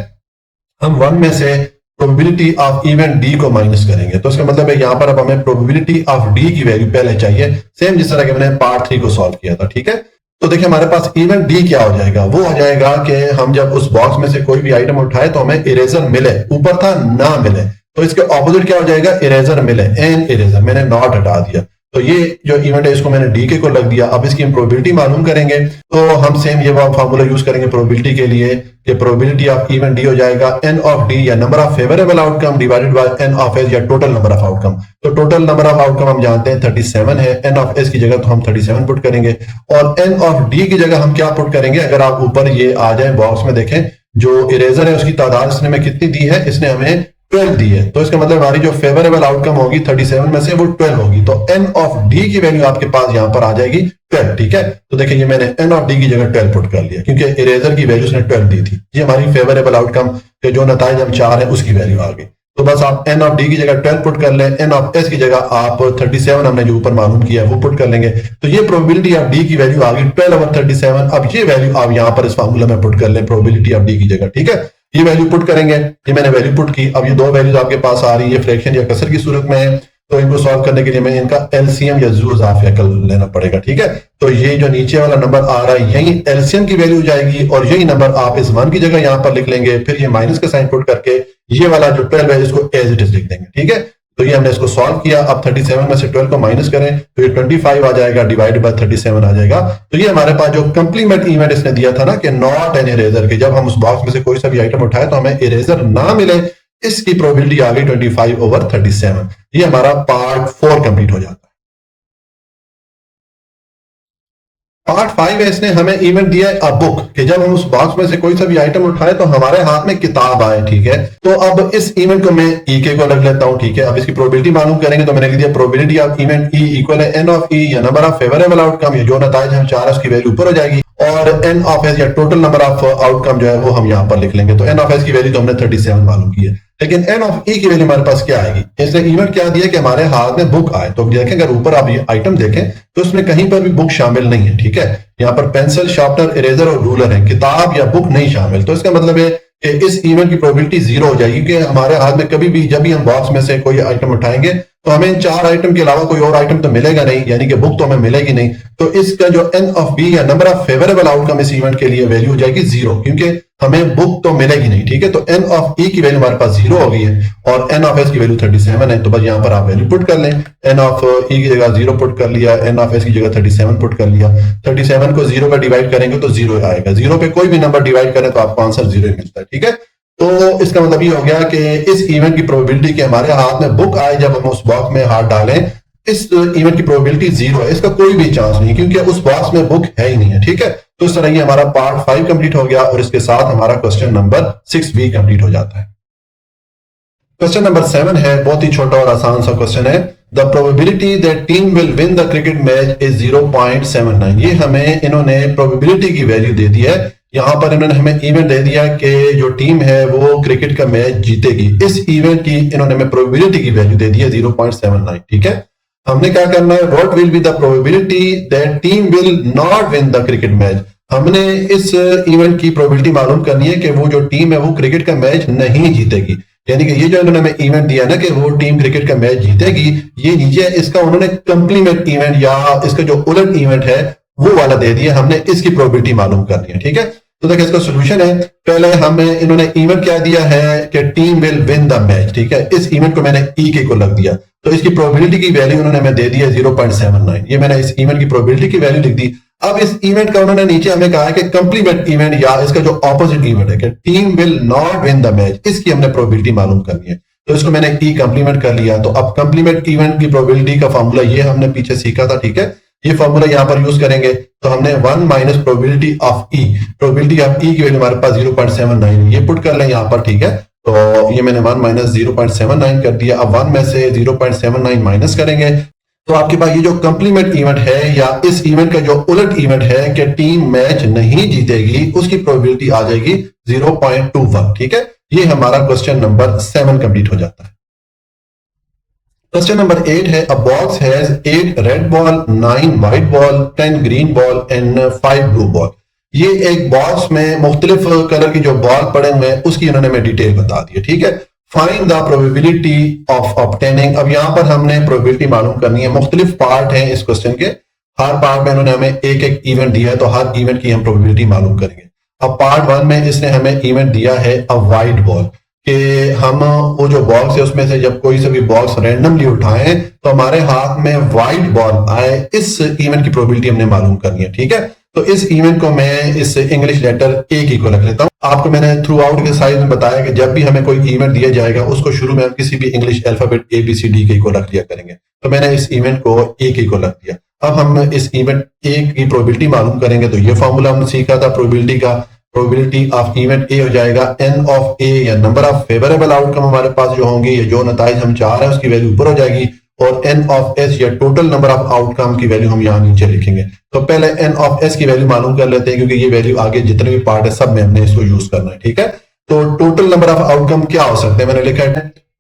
हम 1 में से प्रोबेबिलिटी ऑफ इवेंट डी को माइनस करेंगे। तो इसका मतलब है यहां पर अब हमें प्रोबेबिलिटी ऑफ डी की वैल्यू पहले चाहिए, सेम जिस तरह के मैंने पार्ट 3 को सॉल्व किया था। ठीक है, तो देखिए हमारे पास इवेंट डी क्या हो जाएगा, वो हो जाएगा कि हम जब उस बॉक्स में से कोई भी आइटम उठाए तो हमें इरेजर मिले, ऊपर था ना मिले, तो इसके ऑपोजिट क्या हो जाएगा, इरेजर मिले, एन इरेजर, मैंने नॉट हटा दिया। तो ये जो इवेंट है इसको मैंने डी के को लग दिया। अब इसकी हम प्रोबेबिलिटी मालूम करेंगे तो हम सेम ये फॉर्मूला यूज करेंगे प्रोबेबिलिटी के लिए कि प्रोबेबिलिटी ऑफ इवेंट डी हो जाएगा एन ऑफ डी या number of favourable outcome divided by N of S या टोटल नंबर ऑफ आउटकम। तो टोटल नंबर ऑफ आउटकम हम जानते हैं 37 है, एन ऑफ एस की जगह तो हम 37 पुट करेंगे और एन ऑफ डी की जगह हम क्या पुट करेंगे। अगर आप ऊपर ये आ जाए बॉक्स में देखें जो इरेजर है उसकी तादाद इसने हमें कितनी दी है, इसने हमें 12 दी है। तो इसका मतलब हमारी जो फेवरेबल आउटकम होगी 37 में से वो 12 होगी। तो एन ऑफ डी की वैल्यू आपके पास यहां पर आ जाएगी 12। ठीक है, तो देखिए ये मैंने एन ऑफ डी की जगह 12 पुट कर लिया क्योंकि इरेजर की वैल्यू उसने 12 दी थी। ये हमारी फेवरेबल आउटकम के जो नताइज हम 4 है उसकी वैल्यू आ गई। तो बस आप एन ऑफ डी की जगह 12 पुट कर लें, एन ऑफ एस की जगह आप 37 हमने जो ऊपर मालूम किया वो पुट कर लेंगे। तो ये प्रोबेबिलिटी ऑफ डी की वैल्यू आ गई 12/37। अब ये वैल्यू आप यहां पर इस फार्मूला में पुट कर लें प्रोबेबिलिटी ऑफ डी की जगह। ठीक है, ये वैल्यू पुट करेंगे, ये मैंने वैल्यू पुट की। अब ये दो वैल्यूज आपके पास आ रही है, फ्रैक्शन या कसर की सूरत में है, तो इनको सॉल्व करने के लिए मैं इनका एलसीएम या जू इजाफे अकल लेना पड़ेगा। ठीक है, तो ये जो नीचे वाला नंबर आ रहा है यही एलसीएम की वैल्यू जाएगी और यही नंबर आप इस 1 की जगह यहां पर लिख लेंगे, फिर ये माइनस का साइन पुट करके ये वाला जो 12 है इसको एज इट इज लिख देंगे। ठीक है, तो ये हमने इसको सॉल्व किया। अब 37 में से 12 को माइनस करें तो ये 25 आ जाएगा, डिवाइड बाय 37 आ जाएगा। तो ये हमारे पास जो कंप्लीमेंट इवेंट इसने दिया था ना कि नॉट एन इरेजर, के जब हम उस बॉक्स में से कोई सा भी आइटम उठाए तो हमें इरेजर ना मिले, इसकी प्रोबेबिलिटी आ गई 25/37। ये हमारा पार्ट 4 कंप्लीट हो जाता है। पार्ट 5 है, इसने हमें इवेंट दिया है अ बुक, कि जब हम उस बॉक्स में से कोई सा भी आइटम उठाए तो हमारे हाथ में किताब आए। ठीक है, तो अब इस इवेंट को मैं ई के को रख लेता हूं। ठीक है, अब इसकी प्रोबेबिलिटी मालूम करेंगे तो मैंने लिख दिया probability of event E equal है एन ऑफ ई या नंबर ऑफ फेवरेबल आउटकम, ये जो नताइज हम चाह रहे हैं उसकी वैल्यू ऊपर हो जाएगी, और एन ऑफ एस या टोटल नंबर ऑफ आउटकम जो है वो हम यहाँ पर लिख लेंगे। तो एन ऑफ एस की वैल्यू तो हमने 37 मालूम की है, लेकिन एन ऑफ ई की वैल्यू हमारे पास क्या आएगी? इसने इवेंट क्या दिया कि हमारे हाथ में बुक आए। तो देखें, अगर ऊपर आप ये आइटम देखें तो उसमें कहीं पर भी बुक शामिल नहीं है। ठीक है, यहाँ पर पेंसिल, शार्पनर, इरेजर और रूलर है, किताब या बुक नहीं शामिल। तो इसका मतलब है कि इस इवेंट की प्रोबेबिलिटी 0 हो जाएगी कि हमारे हाथ में कभी भी जब भी हम बॉक्स में से कोई आइटम उठाएंगे तो हमें इन 4 आइटम के अलावा कोई और आइटम तो मिलेगा नहीं, यानी कि बुक तो हमें मिलेगी नहीं। तो इसका जो एन ऑफ बी या नंबर ऑफ फेवरेबल आउटकम इस इवेंट के लिए वैल्यू हो जाएगी 0, क्योंकि हमें बुक तो मिलेगी नहीं। ठीक है, तो एन ऑफ ई की वैल्यू हमारे पास 0 हो गई है और एन ऑफ एस की वैल्यू 37 है। तो बस यहाँ पर आप वैल्यू पुट कर लें, एन ऑफ ई की जगह 0 पुट कर लिया, एन ऑफ एस की जगह 37 पुट कर लिया। 37 को 0 पर डिवाइड करेंगे तो 0 आएगा, 0 पे कोई भी नंबर डिवाइड करें तो आपको आंसर 0 मिलता है। ठीक है, तो इसका मतलब ये हो गया कि इस इवेंट की प्रोबेबिलिटी के हमारे हाथ में बुक आए जब हम उस बॉक्स में हाथ डालें, इस इवेंट की प्रोबेबिलिटी 0 है, इसका कोई भी चांस नहीं, क्योंकि उस बॉक्स में बुक है ही नहीं है। ठीक है, तो इस तरह ये हमारा पार्ट 5 कंप्लीट हो गया और इसके साथ हमारा क्वेश्चन नंबर 6 भी कंप्लीट हो जाता है। क्वेश्चन नंबर 7 है, बहुत ही छोटा और आसान सा क्वेश्चन है। The probability that team will win the cricket match is 0.79। ये हमें इन्होंने प्रोबेबिलिटी की वैल्यू दे दी है। यहां पर इन्होंने हमें इवेंट दे दिया कि जो टीम है वो क्रिकेट का मैच जीतेगी। इस इवेंट की इन्होंने हमें प्रोबेबिलिटी की वैल्यू दे दी है 0.79। ठीक है, हमने क्या करना है, what will be the probability that team will not win the cricket match. हमने इस इवेंट की प्रोबेबिलिटी मालूम करनी है कि वो जो टीम है वो क्रिकेट का मैच नहीं जीतेगी। यानी कि ये जो इन्होंने हमें इवेंट दिया ना कि वो टीम क्रिकेट का मैच जीतेगी, ये नीचे इसका उन्होंने कंप्लीमेंट इवेंट या इसका जो उलट इवेंट है वो वाला दे दिया, हमने इसकी प्रोबेबिलिटी मालूम करनी है। ठीक है, तो देखिए इसका सोल्यूशन है, पहले हमें इन्होंने इवेंट क्या दिया है कि team will win the match. ठीक है, इस इवेंट को मैंने ई के को लग दिया, तो इसकी प्रोबेबिलिटी की वैल्यू उन्होंने हमें दे दी है 0.79। ये मैंने इस इवेंट की प्रोबेबिलिटी की वैल्यू लिख दी। अब इस इवेंट का उन्होंने नीचे हमें कहा है कि कंप्लीमेंट इवेंट या इसका जो ऑपोजिट इवेंट है कि team will not win the match, इसकी हमने प्रोबेबिलिटी मालूम करनी है। तो इसको मैंने ई कंप्लीमेंट कर लिया। तो अब कंप्लीमेंट इवेंट की प्रोबेबिलिटी का फॉर्मूला ये हमने पीछे सीखा था। ठीक है, ये फॉर्मूला यहां पर यूज करेंगे तो हमने 1 minus probability of E, probability of E की वैल्यू हमारे पास 0.79 ये पुट कर लें यहां पर। ठीक है, तो ये मैंने 1 माइनस 0.79 कर दिया। अब 1 में से 0.79 माइनस करेंगे तो आपके पास ये जो कंप्लीमेंट इवेंट है या इस इवेंट का जो उलट इवेंट है कि टीम मैच नहीं जीतेगी, उसकी प्रोबेबिलिटी आ जाएगी 0.21। ठीक है, ये हमारा क्वेश्चन नंबर 7 कंप्लीट हो जाता है। क्वेश्चन नंबर 8 है, अ box has 8 red ball, 9 white ball, 10 green ball and 5 blue ball. ये एक बॉक्स में मुख्तलिफ कलर की जो बॉल पड़े हुए हैं उसकी इन्होंने हमें डिटेल बता दी है। ठीक है, find the probability of obtaining. अब यहां पर हमने प्रोबेबिलिटी मालूम करनी है। मुख्तलिफ पार्ट हैं इस क्वेश्चन के, हर पार्ट में इन्होंने हमें एक एक इवेंट दिया है, तो हर इवेंट की हम प्रोबेबिलिटी मालूम करेंगे। अब पार्ट 1 में इसने हमें इवेंट दिया है अ व्हाइट बॉल, कि हम वो जो बॉक्स है उसमें से जब कोई सा भी बॉक्स रैंडमली उठाएं तो हमारे हाथ में व्हाइट बॉल आए, इस इवेंट की प्रोबेबिलिटी हमने मालूम करनी है। ठीक है, तो इस इवेंट को मैं इस इंग्लिश लेटर ए की को रख लेता हूं। आपको मैंने थ्रू आउट के साइज में बताया कि जब भी हमें कोई इवेंट दिया जाएगा उसको शुरू में हम किसी भी इंग्लिश अल्फाबेट ABCD के को रख लिया करेंगे। तो मैंने इस इवेंट को ए की को रख दिया। अब हम इस इवेंट ए की प्रोबेबिलिटी मालूम करेंगे। तो ये फॉर्मूला हमने सीखा था प्रोबेबिलिटी का, प्रोबेबिलिटी ऑफ इवेंट ए हो जाएगा एन ऑफ ए या नंबर ऑफ फेवरेबल आउटकम हमारे पास जो होंगे या जो नताइज हम चाह रहे हैं उसकी वैल्यू ऊपर हो जाएगी, और एन ऑफ एस या टोटल नंबर ऑफ आउटकम की वैल्यू हम यहाँ नीचे लिखेंगे। तो पहले एन ऑफ एस की वैल्यू मालूम कर लेते हैं, क्योंकि ये वैल्यू आगे जितने भी पार्ट है सब में हमने इसको यूज करना है। ठीक है, तो टोटल नंबर ऑफ आउटकम क्या हो सकते हैं,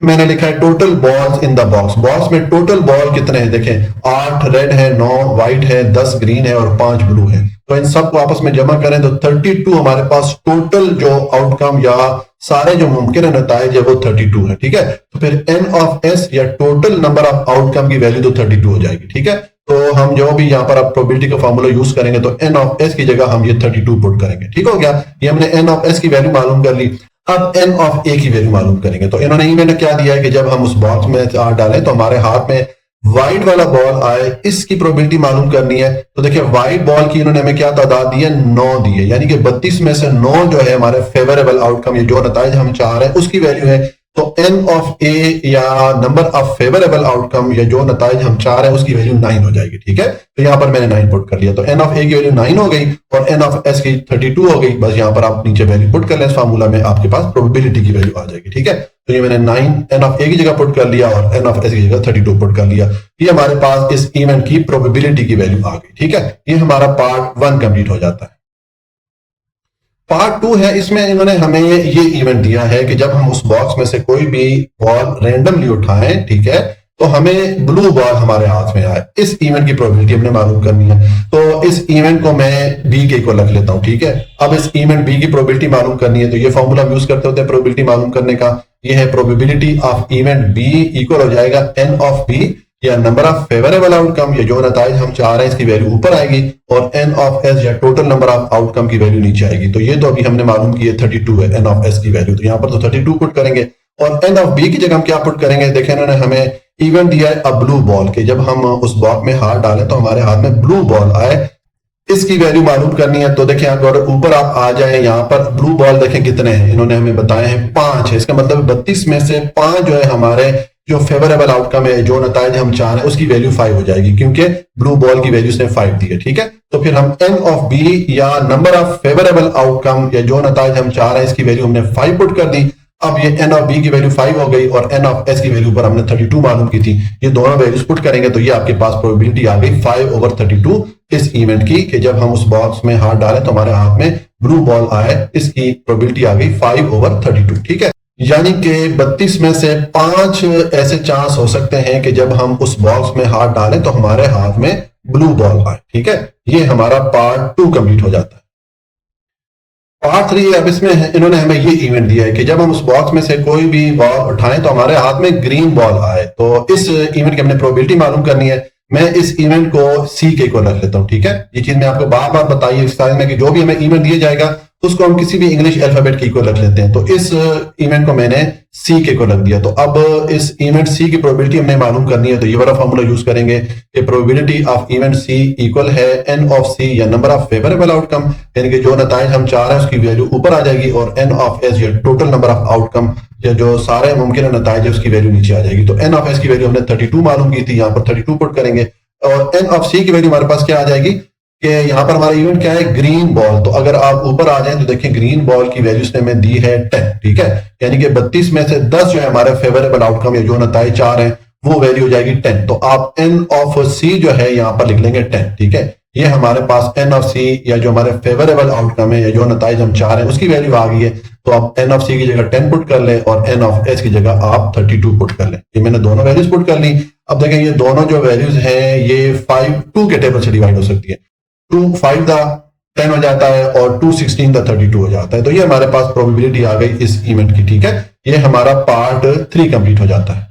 मैंने लिखा है total balls in the box. Box में टोटल बॉल कितने हैं, देखें 8 रेड है, 9 व्हाइट है, 10 ग्रीन है और 5 ब्लू है। तो इन सबको आपस में जमा करें तो 32 हमारे पास टोटल जो आउटकम या सारे जो मुमकिन नताइज है वो 32 है। ठीक है, तो फिर एन ऑफ एस या टोटल नंबर ऑफ आउटकम की वैल्यू तो 32 हो जाएगी। ठीक है, तो हम जो भी यहाँ पर आप प्रोबेबिलिटी का फॉर्मूला यूज करेंगे तो एन ऑफ एस की जगह हम ये 32 पुट करेंगे। ठीक हो गया, ये हमने एन ऑफ एस की वैल्यू मालूम कर ली। अब एन ऑफ ए की वैल्यू मालूम करेंगे। तो इन्होंने इवेंट क्या दिया है कि जब हम उस बॉक्स में डालें तो हमारे हाथ में व्हाइट वाला बॉल आए, इसकी प्रोबेबिलिटी मालूम करनी है। तो देखिए व्हाइट बॉल की इन्होंने हमें क्या तादाद दी है, 9 दी है, यानी कि 32 में से 9 जो है हमारे फेवरेबल आउटकम, ये जो नताइज हम चाह रहे हैं उसकी वैल्यू है। तो n ऑफ a या नंबर ऑफ फेवरेबल आउटकम या जो नताइज हम चाह रहे हैं उसकी वैल्यू 9 हो जाएगी। ठीक है, तो यहां पर मैंने 9 पुट कर लिया, तो n ऑफ a की वैल्यू 9 हो गई और n ऑफ s की 32 हो गई। बस यहां पर आप नीचे वैल्यू पुट कर लें, इस फार्मूला में आपके पास प्रोबेबिलिटी की वैल्यू आ जाएगी। ठीक है, तो ये मैंने 9 n ऑफ a की जगह पुट कर लिया और n ऑफ s की जगह 32 पुट कर लिया। ये हमारे पास इस इवेंट की प्रोबेबिलिटी की वैल्यू आ गई। ठीक है, ये हमारा पार्ट 1 कंप्लीट हो जाता है। पार्ट 2 है, इसमें इन्होंने हमें ये इवेंट दिया है कि जब हम उस बॉक्स में से कोई भी बॉल रैंडमली उठाएं, ठीक है, तो हमें ब्लू बॉल हमारे हाथ में आए। इस इवेंट की प्रोबेबिलिटी हमने मालूम करनी है, तो इस इवेंट को मैं बी के को रख लेता हूं। ठीक है, अब इस इवेंट बी की प्रोबेबिलिटी मालूम करनी है, तो ये फॉर्मूला यूज करते होते हैं प्रोबेबिलिटी मालूम करने का। ये है probability of event B equal हो जाएगा n ऑफ बी या नंबर ऑफ फेवरेबल आउटकम या जो नताइज हम चाह रहे हैं इसकी वैल्यू ऊपर आएगी और n ऑफ s या टोटल नंबर ऑफ आउटकम की वैल्यू नीचे आएगी। तो ये तो अभी हमने मालूम की है 32 है n ऑफ s की वैल्यू, तो यहाँ पर तो 32 पुट करेंगे और n ऑफ b की जगह हम क्या पुट करेंगे। देखें, इन्होंने हमें इवेंट दिया है अ ब्लू बॉल के, जब हम उस बॉक्स में हाथ डालें तो हमारे हाथ में ब्लू बॉल आए, इसकी वैल्यू मालूम करनी है। तो देखें, अगर ऊपर आप आ जाए, यहाँ पर ब्लू बॉल देखें कितने हैं, इन्होंने हमें बताए हैं 5 है। इसका मतलब 32 में से 5 जो है हमारे जो फेवरेबल आउटकम है, जो नताइज हम चाह रहे हैं उसकी वैल्यू 5 हो जाएगी, क्योंकि ब्लू बॉल की वैल्यू उसने 5 दी है। ठीक है, तो फिर हम n ऑफ बी या नंबर ऑफ फेवरेबल आउटकम या जो नताइज हम चाह रहे हैं इसकी वैल्यू हमने 5 पुट कर दी। अब ये n ऑफ बी की वैल्यू 5 हो गई और n ऑफ s की वैल्यू पर हमने 32 मालूम की थी। ये दोनों वैल्यूज पुट करेंगे तो ये आपके पास प्रोबेबिलिटी आ गई 5/32 इस इवेंट की कि जब हम उस बॉक्स में हाथ डालें तो हमारे हाथ में ब्लू बॉल आए, इसकी प्रोबेबिलिटी आ गई 5/32। ठीक है, यानी कि 32 में से 5 ऐसे चांस हो सकते हैं कि जब हम उस बॉक्स में हाथ डालें तो हमारे हाथ में ब्लू बॉल आए। ठीक है, ये हमारा पार्ट 2 कंप्लीट हो जाता है। पार्ट 3 अब इसमें इन्होंने हमें ये इवेंट दिया है कि जब हम उस बॉक्स में से कोई भी बॉल उठाएं तो हमारे हाथ में ग्रीन बॉल आए। तो इस इवेंट की हमने प्रोबेबिलिटी मालूम करनी है। मैं इस इवेंट को सी के को रख लेता हूं। ठीक है, ये चीज मैं आपको बार बार बताइए इस टाइम में कि जो भी हमें इवेंट दिया जाएगा उसको हम किसी भी इंग्लिश अल्फाबेट की को रख लेते हैं। तो इस इवेंट को मैंने सी के को रख दिया। तो अब इस इवेंट सी की प्रोबेबिलिटी हमने मालूम करनी है, तो ये वाला फॉर्मूला यूज करेंगे कि probability of event C equal है n ऑफ सी या नंबर ऑफ फेवरेबल आउटकम, यानी कि जो नताइज हम चाह रहे हैं उसकी वैल्यू ऊपर आ जाएगी और n ऑफ s या टोटल नंबर ऑफ आउटकम या जो सारे मुमकिन नताइज है उसकी वैल्यू नीचे आ जाएगी। तो n ऑफ s की वैल्यू हमने 32 मालूम की थी, यहाँ पर 32 पुट करेंगे और n ऑफ c की वैल्यू हमारे पास क्या आ जाएगी कि यहाँ पर हमारा इवेंट क्या है, ग्रीन बॉल। तो अगर आप ऊपर आ जाएं तो देखें ग्रीन बॉल की वैल्यू उसने हमें दी है 10। ठीक है, यानी कि 32 में से 10 जो है हमारे फेवरेबल आउटकम या जो नताइज चाह रहे हैं वो वैल्यू हो जाएगी 10। तो आप n ऑफ c जो है यहाँ पर लिख लेंगे 10। ठीक है, ये हमारे पास n ऑफ c या जो हमारे फेवरेबल आउटकम है या जो नताइज हम चाह रहे हैं उसकी वैल्यू आ गई है। तो आप n ऑफ c की जगह 10 पुट कर लें और n ऑफ s की जगह आप 32 पुट कर लें। ये मैंने दोनों वैल्यूज पुट कर ली। अब देखें ये दोनों जो वैल्यूज हैं ये 2 के टेबल से डिवाइड हो सकती है। 2 5 दा 10 हो जाता है और 2 16 दा 32 हो जाता है। तो ये हमारे पास प्रोबेबिलिटी आ गई इस इवेंट की। ठीक है, ये हमारा पार्ट 3 कंप्लीट हो जाता है।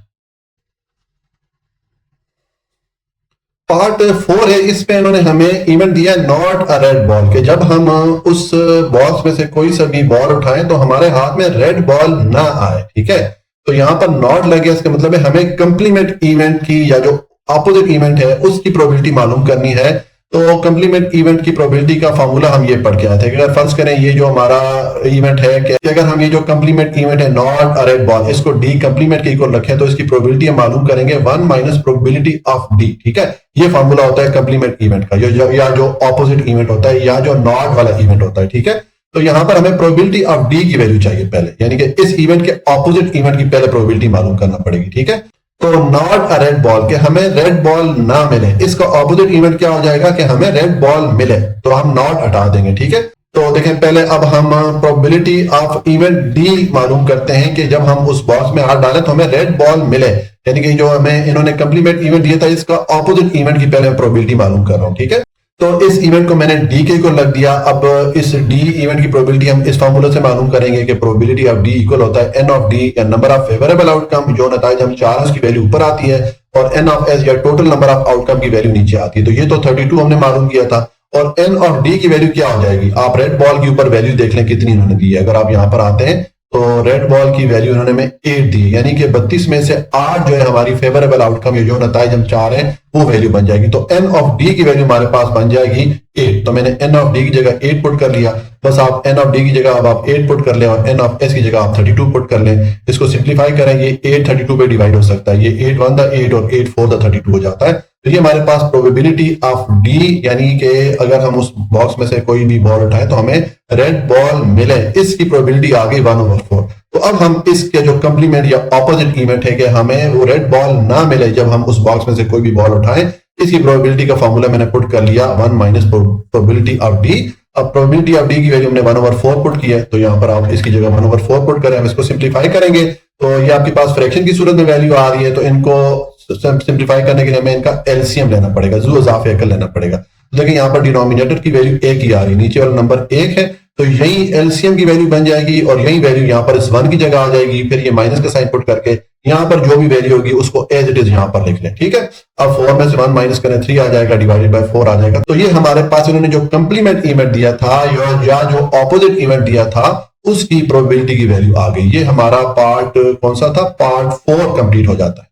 पार्ट 4 है, इस पे इन्होंने हमें इवेंट दिया नॉट अ रेड बॉल के जब हम उस बॉक्स में से कोई सा भी बॉल उठाएं तो हमारे हाथ में रेड बॉल ना आए। ठीक है, तो यहां पर नॉट लगे, इसका मतलब है हमें कंप्लीमेंट इवेंट की या जो ऑपोजिट इवेंट है उसकी प्रोबेबिलिटी मालूम करनी है। तो कंप्लीमेंट इवेंट की प्रोबेबिलिटी का फॉर्मूला हम ये पढ़ के आए थे कि अगर फर्ज करें ये जो हमारा इवेंट है कि अगर हम ये जो कंप्लीमेंट इवेंट है नॉट अ रेड बॉल इसको डी कंप्लीमेंट के इक्वल रखें तो इसकी प्रोबेबिलिटी हम मालूम करेंगे 1 माइनस प्रोबेबिलिटी ऑफ डी। ठीक है, ये फॉर्मूला होता है कंप्लीमेंट इवेंट का या जो ऑपोजिट इवेंट होता है या जो नॉट वाला इवेंट होता है। ठीक है, तो यहां पर हमें प्रोबेबिलिटी ऑफ डी की वैल्यू चाहिए पहले, यानी कि इस इवेंट के ऑपोजिट इवेंट की पहले प्रोबेबिलिटी मालूम करना पड़ेगी। ठीक है, तो नॉट अ रेड बॉल के हमें रेड बॉल ना मिले, इसका ऑपोजिट इवेंट क्या हो जाएगा कि हमें रेड बॉल मिले, तो हम नॉट हटा देंगे। ठीक है, तो देखें पहले अब हम प्रोबेबिलिटी ऑफ इवेंट डी मालूम करते हैं कि जब हम उस बॉक्स में हाथ डालें तो हमें रेड बॉल मिले, यानी कि जो हमें इन्होंने कंप्लीमेंट इवेंट दिया था इसका ऑपोजिट इवेंट की पहले प्रोबेबिलिटी मालूम कर रहा हूं। ठीक है, तो इस इवेंट को मैंने डी के को लग दिया। अब इस डी इवेंट की प्रोबेबिलिटी हम इस फॉर्मूले से मालूम करेंगे कि प्रोबेबिलिटी ऑफ डी इक्वल होता है एन ऑफ डी या नंबर ऑफ फेवरेबल आउटकम, जो नताइज हम चाह रहे हैं उसकी वैल्यू ऊपर आती है, और एन ऑफ एस या टोटल नंबर ऑफ आउटकम की वैल्यू नीचे आती है। तो ये तो 32 हमने मालूम किया था, और एन ऑफ डी की वैल्यू क्या हो जाएगी, आप रेड बॉल के ऊपर वैल्यू देख लें कितनी इन्होंने दी है। अगर आप यहां पर आते हैं तो रेड बॉल की वैल्यू इन्होंने में 8 दी, यानी कि 32 में से 8 जो है हमारी फेवरेबल आउटकम या जो नताइज हम चाह रहे हैं वो वैल्यू बन जाएगी। तो n ऑफ d की वैल्यू हमारे पास बन जाएगी 8। तो मैंने n ऑफ d की जगह 8 पुट कर लिया। बस आप n ऑफ d की जगह अब आप 8 पुट कर लें और n ऑफ s की जगह आप 32 पुट कर लें। इसको सिंप्लीफाई करें, ये 8 32 पे डिवाइड हो सकता है। ये 8 1 द 8 और 8 4 द 32 हो जाता है। तो ये हमारे पास प्रोबेबिलिटी ऑफ d, यानी कि अगर हम उस बॉक्स में से कोई भी बॉल उठाएं तो हमें रेड बॉल मिले, इसकी प्रोबेबिलिटी आ गई 1/4। तो अब हम इसके जो कंप्लीमेंट या ऑपोजिट इवेंट है कि हमें वो रेड बॉल ना मिले जब हम उस बॉक्स में से कोई भी बॉल उठाएं, इसकी प्रोबेबिलिटी का फॉर्मूला मैंने पुट कर लिया 1 माइनस प्रोबेबिलिटी ऑफ डी। अब प्रोबेबिलिटी ऑफ डी की वैल्यू हमने 1/4 पुट की है, तो यहाँ पर आप इसकी जगह 1/4 पुट करें। हम इसको सिंप्लीफाई करेंगे तो ये आपके पास फ्रैक्शन की सूरत में वैल्यू आ रही है, तो इनको सिंप्लीफाई करने के लिए हमें इनका एलसीएम लेना पड़ेगा, जू इजाफे कर लेना पड़ेगा। देखिए यहाँ पर डिनोमिनेटर की वैल्यू एक ही आ रही है, नीचे वाला नंबर 1 है, तो यही एलसीएम की वैल्यू बन जाएगी और यही वैल्यू यहाँ पर इस 1 की जगह आ जाएगी। फिर ये माइनस का साइन पुट करके यहाँ पर जो भी वैल्यू होगी उसको एज इट इज यहाँ पर लिख लें, ठीक है। अब 4 में से 1 माइनस करें 3 आ जाएगा, डिवाइडेड बाय 4 आ जाएगा। तो ये हमारे पास इन्होंने जो कंप्लीमेंट इवेंट दिया था या जो ऑपोजिट इवेंट दिया था उसकी प्रोबेबिलिटी की वैल्यू आ गई। ये हमारा पार्ट कौन सा था, पार्ट 4 कंप्लीट हो जाता है।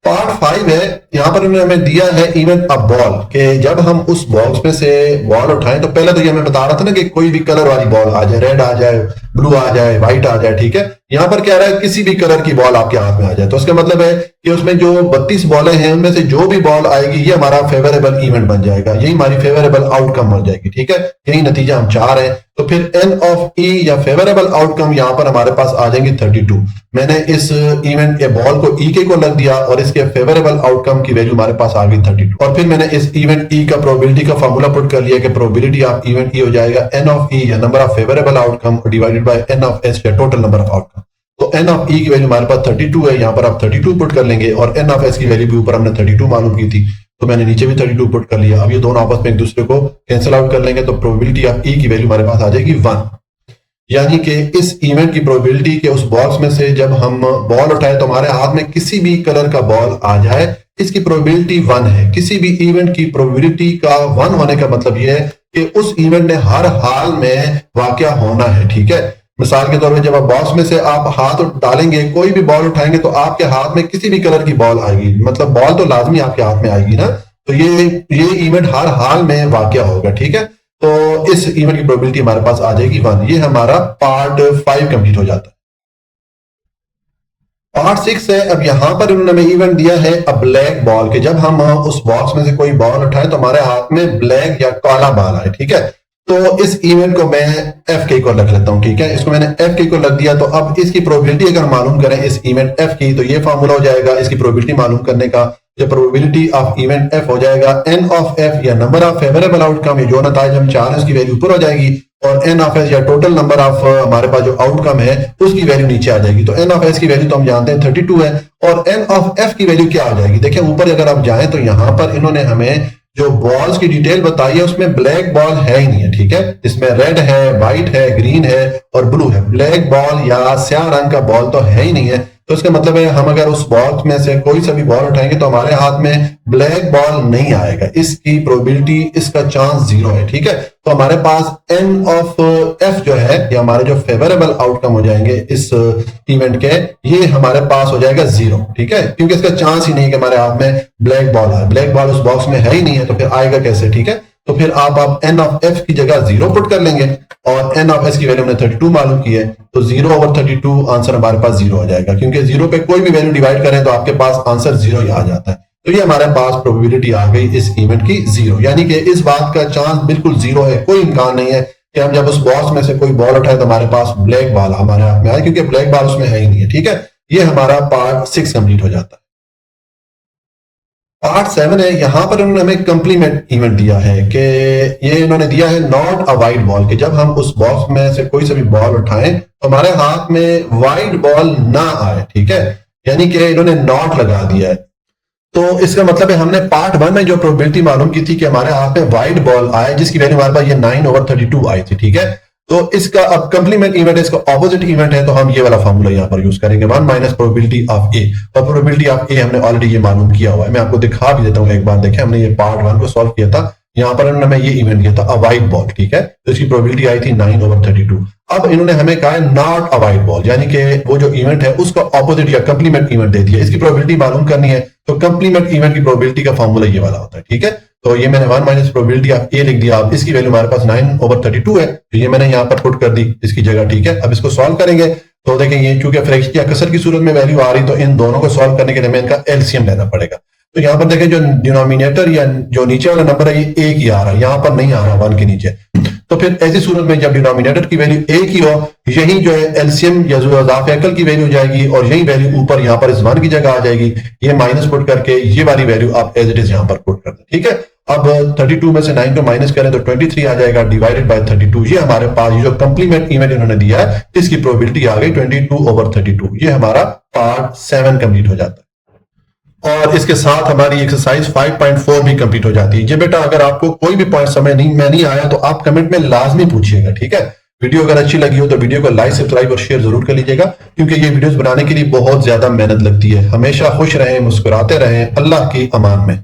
पार्ट 5 है, यहां पर उन्होंने हमें दिया है इवेंट अ बॉल कि जब हम उस बॉक्स में से बॉल उठाएं, तो पहले तो ये हमें बता रहा था ना कि कोई भी कलर वाली बॉल आ जाए, रेड आ जाए, ब्लू आ जाए, व्हाइट आ जाए, ठीक है। यहां पर क्या रहा है, किसी भी कलर की बॉल आपके हाथ में आ जाए, तो उसका मतलब है कि उसमें जो 32 बॉलें हैं उनमें से जो भी बॉल आएगी ये हमारा फेवरेबल इवेंट बन जाएगा, यही हमारी फेवरेबल आउटकम बन जाएगी, ठीक है। यही नतीजा हम चाह रहे हैं। तो फिर एन ऑफ ई या फेवरेबल आउटकम यहां पर हमारे पास आ जाएंगे 32। मैंने इस इवेंट के बॉल को ई के को लग दिया और इसके फेवरेबल आउटकम की वैल्यू हमारे पास आ गई 32। और फिर मैंने इस इवेंट ई का प्रोबेबिलिटी का फॉर्मूला पुट कर लिया कि प्रोबेबिलिटी ऑफ इवेंट ई हो जाएगा एन ऑफ ई या number of favourable outcome divided by N of S या टोटल नंबर ऑफ आउटकम। तो एन ऑफ ई की वैल्यू हमारे पास 32 है, यहाँ पर आप 32 पुट कर लेंगे और एन ऑफ एस की वैल्यू भी ऊपर हमने 32 मालूम की थी, तो मैंने नीचे भी 32 पुट कर लिया। अब ये दोनों आपस में एक दूसरे को कैंसिल आउट कर लेंगे, तो प्रोबेबिलिटी ऑफ ई की वैल्यू हमारे पास आ जाएगी 1। यानी कि इस इवेंट की प्रोबेबिलिटी के उस बॉक्स में से जब हम बॉल उठाए तो हमारे हाथ में किसी भी कलर का बॉल आ जाए, इसकी प्रोबेबिलिटी 1 है। किसी भी इवेंट की प्रोबेबिलिटी का 1 होने का मतलब यह है कि उस इवेंट ने हर हाल में वाकया होना है, ठीक है। मिसाल के तौर पे जब आप बॉक्स में से आप हाथ डालेंगे, कोई भी बॉल उठाएंगे तो आपके हाथ में किसी भी कलर की बॉल आएगी, मतलब बॉल तो लाजमी आपके हाथ में आएगी ना, तो ये इवेंट हर हाल में वाकया होगा, ठीक है। तो इस इवेंट की प्रोबेबिलिटी हमारे पास आ जाएगी 1। ये हमारा पार्ट 5 कंप्लीट हो जाता है। पार्ट 6 है, अब यहां पर उन्होंने हमें इवेंट दिया है अ ब्लैक बॉल के जब हम उस बॉक्स में से कोई बॉल उठाएं तो हमारे हाथ में ब्लैक या काला बॉल आए, ठीक है। तो इस इवेंट को मैं एफ के को रख लेता हूं, ठीक है। इसको मैंने एफ के को रख दिया, तो अब इसकी प्रोबेबिलिटी अगर मालूम करें इस इवेंट एफ की, तो ये फॉर्मूला हो जाएगा इसकी प्रोबेबिलिटी मालूम करने का। जो प्रोबेबिलिटी ऑफ इवेंट एफ हो जाएगा एन ऑफ एफ या नंबर ऑफ फेवरेबल आउटकम, ये जो नताइज हम चाह रहे हैं उसकी वैल्यू ऊपर हो जाएगी, और एन ऑफ एस या टोटल नंबर ऑफ हमारे पास जो आउटकम है उसकी वैल्यू नीचे आ जाएगी। तो एन ऑफ एस की वैल्यू तो हम जानते हैं 32 है, और एन ऑफ एफ की वैल्यू क्या आ जाएगी, देखिए ऊपर अगर आप जाएं तो यहां पर इन्होंने हमें जो बॉल्स की डिटेल बताई है उसमें ब्लैक बॉल है ही नहीं है, ठीक है। इसमें रेड है, व्हाइट है, ग्रीन है और ब्लू है। ब्लैक बॉल या स्याह रंग का बॉल तो है ही नहीं है, तो इसका मतलब है हम अगर उस बॉक्स में से कोई सा भी बॉल उठाएंगे तो हमारे हाथ में ब्लैक बॉल नहीं आएगा, इसकी प्रोबेबिलिटी, इसका चांस 0 है, ठीक है। तो हमारे पास एन ऑफ एफ जो है या हमारे जो फेवरेबल आउटकम हो जाएंगे इस इवेंट के, ये हमारे पास हो जाएगा 0, ठीक है, क्योंकि इसका चांस ही नहीं है कि हमारे हाथ में ब्लैक बॉल है। ब्लैक बॉल उस बॉक्स में है ही नहीं है, तो फिर आएगा कैसे, ठीक है। तो फिर आप एन ऑफ एफ की जगह 0 पुट कर लेंगे और एन ऑफ एस की वैल्यू हमने 32 मालूम की है, तो 0/32 आंसर हमारे पास 0 हो जाएगा, क्योंकि 0 पे कोई भी वैल्यू डिवाइड करें तो आपके पास आंसर 0 ही आ जाता है। तो ये हमारे पास प्रोबेबिलिटी आ गई इस इवेंट की 0, यानी कि इस बात का चांस बिल्कुल 0 है, कोई इम्कान नहीं है कि हम जब उस बॉक्स में से कोई बॉल उठाए तो हमारे पास ब्लैक बॉल हमारे हाथ में आए, क्योंकि ब्लैक बॉल उसमें है ही नहीं है, ठीक है। ये हमारा पार्ट 6 कंप्लीट हो जाता है। पार्ट 7 है, यहां पर उन्होंने हमें कंप्लीमेंट इवेंट दिया है कि ये इन्होंने दिया है नॉट अ वाइट बॉल कि जब हम उस बॉक्स में से कोई सा भी बॉल उठाएं तो हमारे हाथ में वाइट बॉल ना आए, ठीक है, यानी कि इन्होंने नॉट लगा दिया है। तो इसका मतलब है हमने पार्ट 1 में जो प्रोबेबिलिटी मालूम की थी कि हमारे हाथ में व्हाइट बॉल आए जिसकी वैल्यू हमारे पास ये 9/32 आई थी, ठीक है। तो इसका अब कंप्लीमेंट इवेंट है, इसका ऑपोजिट इवेंट है, तो हम ये वाला फॉर्मूला यहाँ पर यूज करेंगे 1 माइनस प्रोबेबिलिटी ऑफ ए, और प्रोबेबिलिटी ऑफ ए हमने ऑलरेडी ये मालूम किया हुआ है। मैं आपको दिखा भी देता हूँ एक बार, देखें हमने ये पार्ट 1 को सॉल्व किया था, यहाँ पर इन्होंने हमें ये इवेंट किया था अ वाइट बॉल, ठीक है। तो इसकी प्रोबेबिलिटी आई थी 9/32। अब इन्होंने हमें कहा है नॉट अ वाइट बॉल, यानी कि वो जो इवेंट है उसका ऑपोजिट या कंप्लीमेंट इवेंट दे दिया, इसकी प्रोबेबिलिटी मालूम करनी है। तो कंप्लीमेंट इवेंट की प्रोबेबिलिटी का फॉर्मूला ये वाला होता है, ठीक है। तो ये मैंने 1 माइनस प्रोबेबिलिटी ऑफ ए लिख दिया। अब इसकी वैल्यू हमारे पास 9/32 है, तो ये मैंने यहाँ पर पुट कर दी इसकी जगह, ठीक है। अब इसको सॉल्व करेंगे तो देखें ये चूंकि फ्रैक्शन या कसर की सूरत में वैल्यू आ रही, तो इन दोनों को सॉल्व करने के लिए हमें इनका एलसीएम लेना पड़ेगा। तो यहाँ पर देखें जो डिनोमिनेटर या जो नीचे वाला नंबर है ये एक ही आ रहा है, यहाँ पर नहीं आ रहा 1 के नीचे। तो फिर ऐसी सूरत में जब डिनोमिनेटर की वैल्यू एक ही हो, यही जो है एलसीएम या जो इजाफे अकल की वैल्यू जाएगी और यही वैल्यू ऊपर यहाँ पर इस 1 की जगह आ जाएगी। ये माइनस पुट करके ये वाली वैल्यू आप एज इट इज यहाँ पर पुट कर दें, ठीक है। अब 32 में से 9 को माइनस करें तो 23 आ जाएगा डिवाइडेड बाय 32। ये हमारे पास जो कंप्लीमेंट इवेंट इन्होंने दिया है इसकी प्रोबेबिलिटी आ गई 22/32। ये हमारा पार्ट 7 कंप्लीट हो जाता है और इसके साथ हमारी एक्सरसाइज 5.4 भी कंप्लीट हो जाती है। जी बेटा अगर आपको कोई भी पॉइंट समझ नहीं आया तो आप कमेंट में लाजमी पूछिएगा, ठीक है। वीडियो अगर अच्छी लगी हो तो वीडियो को लाइक सब्सक्राइब और शेयर जरूर कर लीजिएगा, क्योंकि ये वीडियोस बनाने के लिए बहुत ज्यादा मेहनत लगती है। हमेशा खुश रहें, मुस्कुराते रहें, अल्लाह की अमान में।